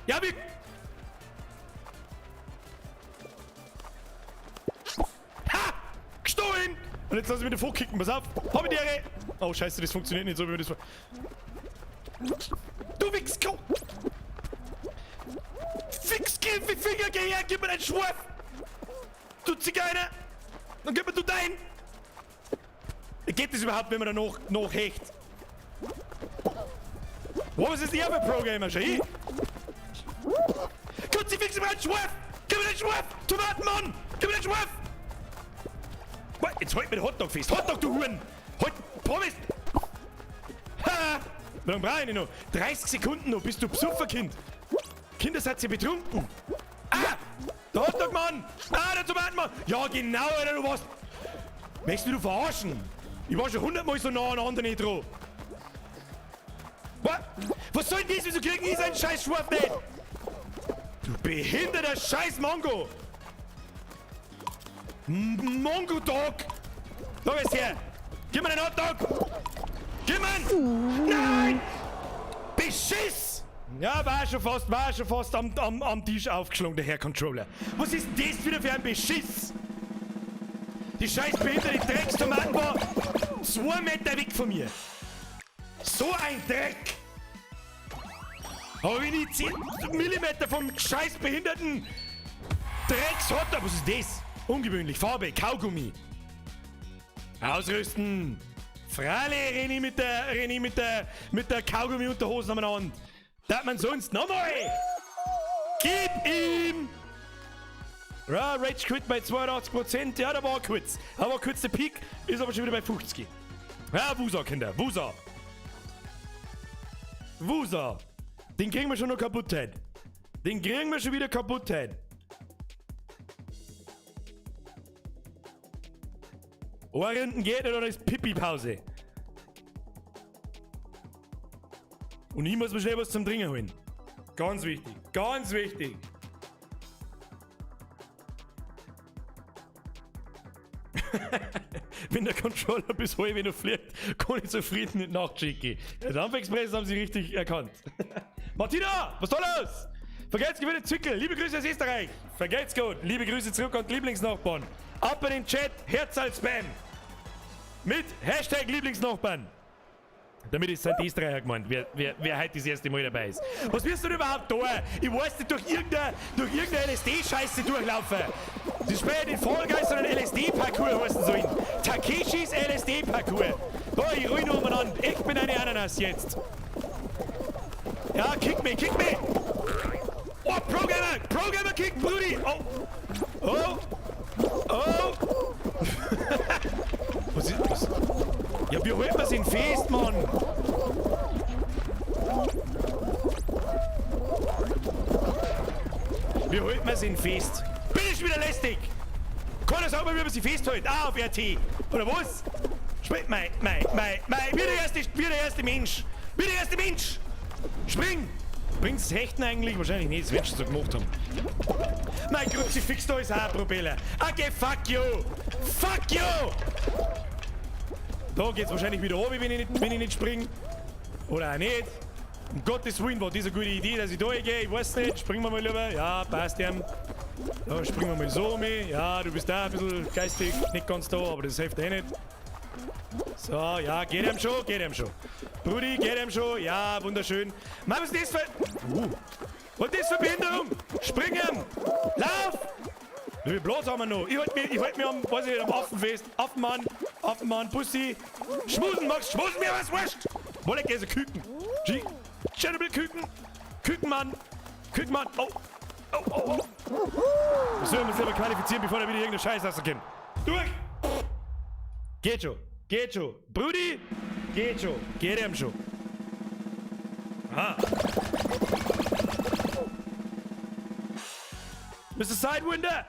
Ja, wie? Ha! Gestohlen! Und jetzt lass ich mir den vorkicken, pass auf! Hab ich die Ehre! Oh, scheiße, das funktioniert nicht so, wie wir das... Du Wichsko! Finger, geh her, gib mir deinen Schweif! Du Zigeuner! Dann gib mir du deinen! Geht das überhaupt, wenn man da noch hecht? Was ist der für Pro-Gamer, Schei? Kruzifix, gib mir deinen Schweif! Gib mir deinen Schweif! Tomatenmann! Gib mir deinen Schweif! Jetzt halt mir den Hotdog fest! Hotdog, du Huren! Halt! Pommes! Ha! Wie lange brauche ich noch? 30 Sekunden noch, bist du Psufferkind! Kinder, seid ihr betrunken? Der Hotdog-Mann! Der Tomatenmann! Ja, genau, Alter, du warst... Möchtest du verarschen? Ich war schon 100-mal so nah an anderen dran. Was soll denn das? Wieso kriegen die seinen scheiß Schwarf nicht? Du behinderter scheiß Mongo! Mongo-Dog! Da ist her! Gib mir den Hotdog! Gib mir ihn! Nein! Beschiss! Ja, war schon fast am Tisch aufgeschlagen, der Herr Controller. Was ist das wieder für ein Beschiss? Die scheiß behinderte Dreckstomaten war 2 Meter weg von mir. So ein Dreck! Aber wenn ich 10 Millimeter vom scheiß behinderten Drecks-Hotdog... Was ist das? Ungewöhnlich. Farbe, Kaugummi. Ausrüsten! Freilich, René mit der Kaugummi-Unterhose an. Das man sonst nochmal! Gib ihm! Ja, Rage Quit bei 82%. Ja, da war kurz. Da war kurz der Peak, ist aber schon wieder bei 50. Ja, Wusa, Kinder, Wusa. Wusa. Den kriegen wir schon noch kaputt heute. Den kriegen wir schon wieder kaputt heute. Ohrrinden geht oder ist Pipi-Pause. Und ich muss mir schnell was zum Trinken holen. Ganz wichtig, ganz wichtig. Wenn der Controller bis halb noch fliegt, kann ich zufrieden mit nachschicken. Der Dampfexpress haben sie richtig erkannt. Martina, was soll los? Vergelt's gewinne Zückel, liebe Grüße aus Österreich. Vergelt's gut, liebe Grüße zurück an die Lieblingsnachbarn. Ab in den Chat, Herz als Spam. Mit Hashtag Lieblingsnachbarn. Damit ist St. Österreicher gemeint, wer heute das erste Mal dabei ist. Was wirst du denn überhaupt da? Ich weiß nicht, durch irgendeine LSD-Scheiße durchlaufen. Das spielt in Fall Guys, sondern LSD-Parcours heißen sollen. Takeshis LSD-Parcours. Da, ich ruhig nur umeinander. Ich bin eine Ananas jetzt. Ja, kick me, kick me. Oh, Pro-Gamer kick, Brudi. Oh. Was ist das? Ja, wie holt man ihn fest, Mann? Wie holt man ihn fest? Bin ich wieder lästig? Kann er sagen, wie man sie festhält? Ah, auf RT. Oder was? Spring, wie der erste Mensch. Wie der erste Mensch. Spring. Bringt's das Hechten eigentlich? Wahrscheinlich nicht, das wird schon so gemacht haben. Mein Kruzifix, da ist auch ein Propeller. Okay, fuck you. Fuck you. Da geht's wahrscheinlich wieder runter, wenn ich nicht springe. Oder auch nicht. Um Gottes Willen war das eine gute Idee, dass ich da gehe. Ich weiß nicht. Springen wir mal lieber. Ja, passt ja. Da springen wir mal so um. Ja, du bist da ein bisschen geistig nicht ganz da, aber das hilft eh nicht. So, ja, geht ihm schon. Brudi, geht ihm schon. Ja, wunderschön. Mann, was ist das für... Was ist das für Behinderung? Springen! Lauf! Wie viel Platz haben wir noch? Ich halt mich am, weiß ich nicht, am Affenfest. Affenmann, Pussy. Schmusen, Max, schmusen mir was wurscht! Wolle ich diese Küken? Chernobyl Kükenmann. Oh. Wir sollen uns selber qualifizieren, bevor er wieder irgendeine Scheiße rauskommt. Durch! Geht schon. Brudi, geht schon. Geht ihm schon. Aha. Mr. Sidewinder!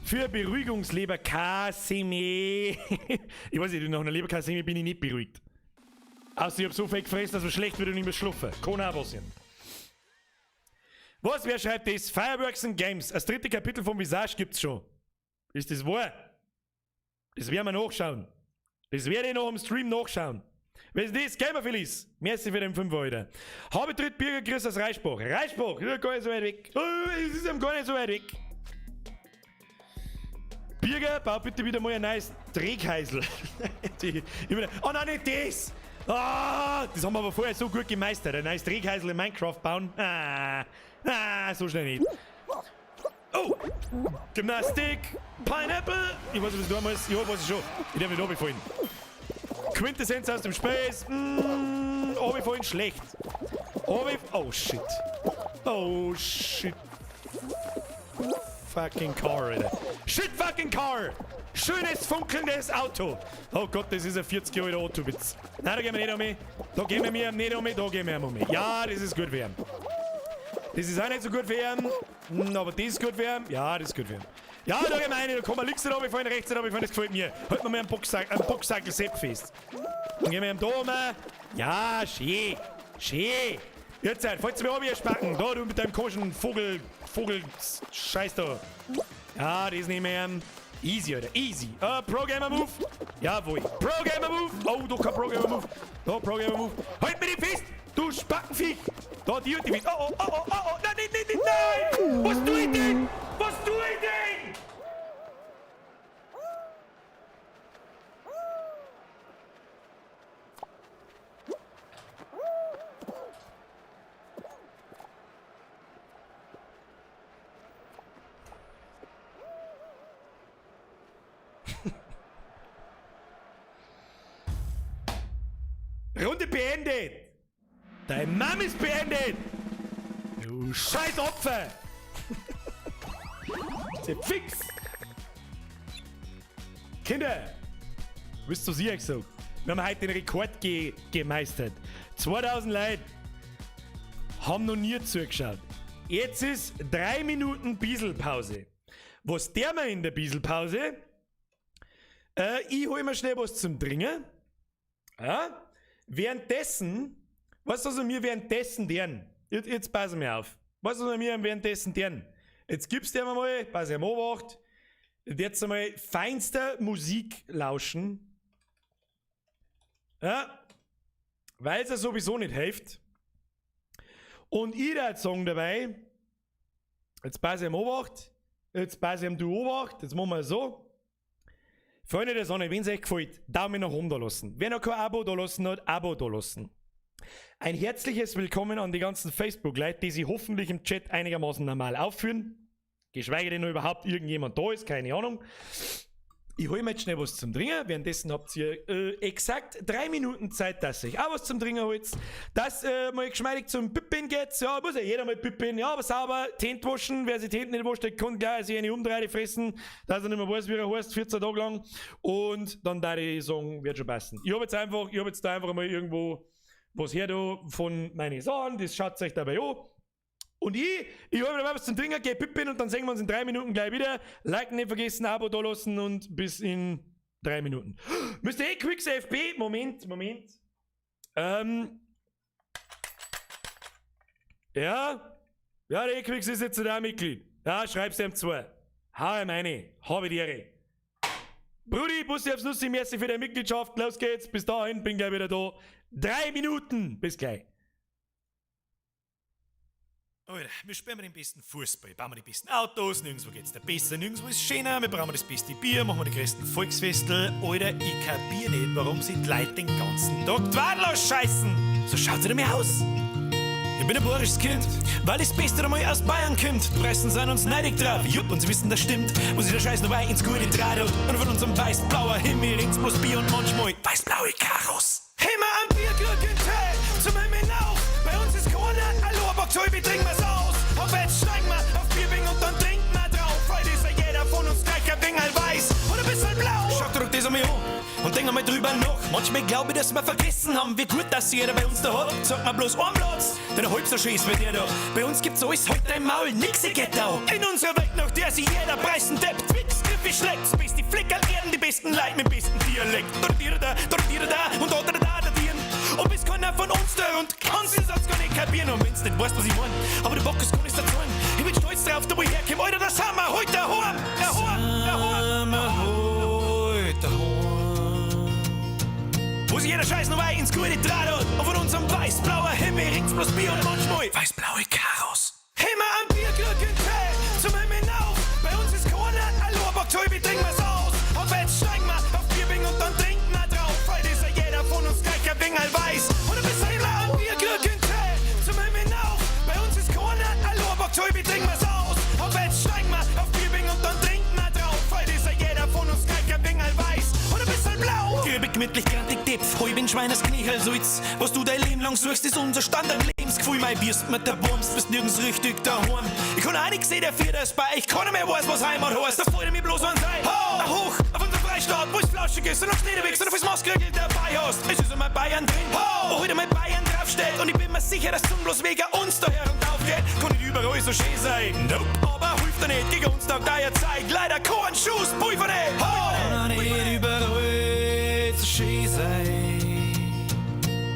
Für Beruhigungsleber Kasimi. Ich weiß nicht, nach einer Leber Kasimi bin ich nicht beruhigt. Außer ich hab so viel gefressen, dass es schlecht wird und nicht mehr schlafen. Kann auch passieren. Was, wer schreibt das? Fireworks and Games. Das 3. Kapitel vom Visage gibt's schon. Ist das wahr? Das werden wir nachschauen. Das werde ich noch am Stream nachschauen. Was ist das? Gamerfilis. Merci für den 5 Euro. Habetritt Bürgergrüß aus Reichsbach. Reichsbach, ja, gar nicht so weit weg. Es ist gar nicht so weit weg. Bürger, bau bitte wieder mal ein neues Drehkeisel. Oh nein, nicht das! Das haben wir aber vorher so gut gemeistert. Ein neues Drehkeisel in Minecraft bauen. So schnell nicht. Oh! Gymnastik! Pineapple! Ich weiß nicht, was du haben musst. Ja, weiß ich schon. Ich darf nicht runterfallen. Quintessenz aus dem Space. Runterfallen schlecht. Oh shit. Fucking car, Alter. Shit fucking car! Schönes, funkelndes Auto. Oh Gott, das ist ein 40 Jahre alter Autowitz. Nein, da gehen wir nicht um mich. Da gehen wir mir nicht um mich, da gehen wir um mich. Ja, das ist gut für ihn. Das ist auch nicht so gut für ihn. Aber das ist gut für ihn. Ja, das ist gut für ihn. Ja, da gehen wir rein. Da kann man links nicht runterfallen, rechts nicht runterfallen. Das gefällt mir. Halten wir mal einen Boxsackel Sepp fest. Dann gehen wir ihm da um. Ja, schön. Jetzt, falls mir runter, ihr Spacken. Da, du mit deinem komischen Scheiß da. Ja, das nehmen wir. Easy, Alter, easy. Pro-Gamer Move. Jawohl. Pro-Gamer Move. Oh, doch kein Pro-Gamer Move. Da, Pro-Gamer Move. Halt mir die fest. Du Spackenviech. Da, die fest. Oh. Nein. Was tue ich denn? Runde beendet. Dein Mann ist beendet. Du scheiß Opfer. Fix. Kinder, wisst ihr, sie gesagt? Wir haben heute den Rekord gemeistert. 2000 Leute haben noch nie zugeschaut. Jetzt ist 3 Minuten Bieselpause. Was der mal in der Bieselpause? Ich hol mir schnell was zum Trinken. Ja? Währenddessen, was also mir währenddessen deren? Jetzt passen wir auf. Was also mir währenddessen deren? Jetzt gibt's dir mal, pass ich am Obacht, jetzt einmal feinster Musik lauschen. Ja? Weil es ja sowieso nicht hilft. Und ich würde sagen dabei, jetzt pass ich am Obacht, jetzt pass ich am Du Obacht, jetzt machen wir so. Freunde der Sonne, wenn es euch gefällt, Daumen nach oben da lassen. Wer noch kein Abo da lassen hat, Abo da lassen. Ein herzliches Willkommen an die ganzen Facebook-Leute, die sich hoffentlich im Chat einigermaßen normal aufführen. Geschweige denn noch überhaupt irgendjemand da ist, keine Ahnung. Ich hole mir jetzt schnell was zum Trinken. Währenddessen habt ihr exakt 3 Minuten Zeit, dass ihr auch was zum Trinken holt. Dass mal geschmeidig zum Pippin geht. Ja, muss ja jeder mal Pippin. Ja, aber sauber, Tänd waschen. Wer sich die Hände nicht wascht, der kann gleich sich eine Umdrehte fressen, dass er nicht mehr weiß, wie er heißt, 14 Tage lang. Und dann da ich sagen, wird schon passen. Ich habe jetzt da einfach mal irgendwo was her da von meinen Sachen. Das schaut euch dabei an. Und ich hole mir was zum Trinken, gehe Pippin und dann sehen wir uns in 3 Minuten gleich wieder. Liken nicht vergessen, Abo da lassen und bis in 3 Minuten. Müsst ihr Quicks FB? Moment. Ja, der Quicks ist jetzt da Mitglied. Ja, schreib's ihm 2. Hau ihm eine. Habe die Ehre. Brudi, Bussi aufs Nussi, merci für deine Mitgliedschaft. Los geht's. Bis dahin, bin gleich wieder da. 3 Minuten. Bis gleich. Alter, wir spielen den besten Fußball, bauen wir die besten Autos, nirgendwo geht's da besser, nirgendwo ist schöner, wir brauchen das beste Bier, machen wir die größten Volksfestel. Alter, ich kapier nicht, warum sie die Leute den ganzen Tag Twadlos scheißen. So schaut's wieder mir aus. Ich bin ein bayerisches Kind, weil das Beste einmal aus Bayern kommt. Die Pressen sind uns neidig drauf, jupp, und sie wissen, das stimmt. Wo sich der Scheiß noch weit ins gute Draht und von unserem weiß-blauer Himmel rings bloß Bier und manchmal weiß-blaue Karos. Immer am Bierglück Tee, zum Himmel auf. Bei uns ist Corona, hallo, aber Tobi, trinken wir's aus. Auf Bett steigen wir, auf Bierbing und dann trinken wir drauf. Heute ist ja jeder von uns gleich ein Ding halt weiß oder ein bisschen blau. Schau, drück das an mich an und denk mal drüber nach. Manchmal glaube ich, dass wir vergessen haben, wie gut das jeder bei uns da hat. Sag mal bloß einen Platz, denn halb so schön ist wie der da. Bei uns gibt's alles heute im Maul, nix geht da. In unserer Welt, nach der sich jeder preisen Depp, Twix, Griffi schlägt. Bis die Flickerl erden die besten Leute mit besten Dialekt. Da und da dieren. Und bis keiner von uns da und kannst den Satz gar nicht kapieren. Und wenn's nicht weißt, was ich mein, aber der Bock ist gar nicht dazu. Ich bin stolz drauf, da wo ich herkomme. Alter, das haben wir heute daheim. Wo sich jeder Scheiß noch weit ins gute Draht hat. Und von unserem weiß-blauer Himmel rings bloß Bier und manchmal weiß-blaue Karos. Immer am Bierglück Tee, zum Himmel auf. Bei uns ist Corona, hallo, aber Tobi, trinken wir's aus. Auf Bett steigen wir, auf Bierbing und dann trinken wir drauf. Heute ist ja jeder von uns gleich ein Ding halt weiß. Und ein bisschen am Bierglück Tee, zum Himmel auf. Bei uns ist Corona, hallo, aber Tobi, trinken wir's aus. Auf Bett steigen wir, auf Bierbing und dann trinken wir drauf. Heute ist ja jeder von uns gleich ein Ding halt weiß. Und ein bisschen blau. Grübig, gemütlich, grantig, Depf, Heu bin Schweiners Kniehalsulz. Was du dein Leben lang suchst, ist unser Standard-Lebensgefühl. Mein Bierst mit der Wurms, bist nirgends richtig daheim. Ich kann auch nicht sehen, der Vierter ist bei. Ich kann nicht mehr weiß, was Heimat heißt. Das freut mich bloß an sein. Hoch, auf unser Freistaat, wo es flauschig ist und auf Schnee wächst und auf das Maßkrügel dabei hast. Es ist einmal Bayern drin, wo heute mal Bayern draufsteht. Und ich bin mir sicher, dass zum bloß wegen uns daher und aufgeht. Kann nicht überall so schön sein. Nope. Aber hilft er nicht, gegen uns taugt euer Zeit. Leider kein Schuss, Pulver nicht. Kann nicht überall so schön sein.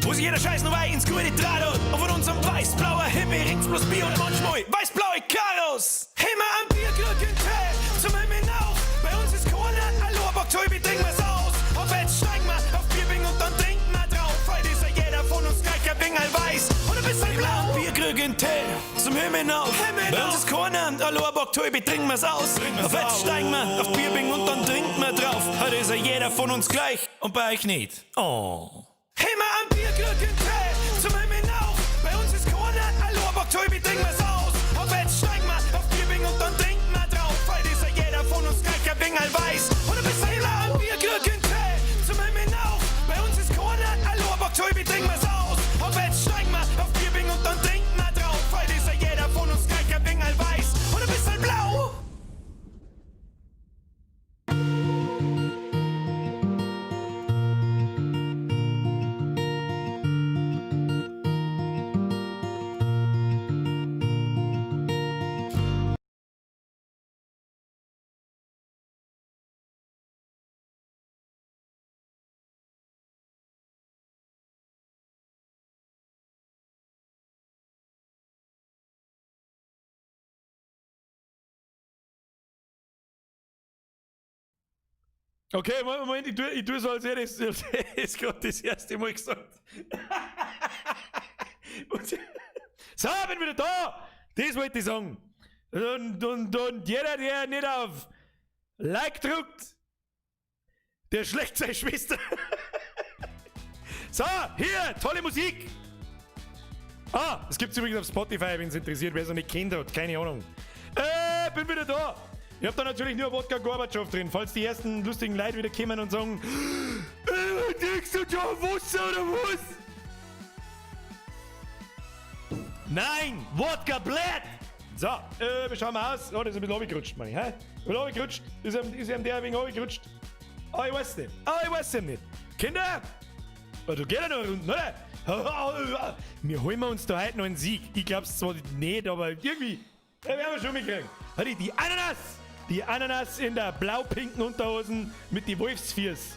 Wo sich jeder Scheiß noch weit ins gute Draht hat. Und von unserem weiß-blauer Himmel rings bloß Bier und manchmal weiß-blaue Karos. Immer am Bierglück Tee, zum Himmel auf. Bei uns ist Corona, hallo, aber Tobi, trinken wir's aus. Auf Bett steigen wir, auf Bierbing und dann trinken wir drauf. Heute ist ja jeder von uns gleich ein Ding halt weiß und ein bisschen blau. Bierglück Tee, zum Himmel auf. Bei uns ist Corona, hallo, aber Tobi, trinken wir's aus. Auf Bett steigen wir, auf Bierbing und dann trinken wir drauf. Heute ist ja jeder von uns gleich und bei euch nicht. Oh. Immer am Bierglück Tee, zum Himmel auf. Bei uns ist Corona, hallo, aber Tobi, trinken wir's aus. Auf Bett steigen wir, auf Bierbing und dann trinken wir drauf. Heute ist ja jeder von uns gleich ein Ding halt weiß und ein bisschen am Bierglück Tee, zum Himmel auf. Bei uns ist Corona, hallo, aber Tobi, trinken Okay, Moment, ich tu so, als hätte ich es gerade das erste Mal gesagt. So, bin wieder da! Das wollte ich sagen. Und jeder, der nicht auf Like drückt, der schlägt seine Schwester. So, hier, tolle Musik. Das gibt's übrigens auf Spotify, wenn es interessiert, wer es noch nicht kennt hat, keine Ahnung. Bin wieder da. Ich hab da natürlich nur Wodka Gorbatschow drin, falls die ersten lustigen Leute wieder kommen und sagen, trinkst du da Wasser oder was? Nein, Wodka Blatt! So, wir schauen mal aus. Oh, das ist ein bisschen runtergerutscht, meine ich, hä? Ein bisschen runtergerutscht. Ist ihm der ein wenig runtergerutscht? Ich weiß nicht. Ich weiß es nicht. Kinder! Du gehst ja noch eine Runde, oder? Wir holen uns da heute noch einen Sieg. Ich glaub's zwar nicht, aber irgendwie werden wir schon mitkriegen. Die Ananas! Die Ananas in der blau-pinken Unterhosen mit die Wolfsviers.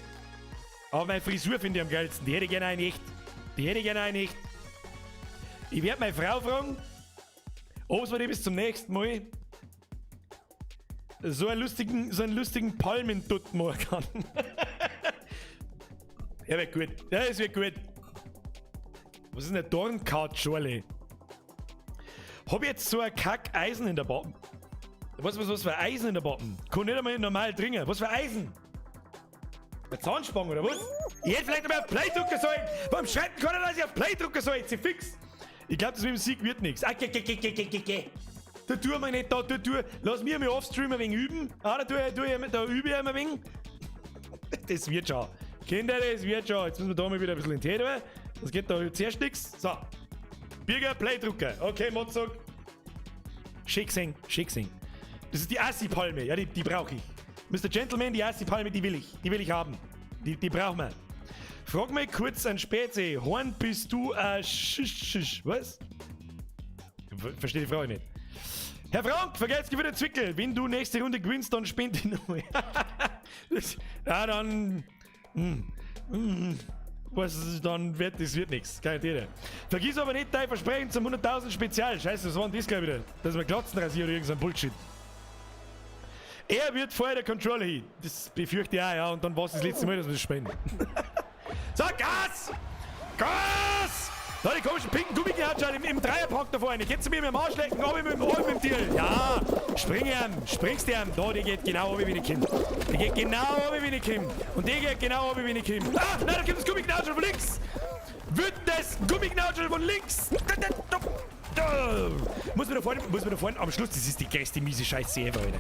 Aber meine Frisur finde ich am geilsten. Die hätte ich gerne eine echt. Die hätte ich gerne eine echt. Ich werde meine Frau fragen, ob es mir die bis zum nächsten Mal so einen lustigen Palmendutt machen kann. Ja, wird gut. Ja, es wird gut. Was ist denn eine Dornkautschorle? Hab ich jetzt so ein Kack-Eisen in der Backen? Was für Eisen in der Backen? Kann nicht einmal normal trinken. Was für Eisen? Eine Zahnspange oder was? Ich hätte vielleicht einmal auf Play drucken sollen. Beim Schreiten kann ich, dass ich auf Play drucken soll. Jetzt fix. Ich glaube, das mit dem Sieg wird nichts. Da tun wir nicht, da tu. Lass mir mal offstream ein wenig üben. Da übe ich ein wenig. Das wird schon. Kinder, das wird schon. Jetzt müssen wir da mal wieder ein bisschen in die Tee. Das geht da zuerst nichts. So. Bürger, Play drucken. Okay, Motzog. Schick sing. Das ist die Assi-Palme. Ja, die brauche ich. Mr. Gentleman, die Assi-Palme, die will ich. Die will ich haben. Die brauchen wir. Frag mal kurz an Spätze. Horn, bist du ein Was? Verstehe die Frage nicht. Herr Frank, vergesst wieder Zwickel. Wenn du nächste Runde gewinnst, dann spend die nochmal. Ja, dann... dann wird nichts. Keine Idee. Vergiss aber nicht dein Versprechen zum 100.000 Spezial. Scheiße, was war denn das gleich wieder? Dass wir Glatzen rasieren oder irgendein Bullshit. Er wird vorher der Controller hin. Das befürchte ich auch, ja. Und dann war es das letzte Mal, dass wir das spenden. So, Gas! Gas! Da die komischen pinken Gummigehabt schon im Dreierpack da vorne. Geht's mir mit dem Arsch lecken, aber mit dem Ohr, mit dem Tier. Ja, springst du da, die geht genau wie eine Kind. Die geht genau wie eine Kind. Und die geht genau wie eine Kind. Ah, nein, da gibt das Gummiknautschel von links. Wird das Gummiknautschel von links. Muss mir da vorne, am Schluss, das ist die geilste miese Scheiße ever, Alter.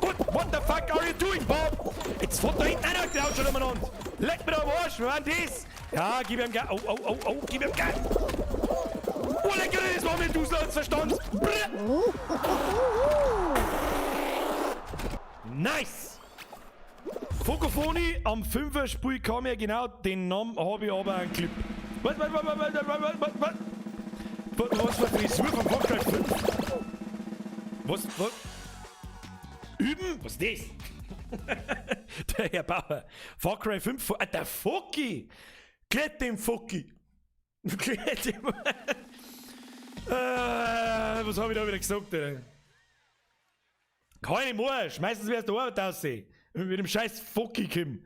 Und, what the fuck are you doing, Bob? Jetzt fährt da hinten einer Knautschel umeinander. Leck mir da am Arsch, wir waren das. Ja, gib ihm Gas. Gib ihm Gas. Oh, lecker, das war mir Dusel, Verstand. Nice. Fokophoni, am 5er Spiel kam ja genau, den Namen habe ich aber einen Clip. Was für Frisur von Far Cry 5? Was? Üben? Was ist das? Der Herr Bauer. Far Cry 5, der Foki! Klett dem Foki! Klett dem... was habe ich da wieder gesagt, ey? Keine Marsch! Meistens wärst du Arbeit aussehen. Mit dem scheiß Foki Kim.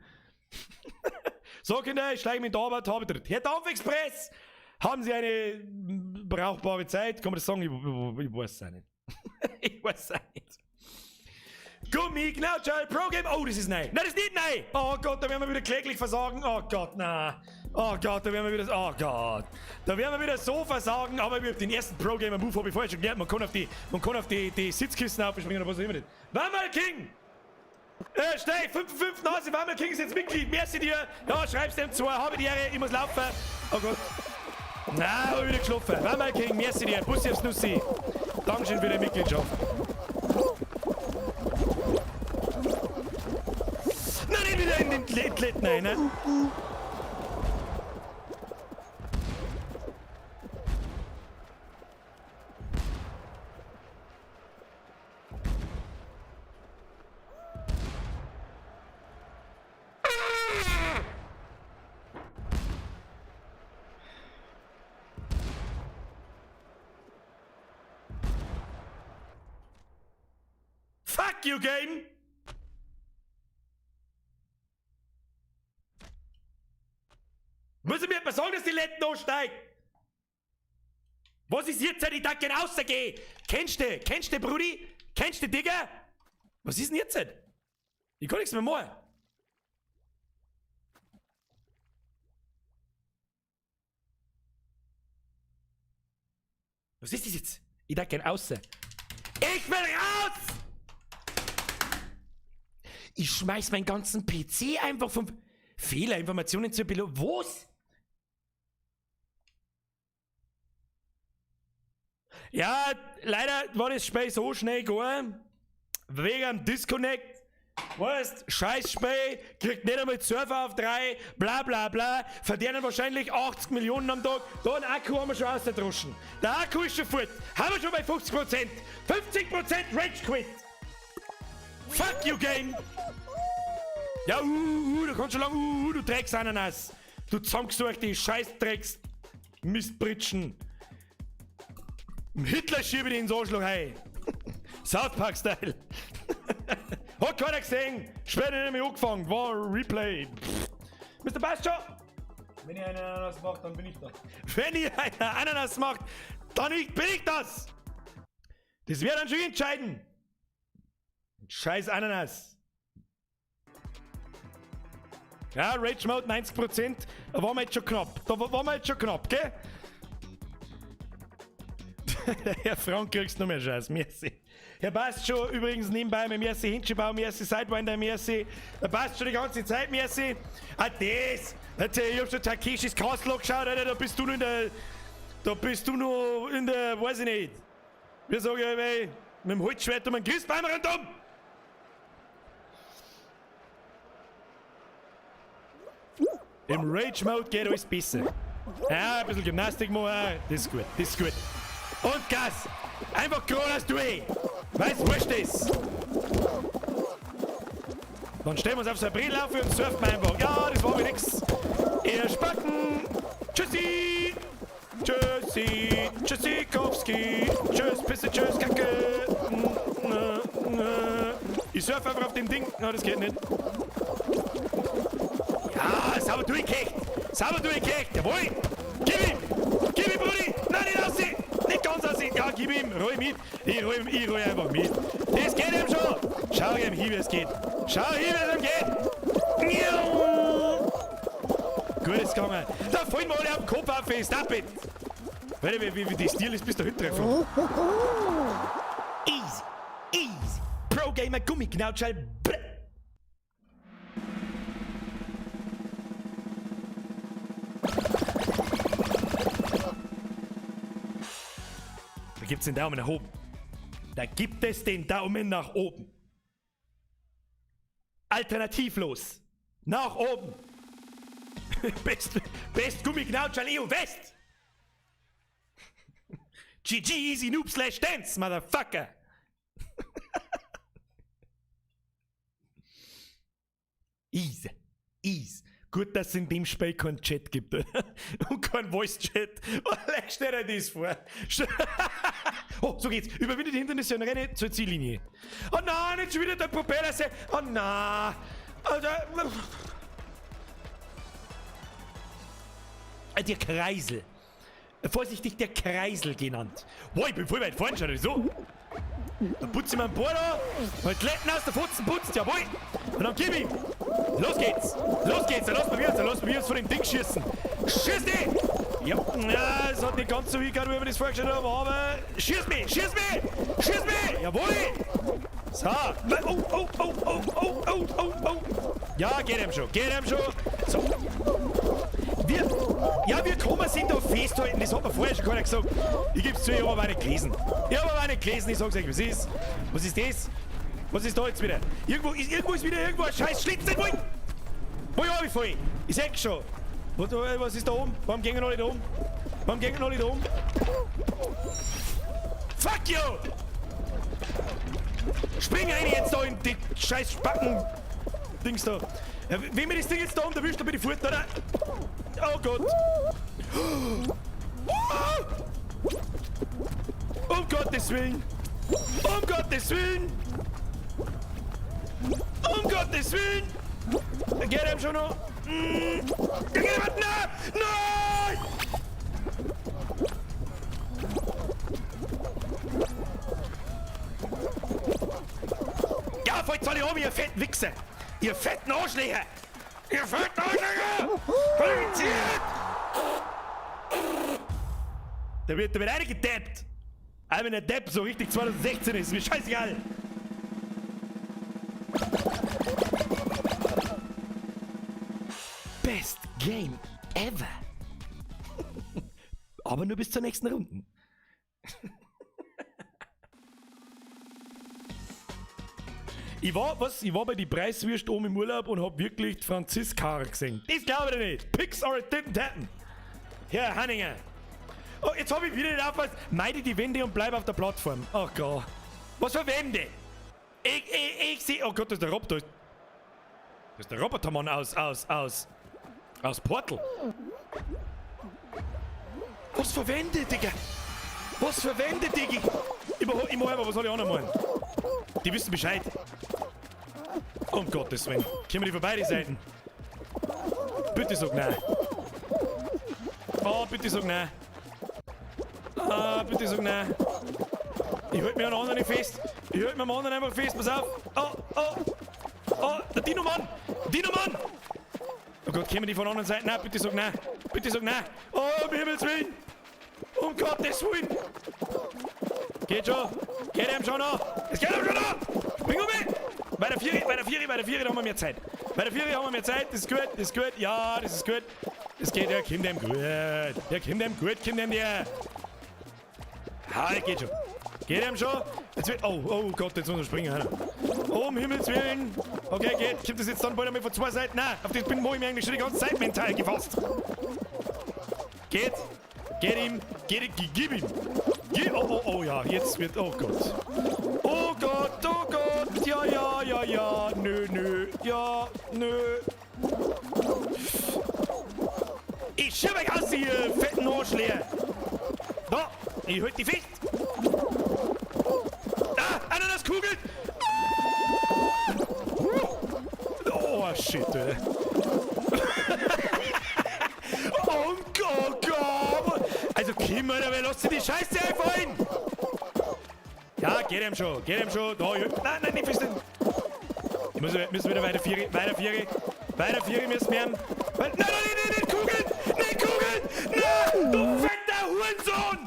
So, Kinder, ich steige mit der Arbeit, habe ich Herr Dampfexpress! Haben Sie eine brauchbare Zeit? Kann man das sagen? Ich weiß es auch nicht. Ich weiß es auch nicht. Gummiknautschel Pro Game. Oh, das ist neu. Nein, das ist nicht neu. Oh Gott, da werden wir wieder kläglich versagen. Oh Gott, nein. Oh Gott, da werden wir wieder... Oh Gott. Da werden wir wieder so versagen. Aber wir haben den ersten Pro Gamer Move, habe ich vorher schon gelernt. Man kann auf die Sitzkissen aufspringen oder was auch immer nicht. Wammerl King! Schnell, 5 Nase, Wammerl King ist jetzt Mitglied. Merci dir. Ja, schreib's dem zu. Habe die Ehre, ich muss laufen. Oh Gott. Nein, hab ich wieder geschlafen. Wammerl King, merci dir. Bussi aufs Nussi. Dankeschön für die Mitgliedschaft. Nein, nicht wieder in den Kletten rein, ne? Fuck you, game! sagen, dass die Letten aussteigen. Was ist jetzt, wenn ich da genau rausgehe? Kennst du, Brudi? Kennst du, Digga? Was ist denn jetzt? Ich kann nichts mehr machen. Was ist das jetzt? Ich darf gern außen. Ich will raus! Ich schmeiß meinen ganzen PC einfach vom Fehlerinformationen zur Belohnung. Was? Ja, leider war das Spiel so schnell gegangen. Wegen dem Disconnect. Weißt, scheiß Spiel, kriegt nicht einmal Surfer auf 3, bla bla bla, verdienen wahrscheinlich 80 Millionen am Tag. Da einen Akku haben wir schon ausgedroschen. Der Akku ist schon fort. Haben wir schon bei 50%. 50% Rage Quit. Fuck you, Game. Ja, du kannst schon lang, du Drecksananas. Du zusammengesuchte Scheißdrecks Mistbritschen. Hitler schiebe ich ins Arschloch heim. South Park Style. Hat keiner gesehen. Später nämlich angefangen. War Replay. Mr. Bascho. Wenn ihr einen Ananas macht, dann bin ich da. Wenn ihr einen Ananas macht, dann bin ich das. Das wird dann schon entscheiden. Scheiß Ananas. Ja, Rage Mode 90%. Da waren wir jetzt schon knapp. Gell? Herr Frank, kriegst du noch mehr Scheiß. Merci. Herr Bastjo, übrigens nebenbei mit Merci Hinschibau, Merci Sidewinder, Merci. Der Bastjo die ganze Zeit, Merci. Ah, das. Ich hab schon Takeshis Castle geschaut, Alter, da bist du noch in der, weiß ich nicht. Wir sagen ja, mit dem Holzschwert um einen Christbaum rundum. Im Rage-Mode geht alles besser. Ja, ein bisschen Gymnastik machen, das ist gut. Und Gas! Einfach Kronas durch! Weißt du, wurscht ist! Dann stellen wir uns auf so eine Brillenlaufe und surfen wir einfach. Ja, das war mir nix. Ihr Spacken! Tschüssi! Tschüssikowski! Tschüss, Pisse, tschüss, Kacke! Ich surfe einfach auf dem Ding. Na, das geht nicht. Ja, sauber durchgekriegt! Jawohl! Gib ihm, Brudi! Nein, nicht aussehen! Nicht ganz aussehen! Ja, gib ihm! Ruhig mit! Ich ruhig einfach mit! Das geht ihm schon! Schau ihm hin, wie es geht! Gut ist gegangen! Da fallen wir alle auf den Kopf auf, stop it! Weil wie die Stil ist bis da hinten treffen. Easy! Pro-Gamer Gummiknautschall! Da gibt's den Daumen nach oben. Da gibt es den Daumen nach oben. Alternativlos. Nach oben. Best Gummiknautschall EU West. GG Easy Noob / Dance, Motherfucker. Easy. Gut, dass es in dem Spiel keinen Chat gibt. Und kein Voice-Chat. Leg dir das vor. Oh, so geht's. Überwinde die Hindernisse und renne zur Ziellinie. Oh nein, nicht schon wieder der Propeller. Oh nein. Der Kreisel. Vorsichtig, der Kreisel genannt. Boah, ich bin voll weit vorne schon. So. Dann putze ich meinen Bohr da. Mal Kletten aus der Futzen putzt. Jawohl. Und dann gib ihm. Los geht's. Dann lass mir jetzt von dem Ding schießen. Schieß dich. Ja, es hat nicht ganz so wie gerade, wie wir das vorgestellt haben, aber schieß mich. Jawohl. So. Oh. Ja, geht ihm schon. So. Wir kommen sind da festhalten, das hat mir vorher schon keiner gesagt. Ich geb's zu, ich hab aber nicht gelesen. Ich sag's euch, was ist? Was ist das? Was ist da jetzt wieder? Irgendwo ist wieder ein scheiß Schlitz. Wo hab ich voll? Ich seh's schon. Was ist da oben? Warum gehen alle da oben? Fuck you! Spring rein jetzt da in die scheiß Spacken-Dings da. Ja, wenn mir das Ding jetzt da oben erwischt, dann bin ich fort, oder? Oh Gott! Um Gottes Willen! Geht ihm schon noch? Nein! Ja, folgt alle um, ihr fetten Wichser! Ihr fetten Arschlöcher! Ihr fetten Arschlöcher! Qualifiziert! Da wird einer gedappt! Aber wenn der Depp so richtig 2016 ist, ist mir scheißegal! Best Game ever! Aber nur bis zur nächsten Runde. Ich war bei die Preiswürst oben im Urlaub und hab wirklich die Franziskaner gesehen. Das glaube ich nicht. Pix or it didn't happen. Herr Hanninger. Oh, jetzt hab ich wieder nicht aufgepasst. Meide die Wände und bleib auf der Plattform. Ach Gott. Was für Wände? Ich seh. Oh Gott, das ist der Roboter. Das ist der Robotermann aus Portal. Was für Wände, Digga? Was für Wände, Digga? Ich mach einfach, was soll ich auch noch machen? Die wissen Bescheid. Um Gottes Willen. Können wir die vorbei, die Seiten? Bitte sag nein. Oh, bitte sag nein. Ah, bitte sag nein. Ich halte mich an den anderen nicht fest. Ich halte mich am anderen einfach fest. Pass auf. Oh, der Dino-Mann. Dino-Mann. Oh Gott, kommen die von der anderen Seite? Nein, bitte sag nein. Bitte sag nein. Oh, um Himmels Willen. Um Gottes Willen. Geht schon. Geht ihm schon noch. Es geht ihm schon noch. Spring um mich. Bei der Vieri, da haben wir mehr Zeit. Bei der Vieri haben wir mehr Zeit. Das ist gut. Ja, das ist gut. Das geht, ja, kommt dem gut. Ja, kommt dem der. Ha, das geht schon. Geht ihm schon. Jetzt wird, oh Gott, jetzt muss er springen. Um Himmels Willen. Okay, geht. Kommt das jetzt dann bald einmal von zwei Seiten? Nein, auf das bin ich mir eigentlich schon die ganze Zeit mental gefasst. Geht. Geht ihm. Gib ihm. Oh, ja, jetzt wird, oh Gott. Oh Gott. Ja. Nö. Ja, nö. Ich schieb euch aus, ihr fetten Arschleer. Da, ich halt die fest. Da, Ananaskugel. Oh, shit, ey. Oh Gott. Also, Kim, Alter, wer lässt sich die Scheiße einfallen? Ja, geht ihm schon. Da, nein, nicht fest. Müssen wieder weiter Vieri müssen wir haben. Nein, Kugeln! Nein, du fetter Hurensohn!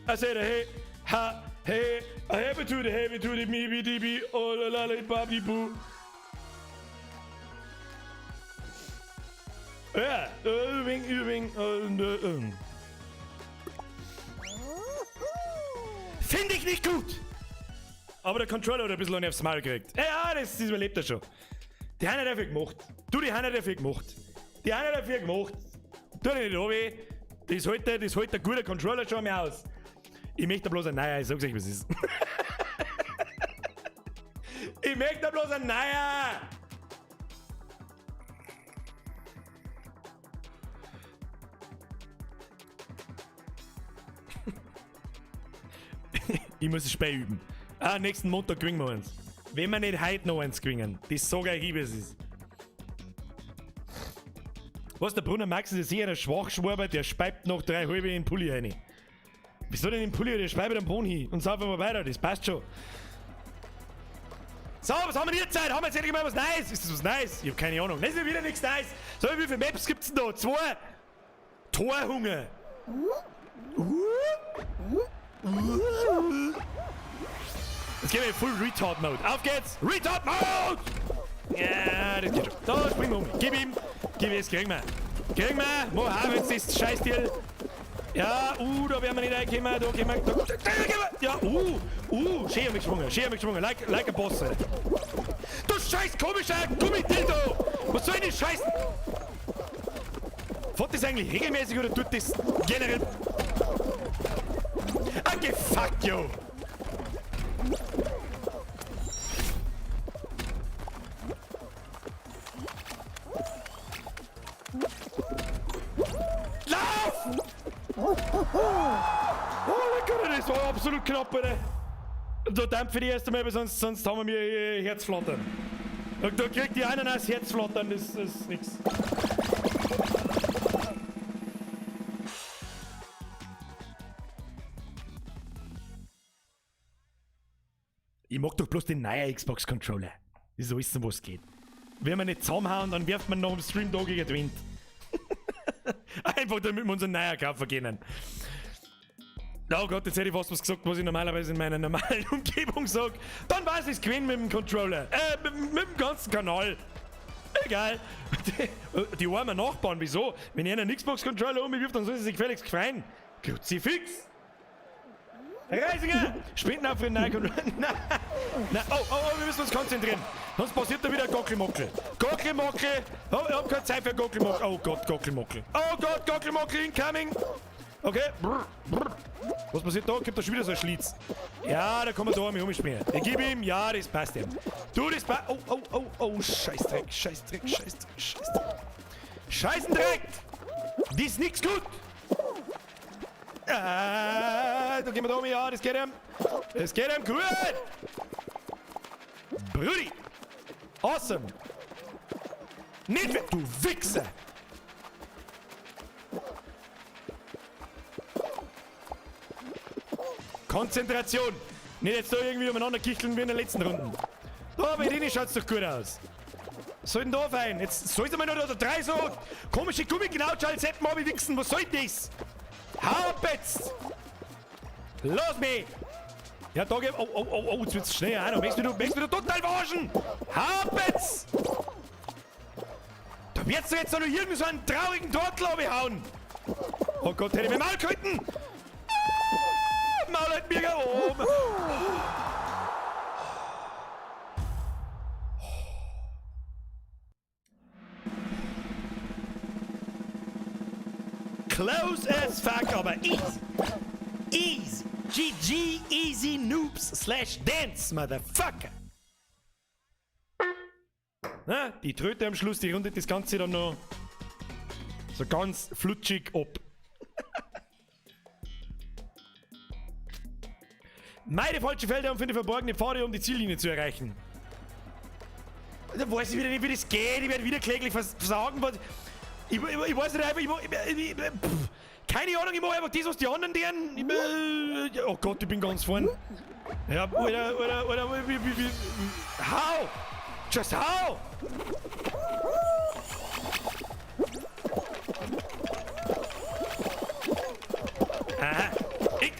I said hey, I have it to the me, db, oh la la, babi boo. Ja, Übing. Finde ich nicht gut! Aber der Controller hat ein bisschen aufs Maul gekriegt. Ja, das überlebt er schon. Die haben nicht dafür gemacht. Die haben nicht dafür gemacht. Tu dich nicht weh. Das hält der gute Controller schon mehr aus. Ich möchte bloß ein Neuer, ich sag's euch, was ist. Ich möchte bloß ein Neuer! Ich muss es spät üben. Nächsten Montag gewinnen wir uns. Wenn wir nicht heute noch eins gewinnen. Das sage ich, wie es ist. Was, der Brunner Max ist sicher ein Schwachschwaber, der speibt noch 3 halbe in den Pulli rein. Wieso denn in den Pulli? Der speibt am Boden hin und saufen wir weiter, das passt schon. So, was haben wir hier Zeit? Haben wir jetzt endlich mal was Neues? Ist das was Neues? Ich hab keine Ahnung. Das ist ja wieder nichts Neues. So, wie viele Maps gibt's denn da? 2. Torhunger. Jetzt gehen wir in Full Retard Mode. Auf geht's! Retard Mode! Ja, das geht schon. Da, springen wir um. Gib ihm, jetzt kriegen wir. Wo haben wir jetzt das Scheißdeal? Ja, da werden wir nicht reinkommen. Da gehen wir. Ja, schön hab ich geschwungen. Like a Boss. Du scheiß komischer Gummidildo! Was soll denn das Scheiß? Fährt das eigentlich regelmäßig oder tut das generell? Okay, fuck you! absolut knapp, Alter. Da dämpfe ich erst einmal, sonst haben wir mir Herzflattern. Da kriegt die einen aus Herzflattern, das ist nix. Ich mag doch bloß den neuen Xbox-Controller. Ich soll wissen, was geht. Wenn wir nicht zusammenhauen, dann wirft man noch im Stream da gegen den Wind. Einfach damit wir unseren neuen kaufen können. Oh Gott, jetzt hätte ich fast was gesagt, was ich normalerweise in meiner normalen Umgebung sage. Dann weiß ich es gewinn mit dem Controller. Mit dem ganzen Kanal. Egal. Die armen Nachbarn, wieso? Wenn ihr einen Xbox-Controller umwirft, dann soll sie sich gefälligst freuen. Kruzifix! Reisinger! Spenden auf den neuen Controller. Nein. Oh, wir müssen uns konzentrieren. Sonst passiert da wieder Gockelmockel. Gockelmockel! Oh, ich hab keine Zeit für Gockelmockel. Oh Gott, Gockelmockel. Oh Gott, Gockelmockel incoming! Okay. Was passiert da? Gibt da schon wieder so ein Schlitz. Ja, da kann man da mich umschmieren. Ich gebe ihm, ja, das passt ihm. Du, das passt. Oh, Scheißdreck. Scheißendreck! Das ist nix gut! Da gehen wir da um, ja, das geht ihm. Das geht ihm gut! Brudi! Awesome! Nicht weg, du Wichser! Konzentration! Nicht jetzt da irgendwie umeinander kicheln wie in den letzten Runden. Da bei denen schaut's doch gut aus. Was soll denn da fein? Jetzt sollte man noch da drei so komische Gummiknautschalzeppen wichsen. Was soll das? Hau ab jetzt! Los mich! Ja, da geht. Oh, jetzt wird's schnell. Möchtest du total verarschen? Hau ab jetzt! Da wird's doch jetzt noch irgend so einen traurigen Trottel hauen! Oh Gott, hätte ich mir mal gehalten! Maul hat mir oben! Close as fuck, aber easy. GG easy noobs / dance, motherfucker. Na, die Tröte am Schluss, die rundet das Ganze dann noch so ganz flutschig ab. Meine falsche Felder und finde verborgene Pfade, um die Ziellinie zu erreichen. Da weiß ich wieder nicht, wie das geht. Ich werde wieder kläglich versagen. Ich weiß nicht einfach, keine Ahnung, ich mache einfach das, was die anderen deren. Oh Gott, ich bin ganz vorn. Ja, oder, hau! Just hau! Aha.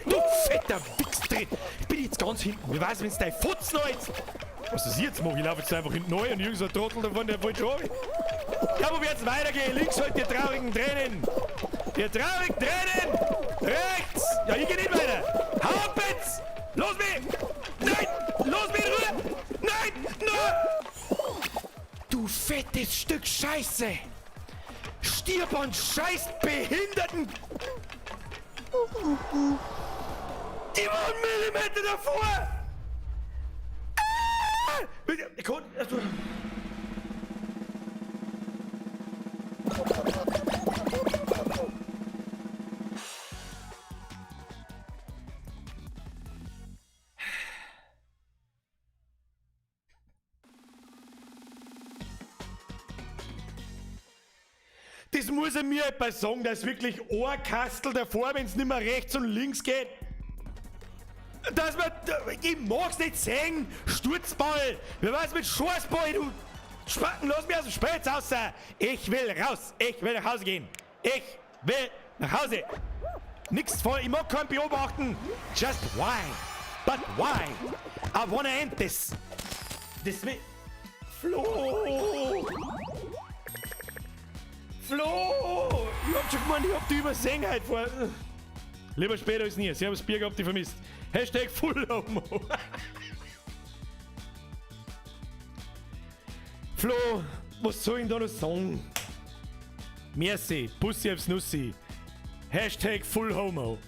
Du fetter Wichsdreht! Ich bin jetzt ganz hinten. Wie weiß, wenn es dein Futzen jetzt. Was ist jetzt, Mo? Ich laufe jetzt einfach hinten neu und irgend so ein Trottel davon, der wollte schon. Ja, wo wird's weitergehen? Links halt die traurigen Tränen. Die traurigen Tränen! Rechts! Ja, ich geh nicht weiter! Hau ab jetzt! Los mich! Nein! Los mich in Ruhe! Nein! Nein! Du fettes Stück Scheiße! Stirb an scheiß Behinderten! Die waren Millimeter davor! Also. Das muss er mir etwas sagen, dass wirklich Ohrkastel davor, wenn es nicht mehr rechts und links geht. Dass man. Ich mag's nicht sehen! Sturzball! Wer weiß mit Schwarzball, du Spacken, lass mich aus dem Spiel raus! Ich will raus! Ich will nach Hause gehen! Ich will nach Hause! Nix voll, ich mag keinen beobachten! Just why? But why? I wanna end this! Das will. Flo! Flo! Ich hab schon gemeint, ich hab die übersehen heute vor. Lieber später als nie. Servus Bier gehabt, die vermisst. Hashtag Full Homo. Flo, was soll ich da noch sagen? Merci, Bussi aufs Nussi. Hashtag Full Homo.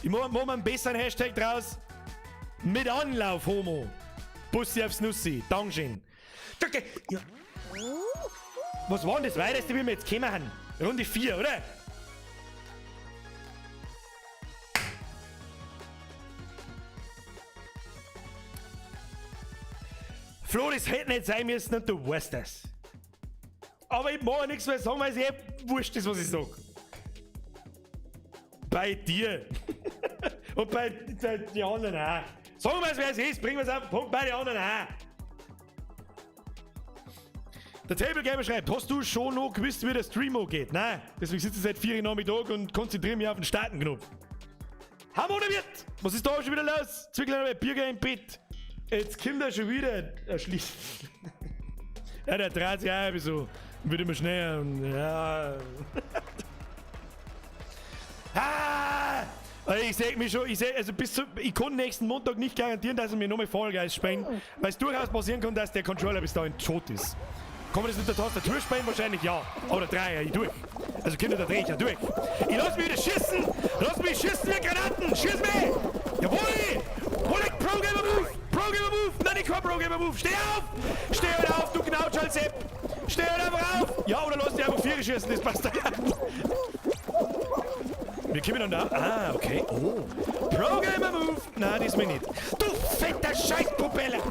Ich mach mal einen besseren Hashtag draus. Mit Anlauf Homo. Bussi aufs Nussi. Dankeschön. Ja. Was war denn das Weiteste, wie wir jetzt gekommen haben? Runde 4, oder? Flo, das hätte nicht sein müssen und du weißt das. Aber ich mag nichts mehr sagen, weil es eh wurscht ist, was ich sag. Bei dir. Und bei den anderen auch. Sagen wir es, wer es ist, bringen wir es auf den Punkt bei den anderen auch. Der Table Gamer schreibt, hast du schon noch gewusst, wie der Stream geht? Nein, deswegen sitze ich seit 4 Uhr Nachmittag und konzentriere mich auf den Starten-Knopf. Haben oder wird? Was ist da schon wieder los? Zwickler bei Bierger im Bett. Jetzt kommt er schon wieder. Er schließt. Ja, der dreht sich auch so. Wird immer schneller und ja. Ich sag mich schon, also ich kann nächsten Montag nicht garantieren, dass er mir nochmal Fall Guys spielen, weil es durchaus passieren kann, dass der Controller bis dahin tot ist. Kann man das mit der Tastatur spielen? Wahrscheinlich ja. Oder 3, ich durch. Also Kinder, da dreh ich ja durch. Ich lass mich wieder schießen! Lass mich schießen wie Granaten! Schieß mich! Jawohl! Hol ich Pro Gamer Move! Pro Gamer Move! Nein, ich kann Pro Gamer Move! Steh auf! Steh halt auf, du Knautschall-Sepp! Steh halt einfach auf! Ja, oder lass dich einfach 4 schießen, das passt da. Wir kommen dann da. Ah, okay. Oh. Pro Gamer Move! Nein, das ist mir nicht. Du fetter Scheißpropeller!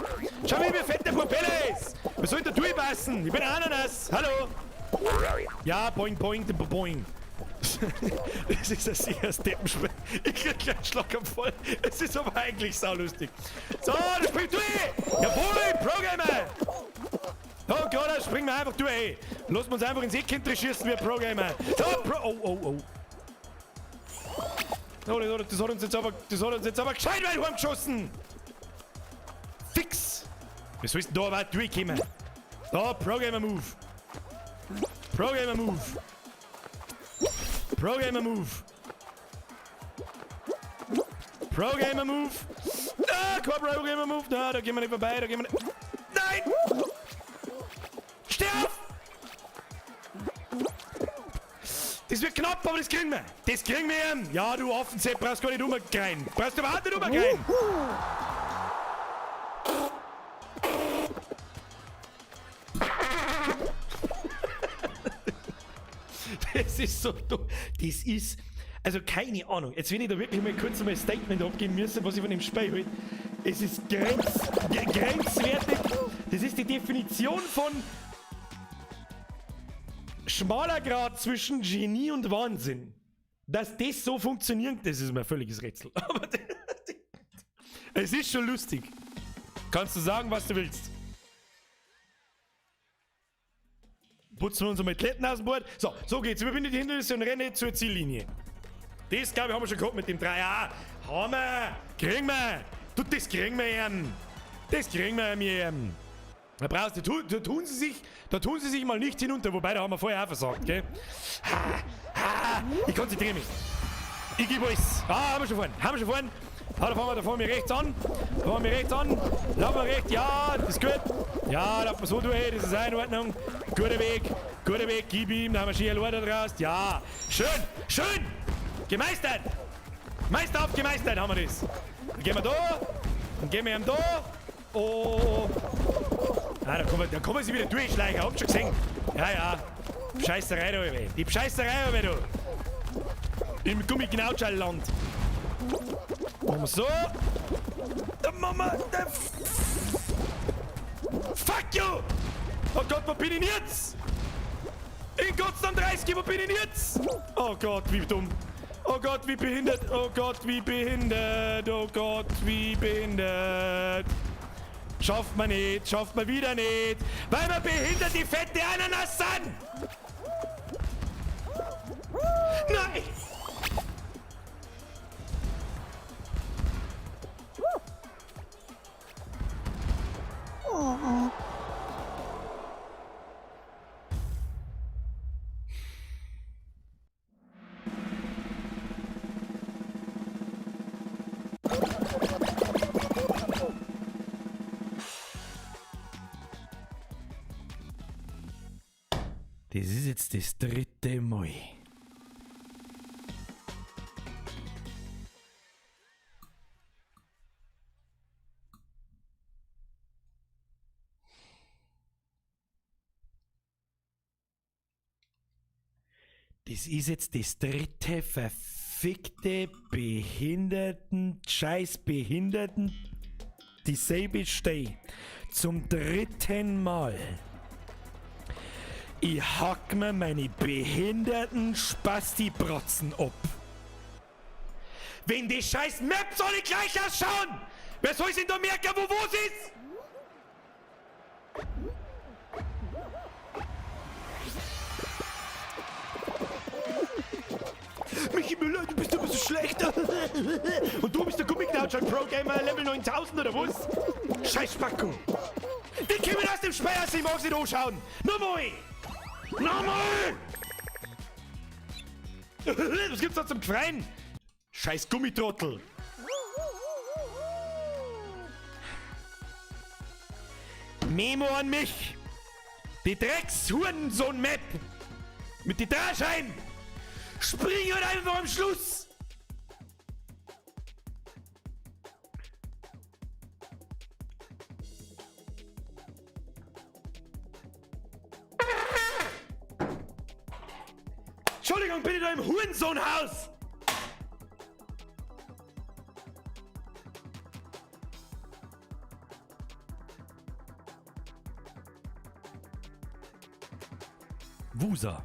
Schau mal, wie fett der Propeller ist! Was soll da durchpassen? Ich bin Ananas! Hallo! Ja, boing, boing, boing. Das ist ein sehr Steppenspiel. Ich krieg gleich einen Schlaganfall. Es ist aber eigentlich saulustig. So, das springt durch! Jawohl, Pro Gamer! Oh Gott, das springen wir einfach durch, ey. Lassen wir uns einfach ins Eckkind schießen wie ein Pro Gamer. So, oh. Oh, das hat uns jetzt aber gescheit weit heimgeschossen! Fix! Wie sollst du da weit durchkommen? Da, Pro Gamer Move! Pro Gamer Move! Pro Gamer Move! Pro Gamer Move! Ah, kein Pro Gamer Move! Na, da gehen wir nicht vorbei, da gehen wir nicht... Nein! Steh auf! Das wird knapp, aber das kriegen wir! Das kriegen wir hin! Ja, du Affensepp, brauchst gar nicht rumgreien! Brauchst du überhaupt nicht rumgreien! Das ist so dumm. Das ist... Also keine Ahnung. Jetzt wenn ich da wirklich mal kurz ein Statement abgeben müssen, was ich von dem Spiel halte. Es ist grenzwertig. Das ist die Definition von schmaler Grad zwischen Genie und Wahnsinn. Dass das so funktioniert, das ist mir ein völliges Rätsel. Aber es ist schon lustig. Kannst du sagen, was du willst. Putzen wir uns einmal Kletten aus dem Board. So geht's. Überwinde die Hindernisse und renne zur Ziellinie. Das, glaube ich, haben wir schon gehabt mit dem 3A. Haben wir. Kriegen wir. Du, das kriegen wir eben. Das kriegen wir eben. Da brauchst du, da tun sie sich mal nicht hinunter. Wobei, da haben wir vorher auch versagt, gell? Ich konzentriere mich. Ich gebe alles. Haben wir schon vorhin. Da fahren wir rechts an. Laufen wir rechts. Ja, das ist gut. Ja, laufen wir so durch. Das ist auch in Ordnung. Guter Weg. Gib ihm. Da haben wir Ski da draus. Ja. Schön. Gemeistert. Meisterhaft gemeistert haben wir das. Dann gehen wir da. Dann gehen wir ihm da. Oh. Ah, da kann man sich wieder durchschleichen. Habt schon gesehen. Ja. Scheißerei da, ey. Die Scheißerei, ey, du. Im Gummiknautschall-Land. Machen wir so. Dann machen wir... Fuck you! Oh Gott, wo bin ich denn jetzt? In Gottsam 30, wo bin ich denn jetzt? Oh Gott, wie dumm. Oh Gott, wie behindert. Schafft man wieder nicht. Weil wir behindert die fette Ananas sind. Nein! Das ist jetzt das 3. Mal. Das ist jetzt das 3. verfickte Scheiß Behinderten dieselbe Stelle zum 3. Mal. Ich hack mir meine behinderten Spasti-Brotzen ab. Wenn die scheiß Maps alle gleich ausschauen, wer soll denn da merken, wo was ist? Michi Müller, du bist aber so schlecht. Und du bist der Gummiknautschal Pro Gamer Level 9000 oder was? Scheiß Spacko. Die kommen aus dem Speier, ich mag sie nicht anschauen. Nochmal! Nochmal! Was gibt's da zum Gefreien? Scheiß Gummitrottel. Memo an mich. Die Drecks-Hurensohn-Map. Mit die Drahschein. Spring halt einfach am Schluss. Entschuldigung, bin ich da im Hurensohnhaus? Wusa.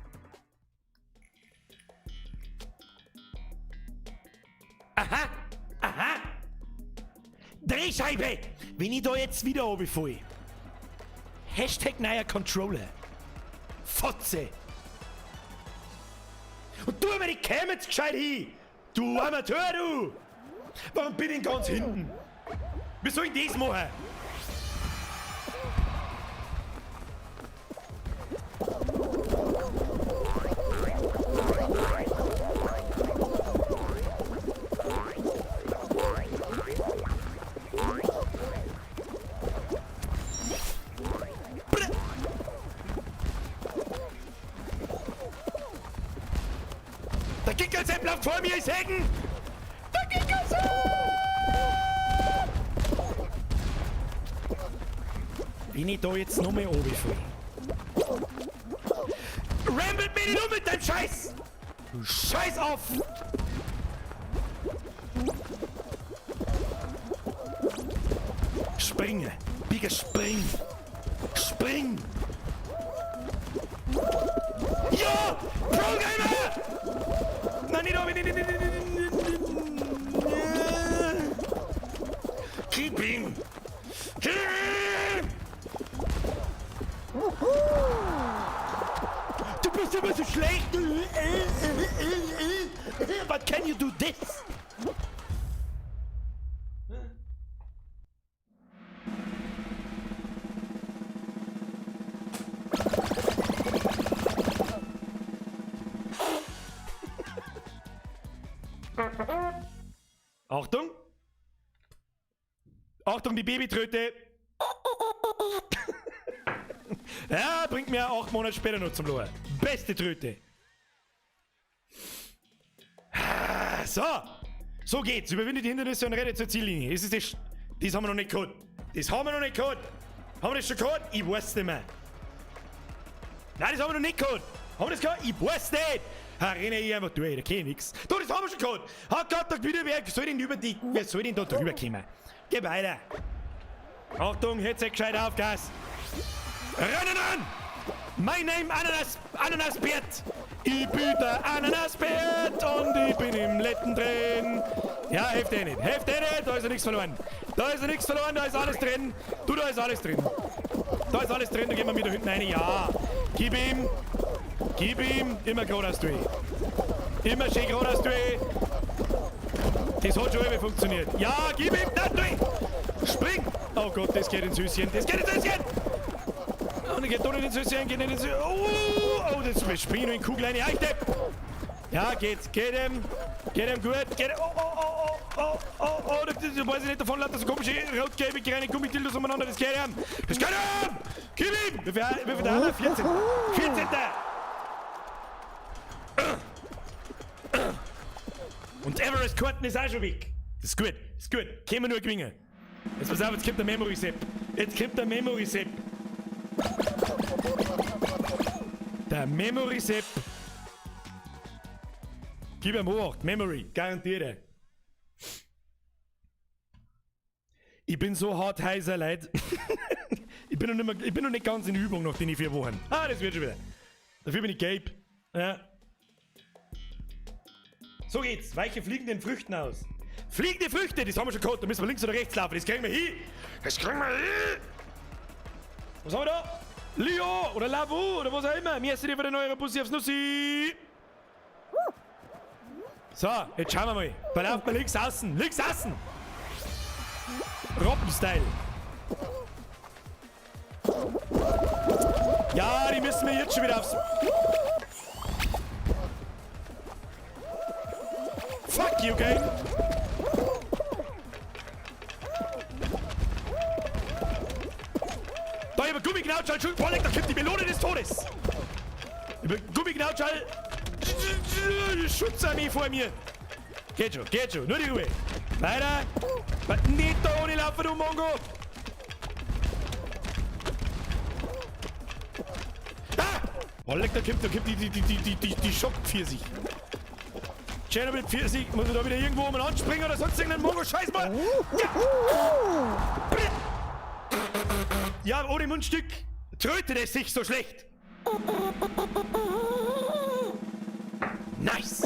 Aha, aha. Drehscheibe, wenn ich da jetzt wieder runterfalle. Hashtag neuer Controller. Fotze. Und tu mir die Cam jetzt gescheit hin. Du Amateur, du. Warum bin ich ganz hinten? Wie soll ich das machen? Der Kickersepp läuft vor mir, ich sägen! Der Kickersepp! Bin ich da jetzt noch mehr runtergefallen? Rambelt mich nicht um mit deinem Scheiß! Scheiß auf! Springe! Biege, spring! Spring! Ja! Pro-Gamer! Nein, nicht oben! Keep him! Keep him! Du bist immer so schlecht! But can you do this? Achtung! Achtung, die Babytröte! Ja, bringt mir 8 Monate später noch zum Lohr. Beste Tröte! So! So geht's. Überwinde die Hindernisse und rette zur Ziellinie. Das haben wir noch nicht gehabt. Das haben wir noch nicht gehabt. Haben wir das schon gehabt? Ich weiß nicht mehr. Nein, das haben wir noch nicht gehabt. Haben wir das gehabt? Ich weiß nicht. Renne ich einfach durch, da kenn nix. Du, das haben wir schon gehabt. Hat gerade wieder wer soll denn da drüber kommen? Geh weiter. Achtung, Headset gescheit auf, Gas. Rennen an! Mein Name Ananasbert. Ich bin der Ananasbert und ich bin im Letten drin. Ja, helft nicht, da ist ja nichts verloren. Da ist ja nichts verloren, da ist alles drin. Du, da ist alles drin. Da ist alles drin, da gehen wir wieder hinten rein. Ja, gib ihm, immer geradeaus durch. Immer schön geradeaus durch. Das hat schon immer funktioniert. Ja, gib ihm, dann durch. Spring. Oh Gott, das geht ins Süßchen, Und geht da nicht ins Süßchen, geht nicht ins Süßchen. Oh, das springt noch in Kugel rein. Ja, ich depp. Ja, geht ihm gut. Das weiß ich nicht davon, lauter so komische rot-gelbe kleine Gummidildos umeinander. Das geht ihm. Gib ihm. Wie viel haben wir? 14. 14. Und Everest Korten ist auch schon weg. Das ist gut. Können wir nur gewinnen. Jetzt pass auf, jetzt kommt der Memory-Sepp. Der Memory-Sepp. Gib ihm 8. Memory. Garantiert. Ich bin so hart heiser, Leute. ich bin noch nicht ganz in Übung nach den 4 Wochen. Ah, das wird schon wieder. Dafür bin ich Gabe. Ja. So geht's. Weiche fliegenden Früchten aus. Fliegende Früchte, das haben wir schon gehabt. Da müssen wir links oder rechts laufen. Das kriegen wir hin. Das kriegen wir hin. Was haben wir da? Leo oder Lavo oder was auch immer. Mir ist wieder neue Bussi aufs Nussi. So, jetzt schauen wir mal. Dann laufen wir links außen. Links außen. Robben-Style. Ja, die müssen wir jetzt schon wieder aufs... Fuck you, Game. Da über Gummiknautschall, schon Polleck, da kommt die Melone des Todes. Über Gummiknautschall, Schutzarmee vor mir. Geht schon, nur die Ruhe. Weiter. Nicht da ohne laufen, du Mongo. Ah! Polleck, da kommt die Schock-Pfirsich. Chernobyl 40, muss ich da wieder irgendwo um anspringen oder sonst irgendeinen Mongo-Scheiß mal. Ja, ohne Mundstück trötet es sich so schlecht. Nice.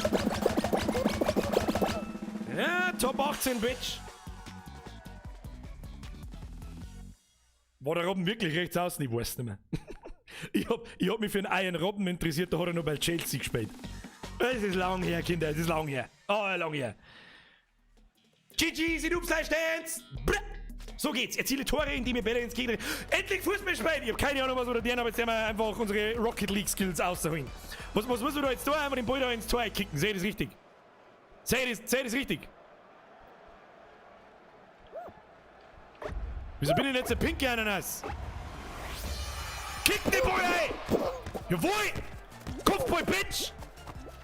Ja, Top 18, Bitch. War der Robben wirklich rechts außen? Ich weiß nicht mehr. ich hab mich für einen Iron Robben interessiert, da hat er noch bei Chelsea gespielt. Es ist lang her, Kinder, es ist lang her. Oh, lang her. GG, sind Upside-Stands. So geht's. Erziele Tore, indem ihr Bälle ins Gegner... Endlich Fußball spielen! Ich hab keine Ahnung, was wir da tun, aber jetzt werden wir einfach unsere Rocket League-Skills ausholen. Was müssen wir da jetzt tun? Einfach den Ball da ins Tor kicken. Seht ihr das richtig? Seht ihr das richtig? Wieso bin ich jetzt der pinke Ananas? Kick den Ball, ey! Jawohl! Kopfball, Bitch!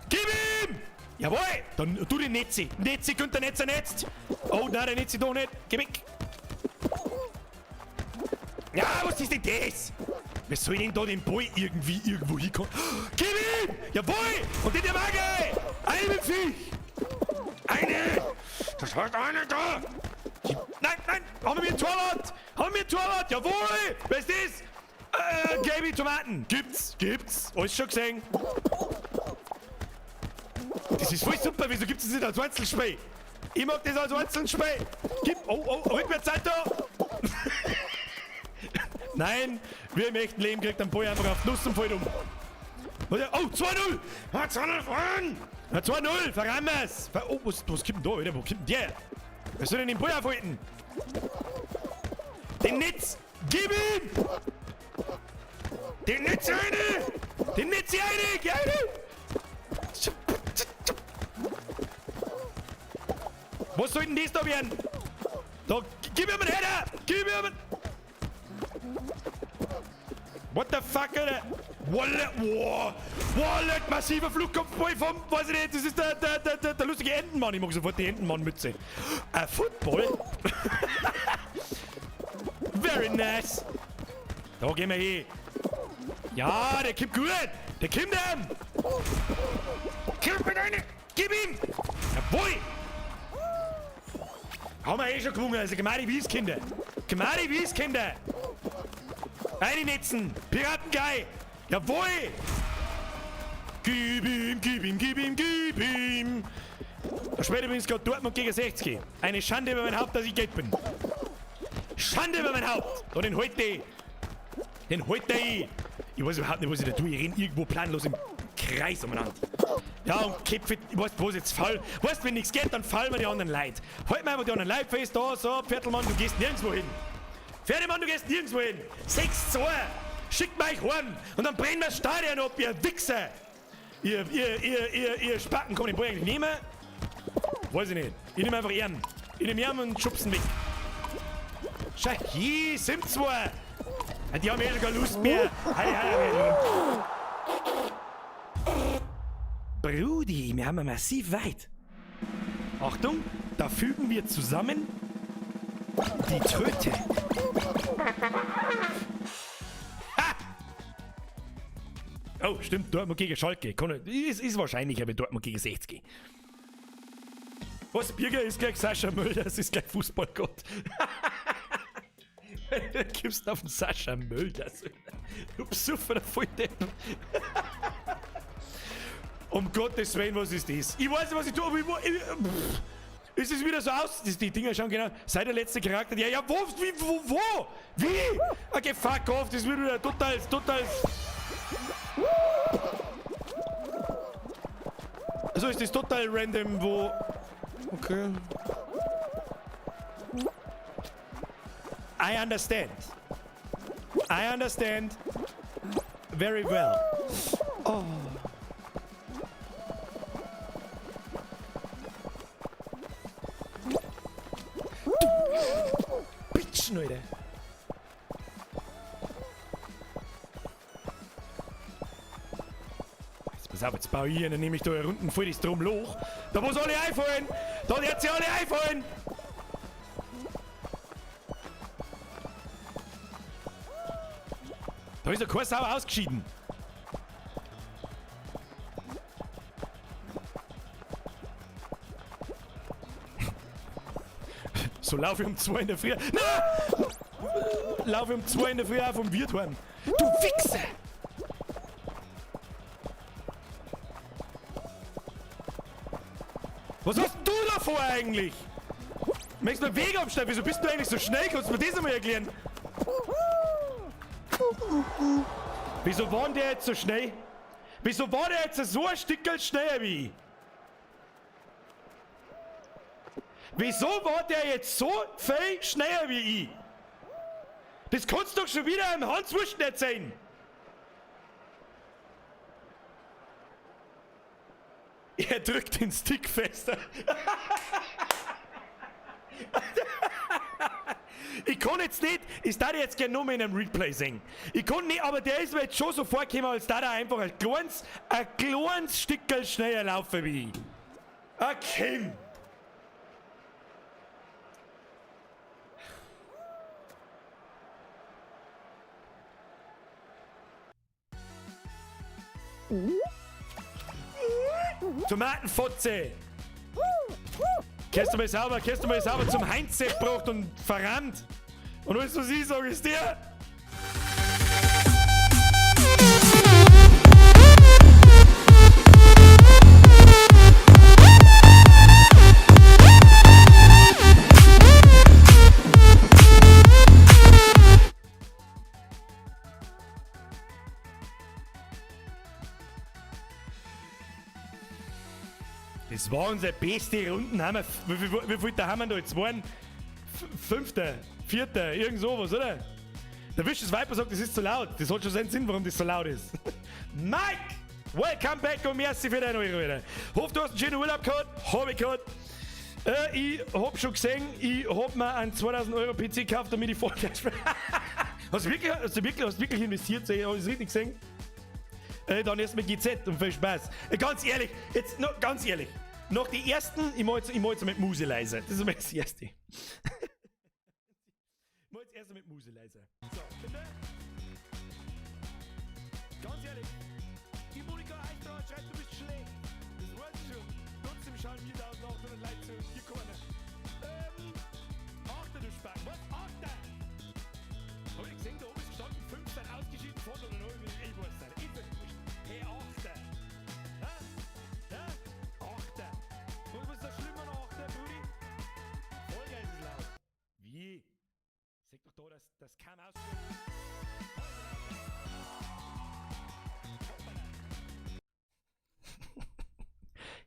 Gib ihm! Jawohl! Dann tu den Netzi. Netzi könnte der Netzer netzt. Oh nein, der Netzi doch nicht. Geh weg. Ja, was ist denn das? Wer soll denn da den Ball irgendwo hinkommen? Gib ihm! Jawohl! Und in der Waage! Eine Viech! Eine! Das heißt eine da! Nein! Haben wir ein Torwart! Jawohl! Wer ist das? Gaby Tomaten! Gibt's! Alles schon gesehen? Das ist voll super, wieso gibt's das nicht als Einzelspiel? Ich mag das als Einzelspiel! Oh, Rückwärtssalto! Nein, wir im echten Leben kriegt ein Boy einfach auf Nuss und fällt um. Oh, 2-0! 2-0 voran! 2-0, verrammen wir's! Oh, was gibt denn da, Alter? Wo kommt denn der? Wer soll denn den Boy aufhalten? Den Netz! Gib ihm! Den Netz eine! Den Netz eine! Geh eine! Was soll denn das da werden? Da, gib mir einen Header! Gib mir einen... What the fuck, Alter? Wallet, massiver Flugkopfball vom, weiß ich nicht, das ist der lustige Entenmann. Ich mag sofort die Entenmann-Mütze. Football? Very nice. Da gehen wir hin. Ja, der kommt gut. Der kommt ihm. Gib ihm. Jawohl. Haben wir schon gewungen, also gemeine Wieskinder. Eine Netzen! Piratengeil! Jawohl! Gib ihm! Da spielt übrigens gerade Dortmund gegen 60. Eine Schande über mein Haupt, dass ich Geld bin. Schande über mein Haupt! Da den holt der! Ich weiß überhaupt nicht, was ich da tue. Ich renn irgendwo planlos im Kreis umeinander. Ja, und Kipfit, ich weiß, wo ist jetzt Fall? Weißt, wenn nichts geht, dann fallen wir die anderen Leute. Halt mir einfach die anderen Leute fest, da, so, Viertelmann, du gehst nirgendwo hin. Pferdemann, du gehst nirgendwo hin. 6-2. Schickt mich heim. Und dann brennen wir das Stadion ab, ihr Wichser. Ihr Spacken, kann ich den Ball eigentlich nehmen? Weiß ich nicht. Ich nehme einfach Ehren. Ich nehme Ehren und schubsen weg. Schau, hier, 7-2. Die haben ja keine Lust mehr. Brudi, wir haben massiv weit. Achtung, da fügen wir zusammen die Tröte. Ha! Oh, stimmt, Dortmund gegen Schalke. Ist wahrscheinlicher, wenn Dortmund gegen 60. Was, Birger ist gleich Sascha Mölders, ist gleich Fußballgott. Du gibst auf den Sascha Müll, das. Du besoffener Volldepp. Um Gottes Willen, was ist das? Ich weiß nicht, was ich tue, aber ist es wieder so aus? Die Dinger schauen genau. Sei der letzte Charakter. Ja, wo? Wie? Okay, fuck off, das wird wieder total. Also ist das total random, wo. Okay. I understand very well. Oh. Bitch, Leute. Pass auf, jetzt baue ich hier, dann nehme ich da unten voll das Drumloch. Da muss alle einfallen! Da wird sie alle einfallen! Da ist der Kurs sauer ausgeschieden. So laufe ich um 2 in der Früh. Nein! Laufe ich um 2 in der Früh auf vom Wirt heim. Du Wichse! Was hast du da vor eigentlich? Möchtest du einen Weg abstellen? Wieso bist du eigentlich so schnell? Kannst du mir das einmal erklären? Wieso war denn der jetzt so schnell? Wieso war der jetzt so ein Stückchen schneller wie ich? Wieso war der jetzt so viel schneller wie ich? Das kannst du doch schon wieder im Hans Wurst erzählen. Er drückt den Stick fester. Ich kann jetzt nicht, ich darf jetzt gerne nur in einem Replay singen. Ich kann nicht, aber der ist mir jetzt schon so vorgekommen, als da einfach ein kleines Stückchen schneller laufen wie ich. Okay. Tomatenfotze! Kannst du mal sauber zum Heinz gebracht und verrammt? Und alles, was ich sage, ist dir? Das war unsere beste Runden. Wie viel da haben wir da jetzt? Waren 5., 4., irgend sowas, oder? Der Wisch des Viper sagt, das ist zu laut. Das hat schon seinen Sinn, warum das so laut ist. Mike! Welcome back und merci für deinen Euro wieder. Hoffe, du hast einen schönen Urlaub gehabt. Hab ich gehabt. Ich hab schon gesehen, ich hab mir einen 2000 Euro PC gekauft, damit ich Vollgas spiele. Hast du wirklich investiert? Hast du das richtig gesehen? Dann erstmal GZ und viel Spaß. Ganz ehrlich, jetzt noch ganz ehrlich. Nach die ersten, ich mach jetzt mit Muse leise. Das ist immer das erste. Ich mach jetzt erst mit Muse leise. So, bitte. Ganz ehrlich. Die Monika Eichtrauer schreibt, du bist schlecht. Das weiß ich schon. Trotzdem schauen mir 1800 Leute zu. Hier kommen. Achter, du Spaß. Was? Achter! Hab ich gesehen, da oben ist gestanden, 5 sind ausgeschieden von oder noch. Ich weiß nicht. Hey, Achter! Hä? Hä? Achter! Und was ist da schlimmer noch, Achter, Brudi? Vollgeil ist es laut. Wie? Sag doch da, das kam aus.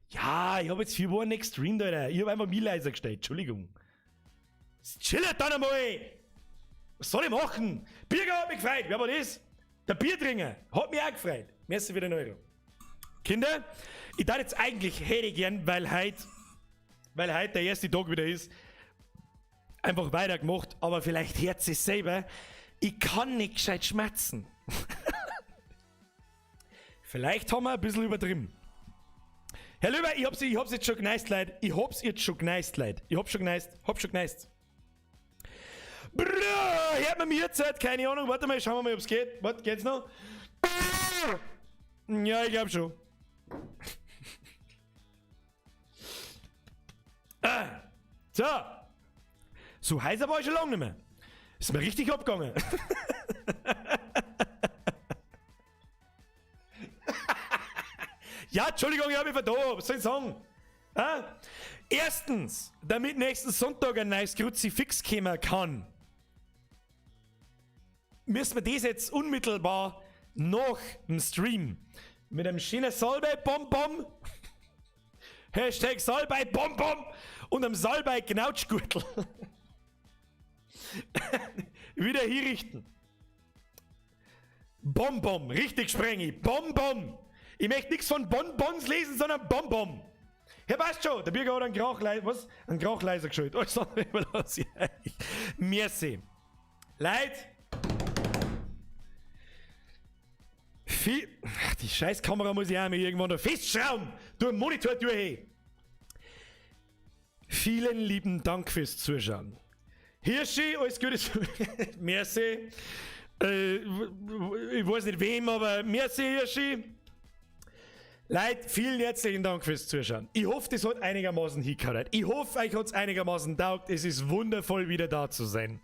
Ja, ich hab jetzt 4 Wochen nicht gestreamt, Alter. Ich hab einfach mich leiser gestellt. Entschuldigung. Chillt dann einmal! Was soll ich machen? Bierger hat mich gefreut. Wer war das? Der Biertrinker. Hat mich auch gefreut. Merci für den Euro. Kinder, ich darf jetzt eigentlich hätte gern, weil heute der erste Tag wieder ist, einfach weitergemacht, aber vielleicht hört es selber. Ich kann nicht gescheit schmerzen. Vielleicht haben wir ein bisschen übertrieben. Herr Löber, ich hab's jetzt schon geneist, Leute. Ich hab's schon geneist. Brrr, hört man mir jetzt? Keine Ahnung, warte mal, schauen wir mal, ob's geht. Warte, geht's noch? Ja, ich glaub schon. So heiß war ich schon lange nicht mehr. Ist mir richtig abgegangen. Ja, Entschuldigung, ich habe mich verdammt. Was soll ich sagen? Erstens, damit nächsten Sonntag ein neues Kruzifix kommen kann, müssen wir das jetzt unmittelbar nach dem Stream mit einem schönen Salbei-Bonbon, Hashtag Salbei-Bonbon und einem Salbei-Knautschgürtel wieder hinrichten. Bonbon, richtig sprengi, Bonbon. Ich möchte nichts von Bonbons lesen, sondern Bonbon. Ja, weißt schon, der Bürger hat einen Krachleiser geschüttet. Alles andere überlasse ich euch. Merci. Leute. Die scheiß Kamera muss ich auch mal irgendwann da festschrauben. Du einen Monitor durch. Vielen lieben Dank fürs Zuschauen. Hirschi, alles Gute. Merci. Ich weiß nicht wem, aber merci, Hirschi. Leute, vielen herzlichen Dank fürs Zuschauen. Ich hoffe, das hat einigermaßen hingehört. Ich hoffe, euch hat es einigermaßen taugt. Es ist wundervoll, wieder da zu sein.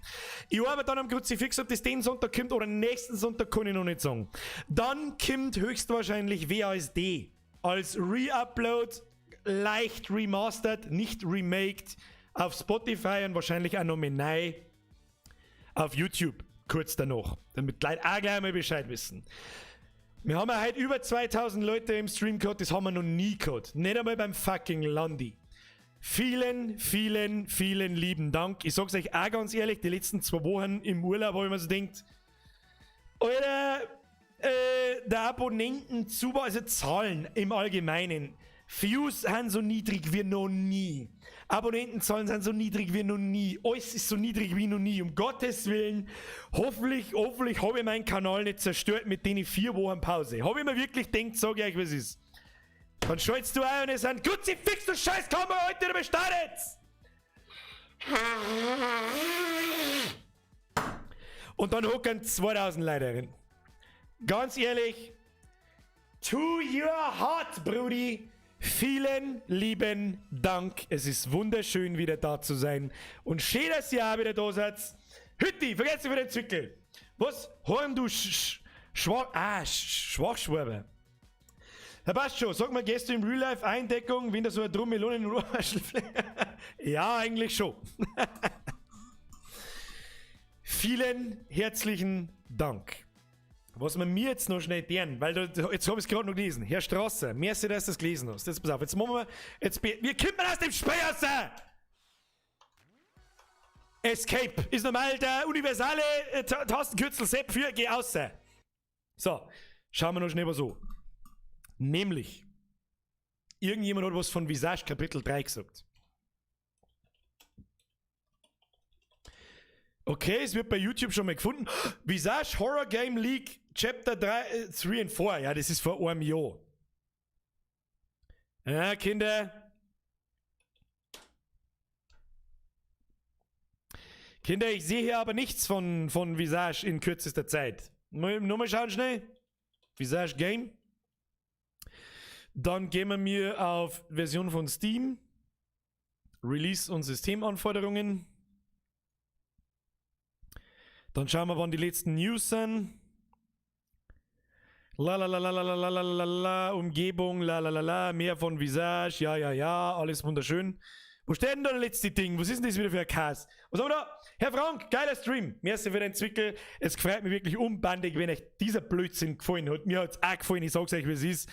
Ich arbeite dann am Kruzifix, ob das den Sonntag kommt oder nächsten Sonntag, kann ich noch nicht sagen. Dann kommt höchstwahrscheinlich WASD als Re-Upload, leicht remastered, nicht remaked, auf Spotify und wahrscheinlich auch noch mal neu auf YouTube, kurz danach. Damit die Leute auch gleich mal Bescheid wissen. Wir haben ja heute über 2000 Leute im Stream gehabt, das haben wir noch nie gehabt. Nicht einmal beim fucking Landi. Vielen, vielen, vielen lieben Dank. Ich sag's euch auch ganz ehrlich, die letzten 2 Wochen im Urlaub, wo ich mir so denkt, Alter, der Abonnentenzuwachs, also Zahlen im Allgemeinen, Views sind so niedrig wie noch nie. Abonnentenzahlen sind so niedrig wie noch nie. Alles ist so niedrig wie noch nie. Um Gottes Willen, hoffentlich habe ich meinen Kanal nicht zerstört mit denen 4 Wochen Pause. Habe ich mir wirklich gedacht, sag ich euch, was ist. Dann schaltest du ein und es sind Kruzifix, du scheiß Kamera, heute wieder bestartet! Und dann hocken 2000 Leute drin. Ganz ehrlich, to your heart, Brudi. Vielen lieben Dank. Es ist wunderschön, wieder da zu sein. Und schön, dass ihr auch wieder da seid. Hütti, vergesst nicht für den Zwickel. Was? Horn, du Schwachschwabe. Herr Bascho, sag mal, gehst du im Real Life Eindeckung, wenn da so eine Drummel in den Ja, eigentlich schon. Vielen herzlichen Dank. Was wir mir jetzt noch schnell deren, weil jetzt habe ich es gerade noch gelesen. Herr Strasser, merci, dass du das gelesen hast. Jetzt pass auf, jetzt machen wir, wir kommen aus dem Spiel raus! Escape ist normal der universale Tastenkürzel Sepp für geh raus. So, schauen wir noch schnell was so. Nämlich, irgendjemand hat was von Visage Kapitel 3 gesagt. Okay, es wird bei YouTube schon mal gefunden. Visage Horror Game League Chapter 3 und 4. Ja, das ist vor einem Jahr. Ja, Kinder. Kinder, ich sehe hier aber nichts von Visage in kürzester Zeit. Nur mal schauen schnell. Visage Game. Dann gehen wir mir auf Version von Steam. Release und Systemanforderungen. Dann schauen wir, wann die letzten News sind. Umgebung, mehr von Visage, ja, alles wunderschön. Wo steht denn da das letzte Ding? Was ist denn das wieder für ein Cast? Was haben wir da? Herr Frank, geiler Stream. Merci für den Zwickel. Es freut mich wirklich unbandig, wenn euch dieser Blödsinn gefallen hat. Mir hat es auch gefallen, ich sag's euch, wie es ist.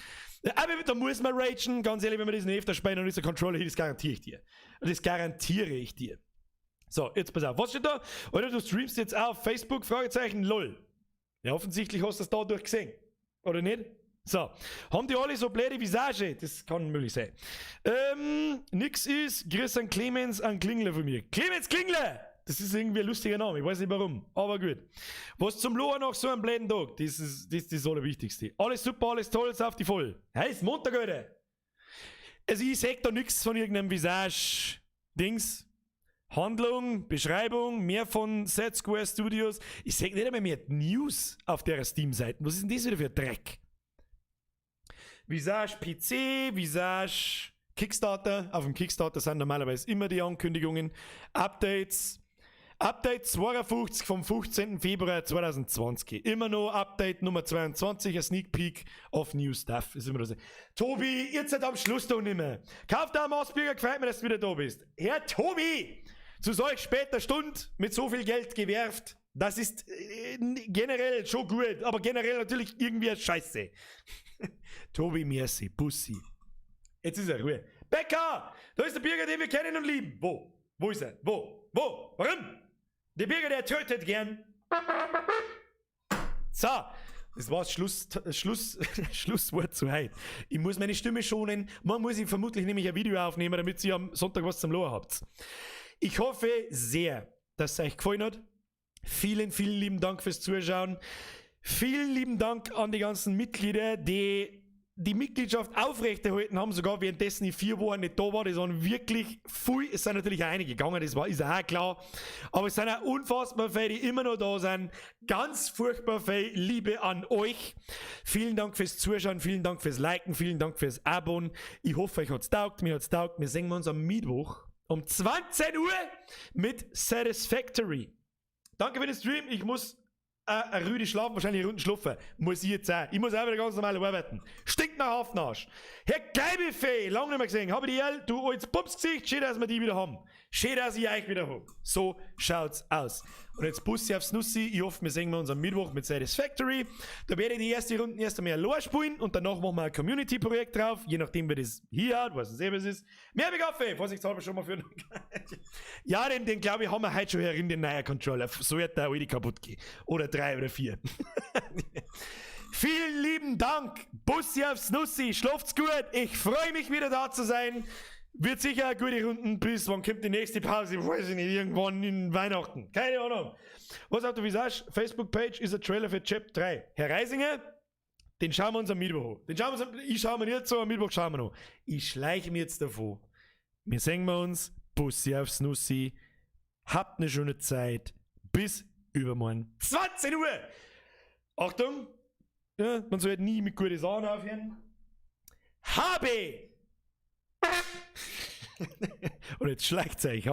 Aber da muss man ragen, ganz ehrlich, wenn man diesen öfter spielen und dieser Controller hier, das garantiere ich dir. Das garantiere ich dir. So, jetzt pass auf. Was steht da? Oder du streamst jetzt auf Facebook, Fragezeichen, lol. Ja, offensichtlich hast du das dadurch gesehen. Oder nicht? So. Haben die alle so blöde Visage? Das kann möglich sein. Nix ist, grüß an Clemens, an Klingler von mir. Clemens Klingler! Das ist irgendwie ein lustiger Name, ich weiß nicht warum. Aber gut. Was zum Lohen nach so einem blöden Tag? Das ist das Allerwichtigste. Alles super, alles toll, jetzt auf die voll. Hey, ist Montag, Alter. Also ich sag da nix von irgendeinem Visage-Dings. Handlung, Beschreibung, mehr von Set Square Studios. Ich sag nicht einmal mehr News auf der Steam-Seite. Was ist denn das wieder für ein Dreck? Visage PC, Visage Kickstarter. Auf dem Kickstarter sind normalerweise immer die Ankündigungen. Updates. Update 52 vom 15. Februar 2020. Immer noch Update Nummer 22, ein Sneak Peek of New Stuff. Ist immer so. Tobi, jetzt am Schluss doch nicht mehr. Kauf da einen Mausbürger, gefällt mir, dass du wieder da bist. Herr Tobi, zu solch später Stunde mit so viel Geld gewerft. Das ist generell schon gut, aber generell natürlich irgendwie scheiße. Tobi, merci, Bussi. Jetzt ist er, Ruhe. Becker, da ist der Bürger, den wir kennen und lieben. Wo? Wo ist er? Wo? Warum? Der Bürger, der tötet gern. So, das war das Schlusswort zu heute. Ich muss meine Stimme schonen. Morgen muss ich vermutlich nämlich ein Video aufnehmen, damit ihr am Sonntag was zum Lohen habt. Ich hoffe sehr, dass es euch gefallen hat. Vielen, vielen lieben Dank fürs Zuschauen. Vielen lieben Dank an die ganzen Mitglieder, die die Mitgliedschaft aufrechterhalten haben, sogar währenddessen ich 4 Wochen nicht da war. Das waren wirklich viel, es sind natürlich auch einige gegangen, das ist auch klar. Aber es sind auch unfassbar viele, die immer noch da sind. Ganz furchtbar viel Liebe an euch. Vielen Dank fürs Zuschauen, vielen Dank fürs Liken, vielen Dank fürs Abon. Ich hoffe, euch hat's taugt, mir hat's taugt. Wir sehen uns am Mittwoch um 20 Uhr mit Satisfactory. Danke für den Stream, ich muss eine Rüde schlafen, wahrscheinlich eine Runde schlafen. Muss ich jetzt auch. Ich muss auch wieder ganz normal arbeiten. Stinkt nach Hafenarsch. Herr Geibefee, lange nicht mehr gesehen. Habe ich die du als Pupsgesicht, schön, dass wir die wieder haben. Schön, dass ich euch wieder habe. So schaut's aus. Und jetzt Bussi aufs Nussi. Ich hoffe, wir sehen uns am Mittwoch mit Satisfactory. Da werde ich die erste Runde erst einmal allein spielen und danach machen wir ein Community-Projekt drauf. Je nachdem, wer das hier hat, was es eben ist. Mehr Kaffee, vorsichtshalber schon mal für. Ja, den glaube ich, haben wir heute schon herin, den neuen Controller. So wird der alte kaputt gehen. Oder 3 oder 4. Vielen lieben Dank. Bussi aufs Nussi. Schlaft's gut. Ich freue mich wieder da zu sein. Wird sicher eine gute Runde bis, wann kommt die nächste Pause? Weiß ich nicht, irgendwann in Weihnachten. Keine Ahnung. Was auf der Visage, Facebook-Page ist ein Trailer für Chap 3. Herr Reisinger, den schauen wir uns am Mittwoch an. Ich schaue mir nicht so, am Mittwoch schauen wir noch. Ich schleiche mir jetzt davon. Wir sehen uns. Bussi aufs Nussi. Habt eine schöne Zeit. Bis übermorgen. 20 Uhr! Achtung! Ja, man sollte nie mit guten Sachen aufhören. Habe! Und jetzt schleicht es euch.